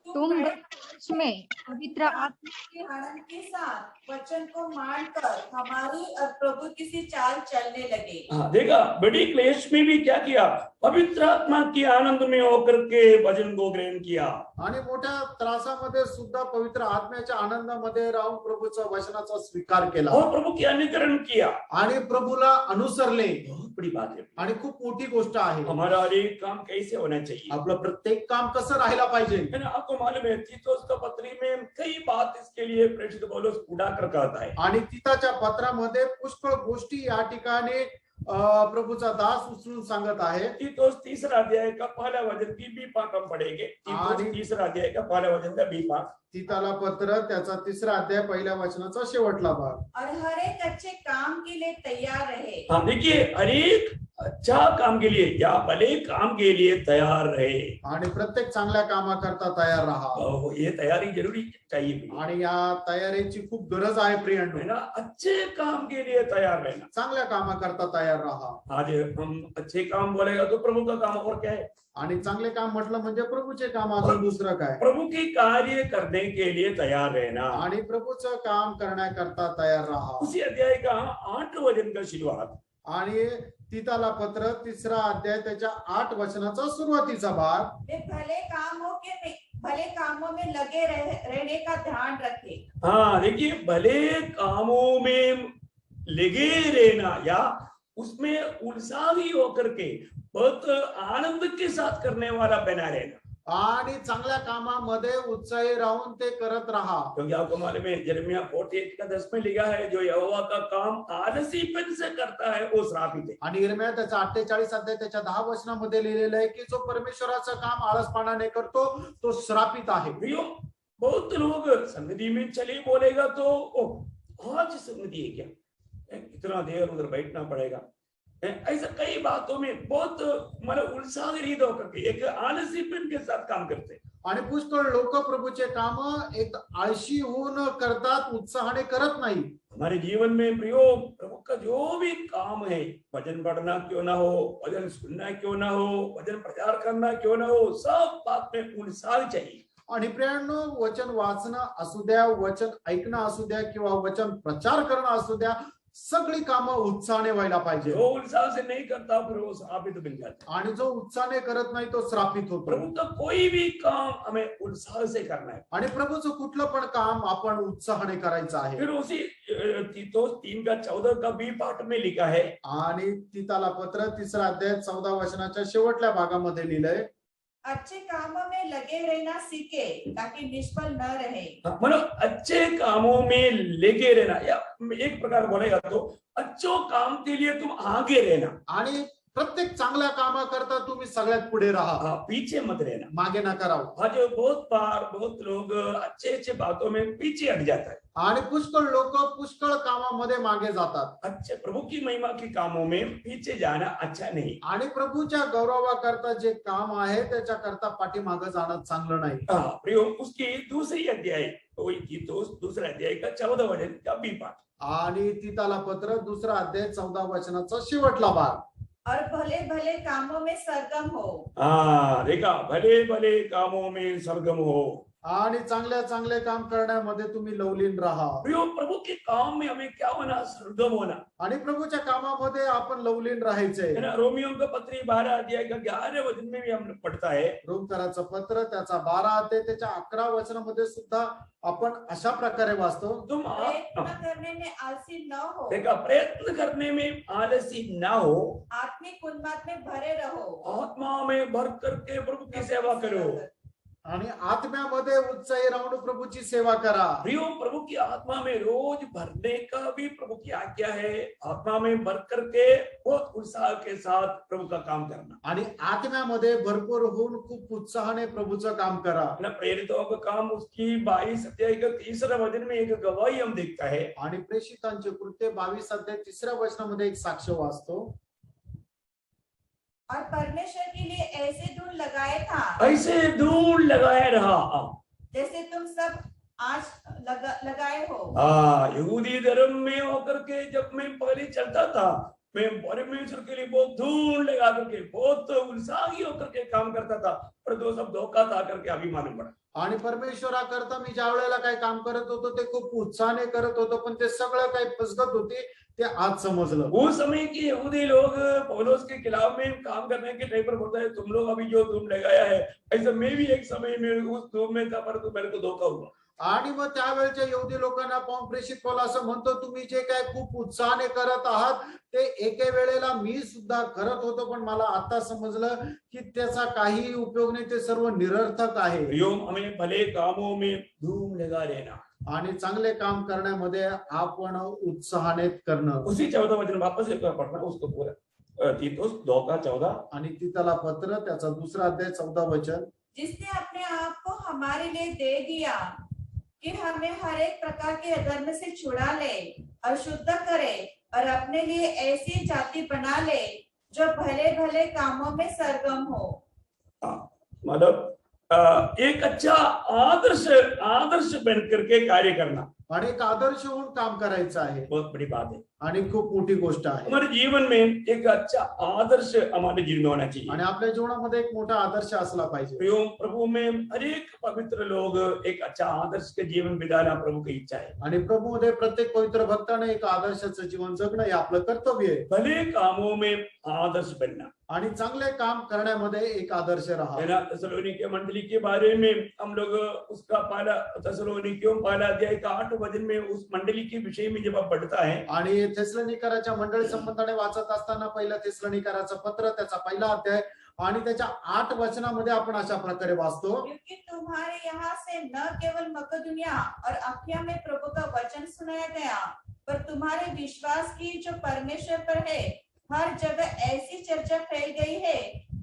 तुम प्रकाश में पवित्र आत्मा के आनंद के साथ वचन को मानकर हमारी और प्रभु किसी चाल चलने लगे. हाँ, देखा, बड़ी क्लेश में भी क्या किया, पवित्र आत्मा की आनंद में होकर के वचन को ग्रहण किया. आणि मोठ्या त्रासामध्ये सुद्धा पवित्र आत्म्याच्या आनंदामध्ये राहून प्रभूच्या वचनाचा स्वीकार केला और प्रभु की अनुकरण किया. आणि प्रभूला अनुसरले. बहुत बड़ी बात है. आणि खूप मोठी गोष्ट आहे. हमारा हर एक काम कैसे होना चाहिए, आपलं प्रत्येक काम कसं राहायला पाहिजे. है ना. आपको मालूम है तीतुस का पत्री में कई बात इसके लिए प्रेषित पौलुस उड़ाकर कहता है. आणि तिताच्या पत्रामध्ये पुष्कळ गोष्टी या ठिकाणी प्रभूचा दास उचलून सांगत आहे. तीतुस 3रा अध्याय का पहला वचन की बी पाठ हम पढ़ेंगे. तीतुस 3रा अध्याय का पहला वचन का बी पाठ. तिताला पत्र त्याचा 3रा अध्याय पहिल्या वचनाचा शेवटला भाग. और हर एक अच्छे काम के लिए तैयार रहे. हाँ, देखिए, हर एक अच्छा काम के लिए या भले काम के लिए तैयार रहे. आणि प्रत्येक चांगल्या कामाकरता तयार राहा. ये तैयारी जरूरी चाहिए. आणि या तयारीची खूप गरज आहे प्रियांनो. है ना. अच्छे काम के लिए तैयार रहना. चांगल्या कामाकरता तयार राहा. आज हम अच्छे काम बोलेगा तो प्रभु का काम और क्या है. आणि चांगले काम म्हटलं म्हणजे प्रभूचे काम, अजून दुसरं काय. प्रभु की कार्य करने के लिए तैयार रहना. आणि प्रभूचं काम करण्याकरता तयार राहा. उसी अध्याय का 8 वचन का शुरुआत. आणि तिताला पत्र 3रा अध्याय त्याच्या 8 वचनाचा सुरुवातीचा भाग. वे भले कामों में लगे रहने का ध्यान रखे. हाँ, देखिए, भले कामों में लगे रहना या उसमें उत्साही होकर के बहुत आनंद के साथ करने वाला बना रहना. आणि चांगल्या कामामध्ये उत्साही राहून ते करत राहा. क्योंकि आपको मालूम है यिर्मयाह 48 का 10 में लिखा है जो यहोवा का काम आलसीपन से करता है वो श्रापित है. आणि यिर्मयाह त्याचा 48 अध्याय त्याच्या 10 वचनामध्ये लिहिलेलं आहे की जो परमेश्वराचं काम आळसपणाने करतो तो श्रापित आहे. बहुत लोग संगति में चले बोलेगा तो आज संगति है क्या, इतना देर उधर बैठना पड़ेगा, ऐसा कई बातों में बहुत मतलब उत्साहित होकर के एक आलसीपन के साथ काम करते हैं. आणि पुष्कळ लोक प्रभूचे काम एक आळशी होऊन करतात, उत्साहाने करत नाही. हमारे जीवन में प्रियो, प्रभु का जो भी काम है, वचन पढ़ना क्यों ना हो, वचन सुनना क्यों ना हो, वचन प्रचार करना क्यों ना हो, सब बात में उत्साह चाहिए. आणि प्रियांनो, वचन वाचणं असू द्या, वचन ऐकणं असू द्या किंवा वचन प्रचार करणं असू द्या, सगळी कामं उत्साहाने व्हायला पाहिजे. जो उत्साह से नहीं करता फिर वो श्रापित बन जाता है. आणि जो उत्साहाने करत नाही तो श्रापित होतो. प्रभु का कोई भी काम हमें उत्साह से करना है. आणि प्रभूचं कुठलं पण काम आपण उत्साहाने करायचं आहे. फिर उसी तीतुस 3 का 14 का बी पाठ में लिखा है. आणि तिताला पत्र 3रा अध्याय 14 वचनाच्या शेवटल्या भागामध्ये लिहिलंय, अच्छे कामों में लगे रहना सीखे ताकि निष्फल न रहे. मतलब अच्छे कामों में लगे रहना, या एक प्रकार बोलेगा तो अच्छो काम के लिए तुम आगे रहना. आणि प्रत्येक चांगल्या कामाकरता तुम्ही सगळ्यात पुढे राहा, पीछे मत रहना। मागे नका राहू. आज बहुत बार बहुत लोग अच्छे अच्छे बातों में पीछे हट जाता है। आणि पुष्कळ लोक पुष्कळ कामामध्ये मागे जातात अच्छे प्रभु की महिमा के कामों में पीछे जाना अच्छा नहीं। आणि प्रभूच्या गौरवाकरता जे काम आहे त्याच्याकरता पाठीमागे जाणं चांगलं नाही. प्रियो उसकी दूसरी अध्याय दूसरा अध्याय का 14 वचन का भी पाठ। आणि तीताला पत्र 2 अध्याय 14 वचनाचा शेवटला भाग. और भले भले कामों में सरगम हो। देखा, भले भले कामों में सरगम हो। आणि चांगल्या चांगले काम करण्यामध्ये तुम्ही लवलीन राहा. प्रियो प्रभु के काम में हमें क्या होना, सरगम होना। आणि प्रभूच्या कामामध्ये आपण लवलीन राहायचे. है ना। रोमियो का पत्री 12 अध्याय का 11 वचन में भी हम पढ़ता है। रोमकराचं पत्र त्याचा 12 अध्याय त्याच्या 11 वचनामध्ये सुद्धा आपण अशा प्रकारे वाचतो. तुम प्रयत्न करने में आलसी न हो। देखा, प्रयत्न करने में आलसी ना हो, आत्मिक उन्माद में भरे रहो। आत्मा में भर करके प्रभु की सेवा करो। आणि आत्म्यामध्ये उत्साही राहून प्रभूची सेवा करा. प्रियो प्रभु की आत्मा में रोज भरने का भी प्रभु की आज्ञा है। आत्मा में भर करके बहुत उत्साह के साथ प्रभु का काम करना। आणि आत्म्यामध्ये भरपूर होऊन खूप उत्साहाने प्रभूचं काम करा. ना प्रेरितों का काम उसकी 22 अध्याय का 3 वचन में एक गवाही हम देखता है। आणि प्रेषितांचे कृत्य 22 अध्याय 3 वचनामध्ये एक साक्ष वाचतो. और परमेश्वर के लिए ऐसे दूर लगाए था, ऐसे दूर लगाए रहा जैसे तुम सब आज लगाए हो। यहूदी धर्म में होकर के जब मैं पहले चलता था, मैं परमेश्वर के लिए बहुत दूर लगा करके बहुत उत्साही होकर के काम करता था, पर तो सब धोखा था करके अभी मालूम पड़ा। आणि परमेश्वराकरता मी ज्या वेळेला काही काम करत होतो ते खूप उत्साहाने करत होतो, पण ते सगळं काही फसगत होती ते आज समजलं. उस समय की यहूदी लोग पौलुस के खिलाफ में काम करने के टाइम पर बोलता है, तुम लोग अभी जो धूम लगाया है, ऐसा मैं भी एक समय में उस धूम में था, पर मेरे को धोखा हुआ। आणि मग त्यावेळेच्या यहूदी लोकांना पाहून प्रेषित पौल असं म्हणतो, तुम्ही जे काय खूप उत्साहाने करत आहात ते एके वेळेला मी सुद्धा करत होतो, पण मला आता समजलं की त्याचा काही उपयोग नाही, ते सर्व निरर्थक आहे. हमें भले कामों में धूम लगा रहना आणि चांगले काम करण्यामध्ये आपण उत्साहाने करणं. उसी 14 वचन वापस एक बार पढ़ना उसको पूरा। तीतुस 2:14 आणि तीतला पत्र त्याचा 2 अध्याय 14 वचन. जिसने अपने आप को हमारे लिए दे दिया कि हमें हर एक प्रकार के अधर्म से छुड़ा ले और शुद्ध करे और अपने लिए ऐसी जाति बना ले जो भले भले कामों में सरगम हो। मतलब एक अच्छा आदर्श बन करके कार्य करना आणि एक आदर्श होऊन काम करायचं आहे, बहुत बड़ी बात है। आणि खूप मोठी गोष्ट आहे. हमारे जीवन में एक अच्छा आदर्श हमारे जीवन में होना चाहिए। आणि आपल्या जीवनामध्ये एक मोठा आदर्श असला पाहिजे. प्रभु में अनेक पवित्र लोग एक अच्छा आदर्श के जीवन बिताना प्रभु की इच्छा है। आणि प्रभूमध्ये प्रत्येक पवित्र भक्ताने एक आदर्शाचं जीवन जगणं हे आपलं कर्तव्य आहे. भले कामों में आदर्श बनना आणि चांगले काम करण्यामध्ये एक आदर्श राहा. है ना। थेसलोनिके मंडली के बारे में हम लोग उसका थेसलोनिकियों पहला अध्याय का 8 वचन में उस मंडली के विषय में जब आप पढ़ता है, आणि थेसलोनिकराच्या मंडळी संबंधाने वाचत असताना पहिला थेसलोनिकराचं पत्र त्याचा पहिला अध्याय आणि त्याच्या 8 वचनामध्ये आपण अशा प्रकारे वाचतो. क्योंकि तुम्हारे यहाँ से न केवल मकदुनिया और अखिया में प्रभु का वचन सुनाया गया, पर तुम्हारे विश्वास की जो परमेश्वर पर है हर जगह ऐसी चर्चा फैल गई है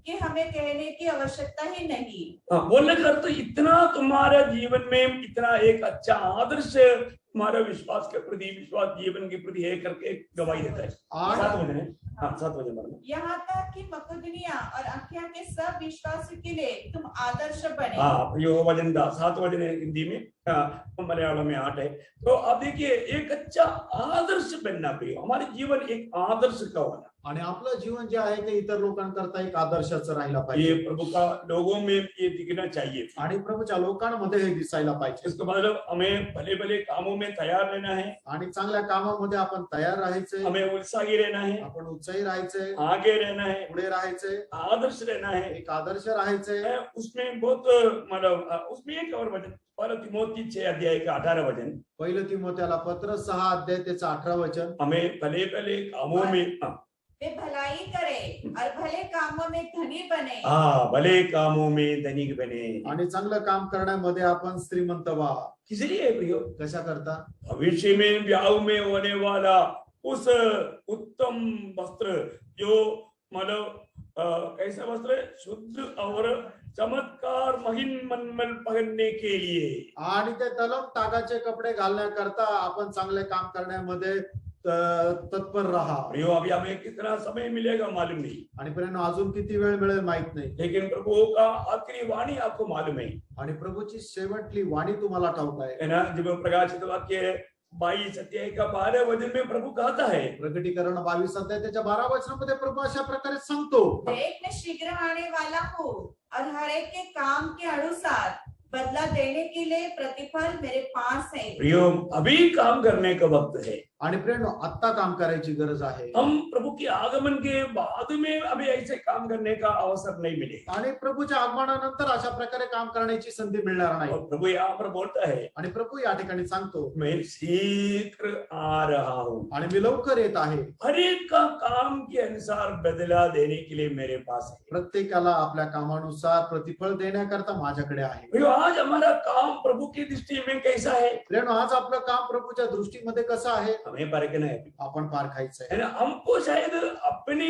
कि हमें कहने की आवश्यकता ही नहीं। बोलने का अर्थ इतना तुम्हारे जीवन में इतना एक अच्छा आदर्श हमारा विश्वास के प्रति, विश्वास जीवन के प्रति है करके गवाही देता है। 7 वचन है। 7 वचन पढ़ना। यहाँ तक कि मकदुनिया और अखिया के सब विश्वासियों के लिए तुम आदर्श बने। यो वचन 7 वचन है हिंदी में, मलयालम में 8 है। तो अब देखिए एक अच्छा आदर्श बनना प्रिय, हमारे जीवन एक आदर्श का होना। आणि आपलं जीवन जे आहे ते इतर लोकांकरता एक आदर्शाचं राहिला ये पाहिजे. प्रभु का लोगों में ये दिखना चाहिए। आणि प्रभूच्या लोकांमध्ये हे दिसायला पाहिजे. इसका मतलब हमें भले भले कामों में तैयार रहना है, आणि चांगल्या कामामध्ये आपण तयार राहायचे, हमें उत्साही रहना है, आपण उत्साही राहायचे, आगे रहना है, पुढे राहायचे, आदर्श रहना है। एक आदर्श राहायचे. उसमें बहुत मतलब उसमें एक और वचन, पहला तिमोथी 6 अध्याय का 18 वचन, पहिलं तिमोथेला पत्र 6 अध्याय त्याचं 18 वचन. हमें भले भले कामों में वे भलाई करे और भले कामों में धनी बने। भले कामों में धनिक बने। आणि चांगलं काम करण्यामध्ये आपण श्रीमंत व्हा. किस लिए प्रियो? कशा करता? भविष्य में ब्याह में होने वाला उस उत्तम वस्त्र जो मतलब कैसा वस्त्र है? शुद्ध और चमत्कार महीन मनमल पहनने के लिए। आणि ते तलम तागाचे कपडे घालण्याकरता आपण चांगले काम करण्यामध्ये तत्पर राहा. प्रियो, अभी हमें कितना समय मिलेगा मालूम नहीं, आणि प्रियानो अजून किती वेळ मिळेल माहित नाही. लेकिन प्रभु का आखिरी वाणी आपको मालूम है आणि प्रभूची शेवटली वाणी तुम्हाला ठाऊक आहे. है ना? जब प्रकाशित वाक्य 22 अध्याय का 12 वचन में प्रभु कहता है, प्रकटीकरण 22 अध्याय त्याच्या 12 वचनामध्ये प्रभू अशा प्रकारे सांगतो, देख मैं शीघ्र आने वाला हूँ और हर एक के काम के अनुसार बदला देने के लिए प्रतिफल मेरे पास है. प्रियो, अभी काम करने का वक्त है. आणि प्रियानो आत्ता काम करायची गरज आहे. हम प्रभु के आगमन के बाद में अभी ऐसे काम करने का अवसर नहीं मिलेगा. आणि प्रभूच्या आगमनानंतर अशा प्रकारे काम करण्याची संधी मिळणार नाही. और प्रभु यहाँ पर बोलता है, आणि प्रभू या ठिकाणी सांगतो, मैं शीघ्र आ रहा हूँ, आणि मी लवकर येत आहे. हर एक का काम के अनुसार बदला देने के लिए मेरे पास है. प्रत्येकाला आपल्या कामानुसार प्रतिफळ देण्याकरता माझ्याकडे आहे. प्रियो, आज हमारा काम प्रभु की दृष्टि में कैसा है? प्रियानो आज आपलं काम प्रभूच्या दृष्टीमध्ये कसं आहे हमें परखना है, आपण पार खायचं है आहे. ना? हमको शायद अपनी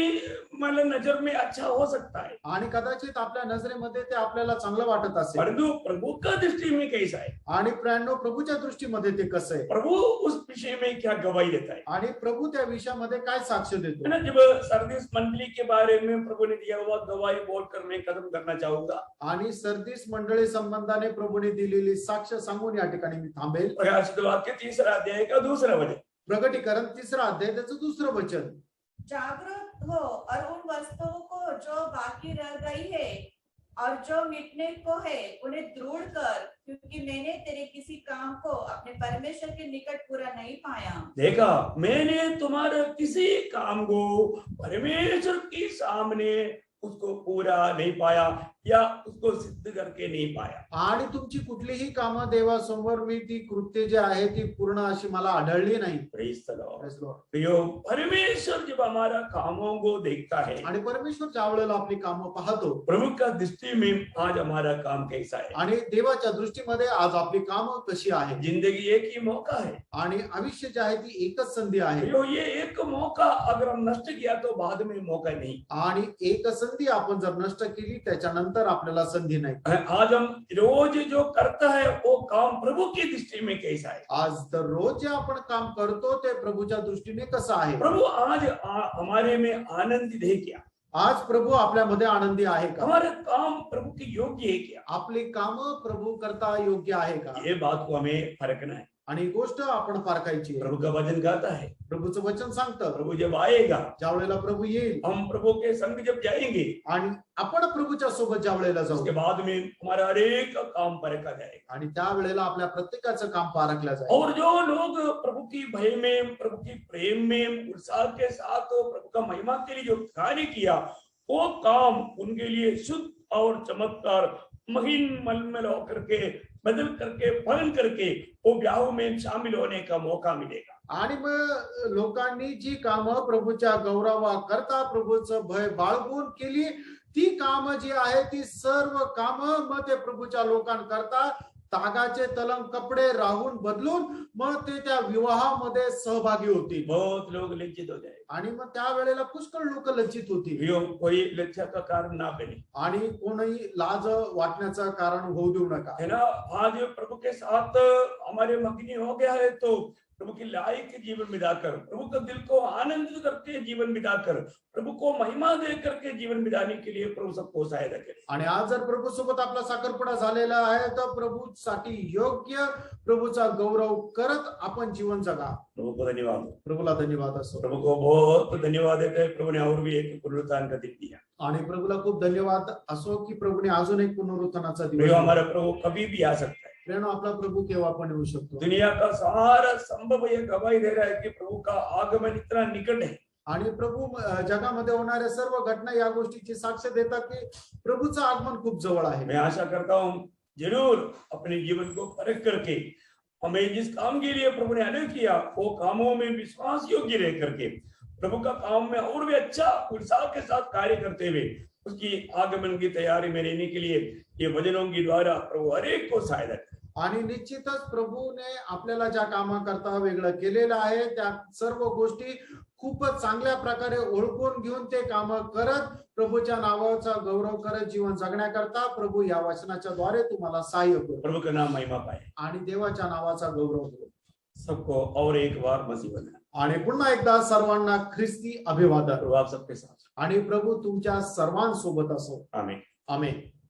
मतलब नजर में अच्छा हो सकता है, आणि कदाचित आपल्या नजरेमध्ये ते आपल्याला चांगलं वाटत असेल. परंतु प्रभु का दृष्टि में कैसा है? आणि प्रियानो प्रभूच्या दृष्टीमध्ये ते कसं आहे प्रभु उस विषय में क्या गवाही देता है? आणि प्रभू त्या विषयामध्ये काय साक्ष है देतो. ना? जब सर्दिस मंडली के बारे में प्रभु ने दिया हुआ गवाही बोल कर मैं खत्म करना चाहूंगा. आणि सर्दीस मंडळी संबंधाने प्रभूने दिलेली साक्ष सांगून या ठिकाणी मी थांबेल. प्रकाशित वाक्य 3 अध्याय का 2 वचन. प्रकटीकरण 3 अध्याय त्याचं 2 वचन. जागरूक हो और उन वस्तुओं को जो बाकी रह गई है और जो मिटने को है उन्हें दृढ़ कर, क्योंकि मैंने तेरे किसी काम को अपने परमेश्वर के निकट पूरा नहीं पाया. देखा, मैंने तुम्हारे किसी काम को परमेश्वर के सामने उसको पूरा नहीं पाया या उसको सिद्ध करके नहीं पाया. आणि तुमची कुठलीही कामं देवासमोर मी ती कृत्य जी आहे ती पूर्ण अशी मला आढळली नाही. Praise the Lord. Praise the Lord. प्रियो, परमेश्वर जब हमारा कामों को देखता है, आणि परमेश्वर ज्या वेळेला आपली कामं पाहतो, प्रभु का दृष्टि में आज हमारा काम कैसा है? आणि देवाच्या दृष्टीमध्ये आज आपली कामं कशी आहे. जिंदगी एक ही मौका है. आणि आयुष्य जे आहे ती एकच संधी आहे. प्रियो, ये एक मौका अगर हम नष्ट किया तो बाद में मौका नहीं. आणि एक संधी आपण जर नष्ट केली त्याच्यानंतर आपल्याला संधी नाही. आज हम रोज जो करता है वो काम प्रभु की दृष्टि में कैसा है? आज तर रोज जे आपण काम करतो ते प्रभूच्या दृष्टीने कसं आहे. प्रभु आज हमारे में आनंदित है क्या? आज प्रभू आपल्यामध्ये आनंदी आहे का. हमारे काम प्रभु की योग्य है क्या? आपली कामं प्रभू करता योग्य आहे का. ये बात को हमें परखना है. आणि ही गोष्ट आपण पारखायची. प्रभु का वचन कहता है, प्रभूचं वचन सांगतं, प्रभु जब आएगा, ज्या वेळेला प्रभू येईल हम प्रभु के संग जब जाएंगे, आणि आपण प्रभूच्या सोबत ज्या वेळेला उसके जाऊ, बाद में हमारा हर एक काम परखा जाएगा. आणि त्या वेळेला आपल्या प्रत्येकाचं काम पारखलं जाईल. और जो लोग प्रभु की भय में, प्रभु की प्रेम में, उत्साह के साथ प्रभु का महिमा के लिए जो कार्य किया, वो काम उनके लिए शुद्ध और चमत्कार महीन मलमल होकर के बदल करके फलन करके वो ब्याह में शामिल होने का मौका मिलेगा. आणि मग लोकांनी जी कामं प्रभूच्या गौरवा करता प्रभूचं भय बाळगून केली, ती कामं जी आहे ती सर्व कामं मग ते प्रभूच्या लोकांकरता तागाचे तलम कपडे राहून बदलून मग ते त्या विवाहामध्ये सहभागी होतील. बहुत लोग लज्जित हो जाए. आणि मग त्या वेळेला पुष्कळ लोक लज्जित होतील. कोई लज्जा का कारण ना बने. आणि कोणीही लाज वाटण्याचं कारण होऊ देऊ नका. है ना? आज प्रभु के साथ हमारे मगनी हो गया है तो प्रभु की लायक जीवन बिताकर, प्रभु का दिल को आनंदित करके जीवन बिताकर, प्रभु को महिमा दे करके जीवन बिताने के लिए प्रभु सबको सहायता करे. आणि आज जर प्रभू सोबत आपला साखरपुडा झालेला आहे तर प्रभूसाठी योग्य प्रभूचा गौरव करत आपण जीवन जगा. प्रभु को धन्यवाद. प्रभूला धन्यवाद असो. प्रभु को बहुत धन्यवाद देते हैं. प्रभु ने और भी एक पुनरुत्थान का दिन दिया. आणि प्रभूला खूप धन्यवाद असो की प्रभूने अजून एक पुनरुत्थानाचा दिवस प्रियो, दिला. हमारा प्रभु कभी भी आ सकता है. प्रियानो, आपला प्रभू केव्हा पण येऊ शकतो. दुनिया का सारा संभव ये गवाही दे रहा है कि प्रभू का आगमन इतना निकट है. आणि प्रभू जगामध्ये होणाऱ्या सर्व घटना या गोष्टीची साक्ष देतात की प्रभूचं आगमन खूप जवळ आहे. मैं आशा करता हूँ जरूर अपने जीवन को परख करके हमें जिस काम के लिए प्रभु ने अलग किया वो कामों में विश्वास योग्य रह करके प्रभु का काम में और भी अच्छा उत्साह के साथ कार्य करते हुए उसकी आगमन की तैयारी में रहने के लिए ये वचनों के द्वारा प्रभु हर एक को सहायता करे. आणि निश्चितच प्रभूने आपल्याला ज्या कामाकरता वेगळं केलेलं आहे त्या सर्व गोष्टी खूपच चांगल्या प्रकारे ओळखून घेऊन ते काम करत प्रभूच्या नावाचा गौरव करत जीवन जगण्याकरता प्रभू या वचनाच्या द्वारे तुम्हाला सहाय्य करू प्रभु का नाम महिमा पाए। आणि देवाच्या नावाचा गौरव करू। सबको और एक बार मसीह बना। आणि पुन्हा एकदा सर्वांना ख्रिस्ती अभिवादन। प्रभु आप सबके साथ। आणि प्रभू तुमच्या सर्वांसोबत असो। आमीन। आमेन।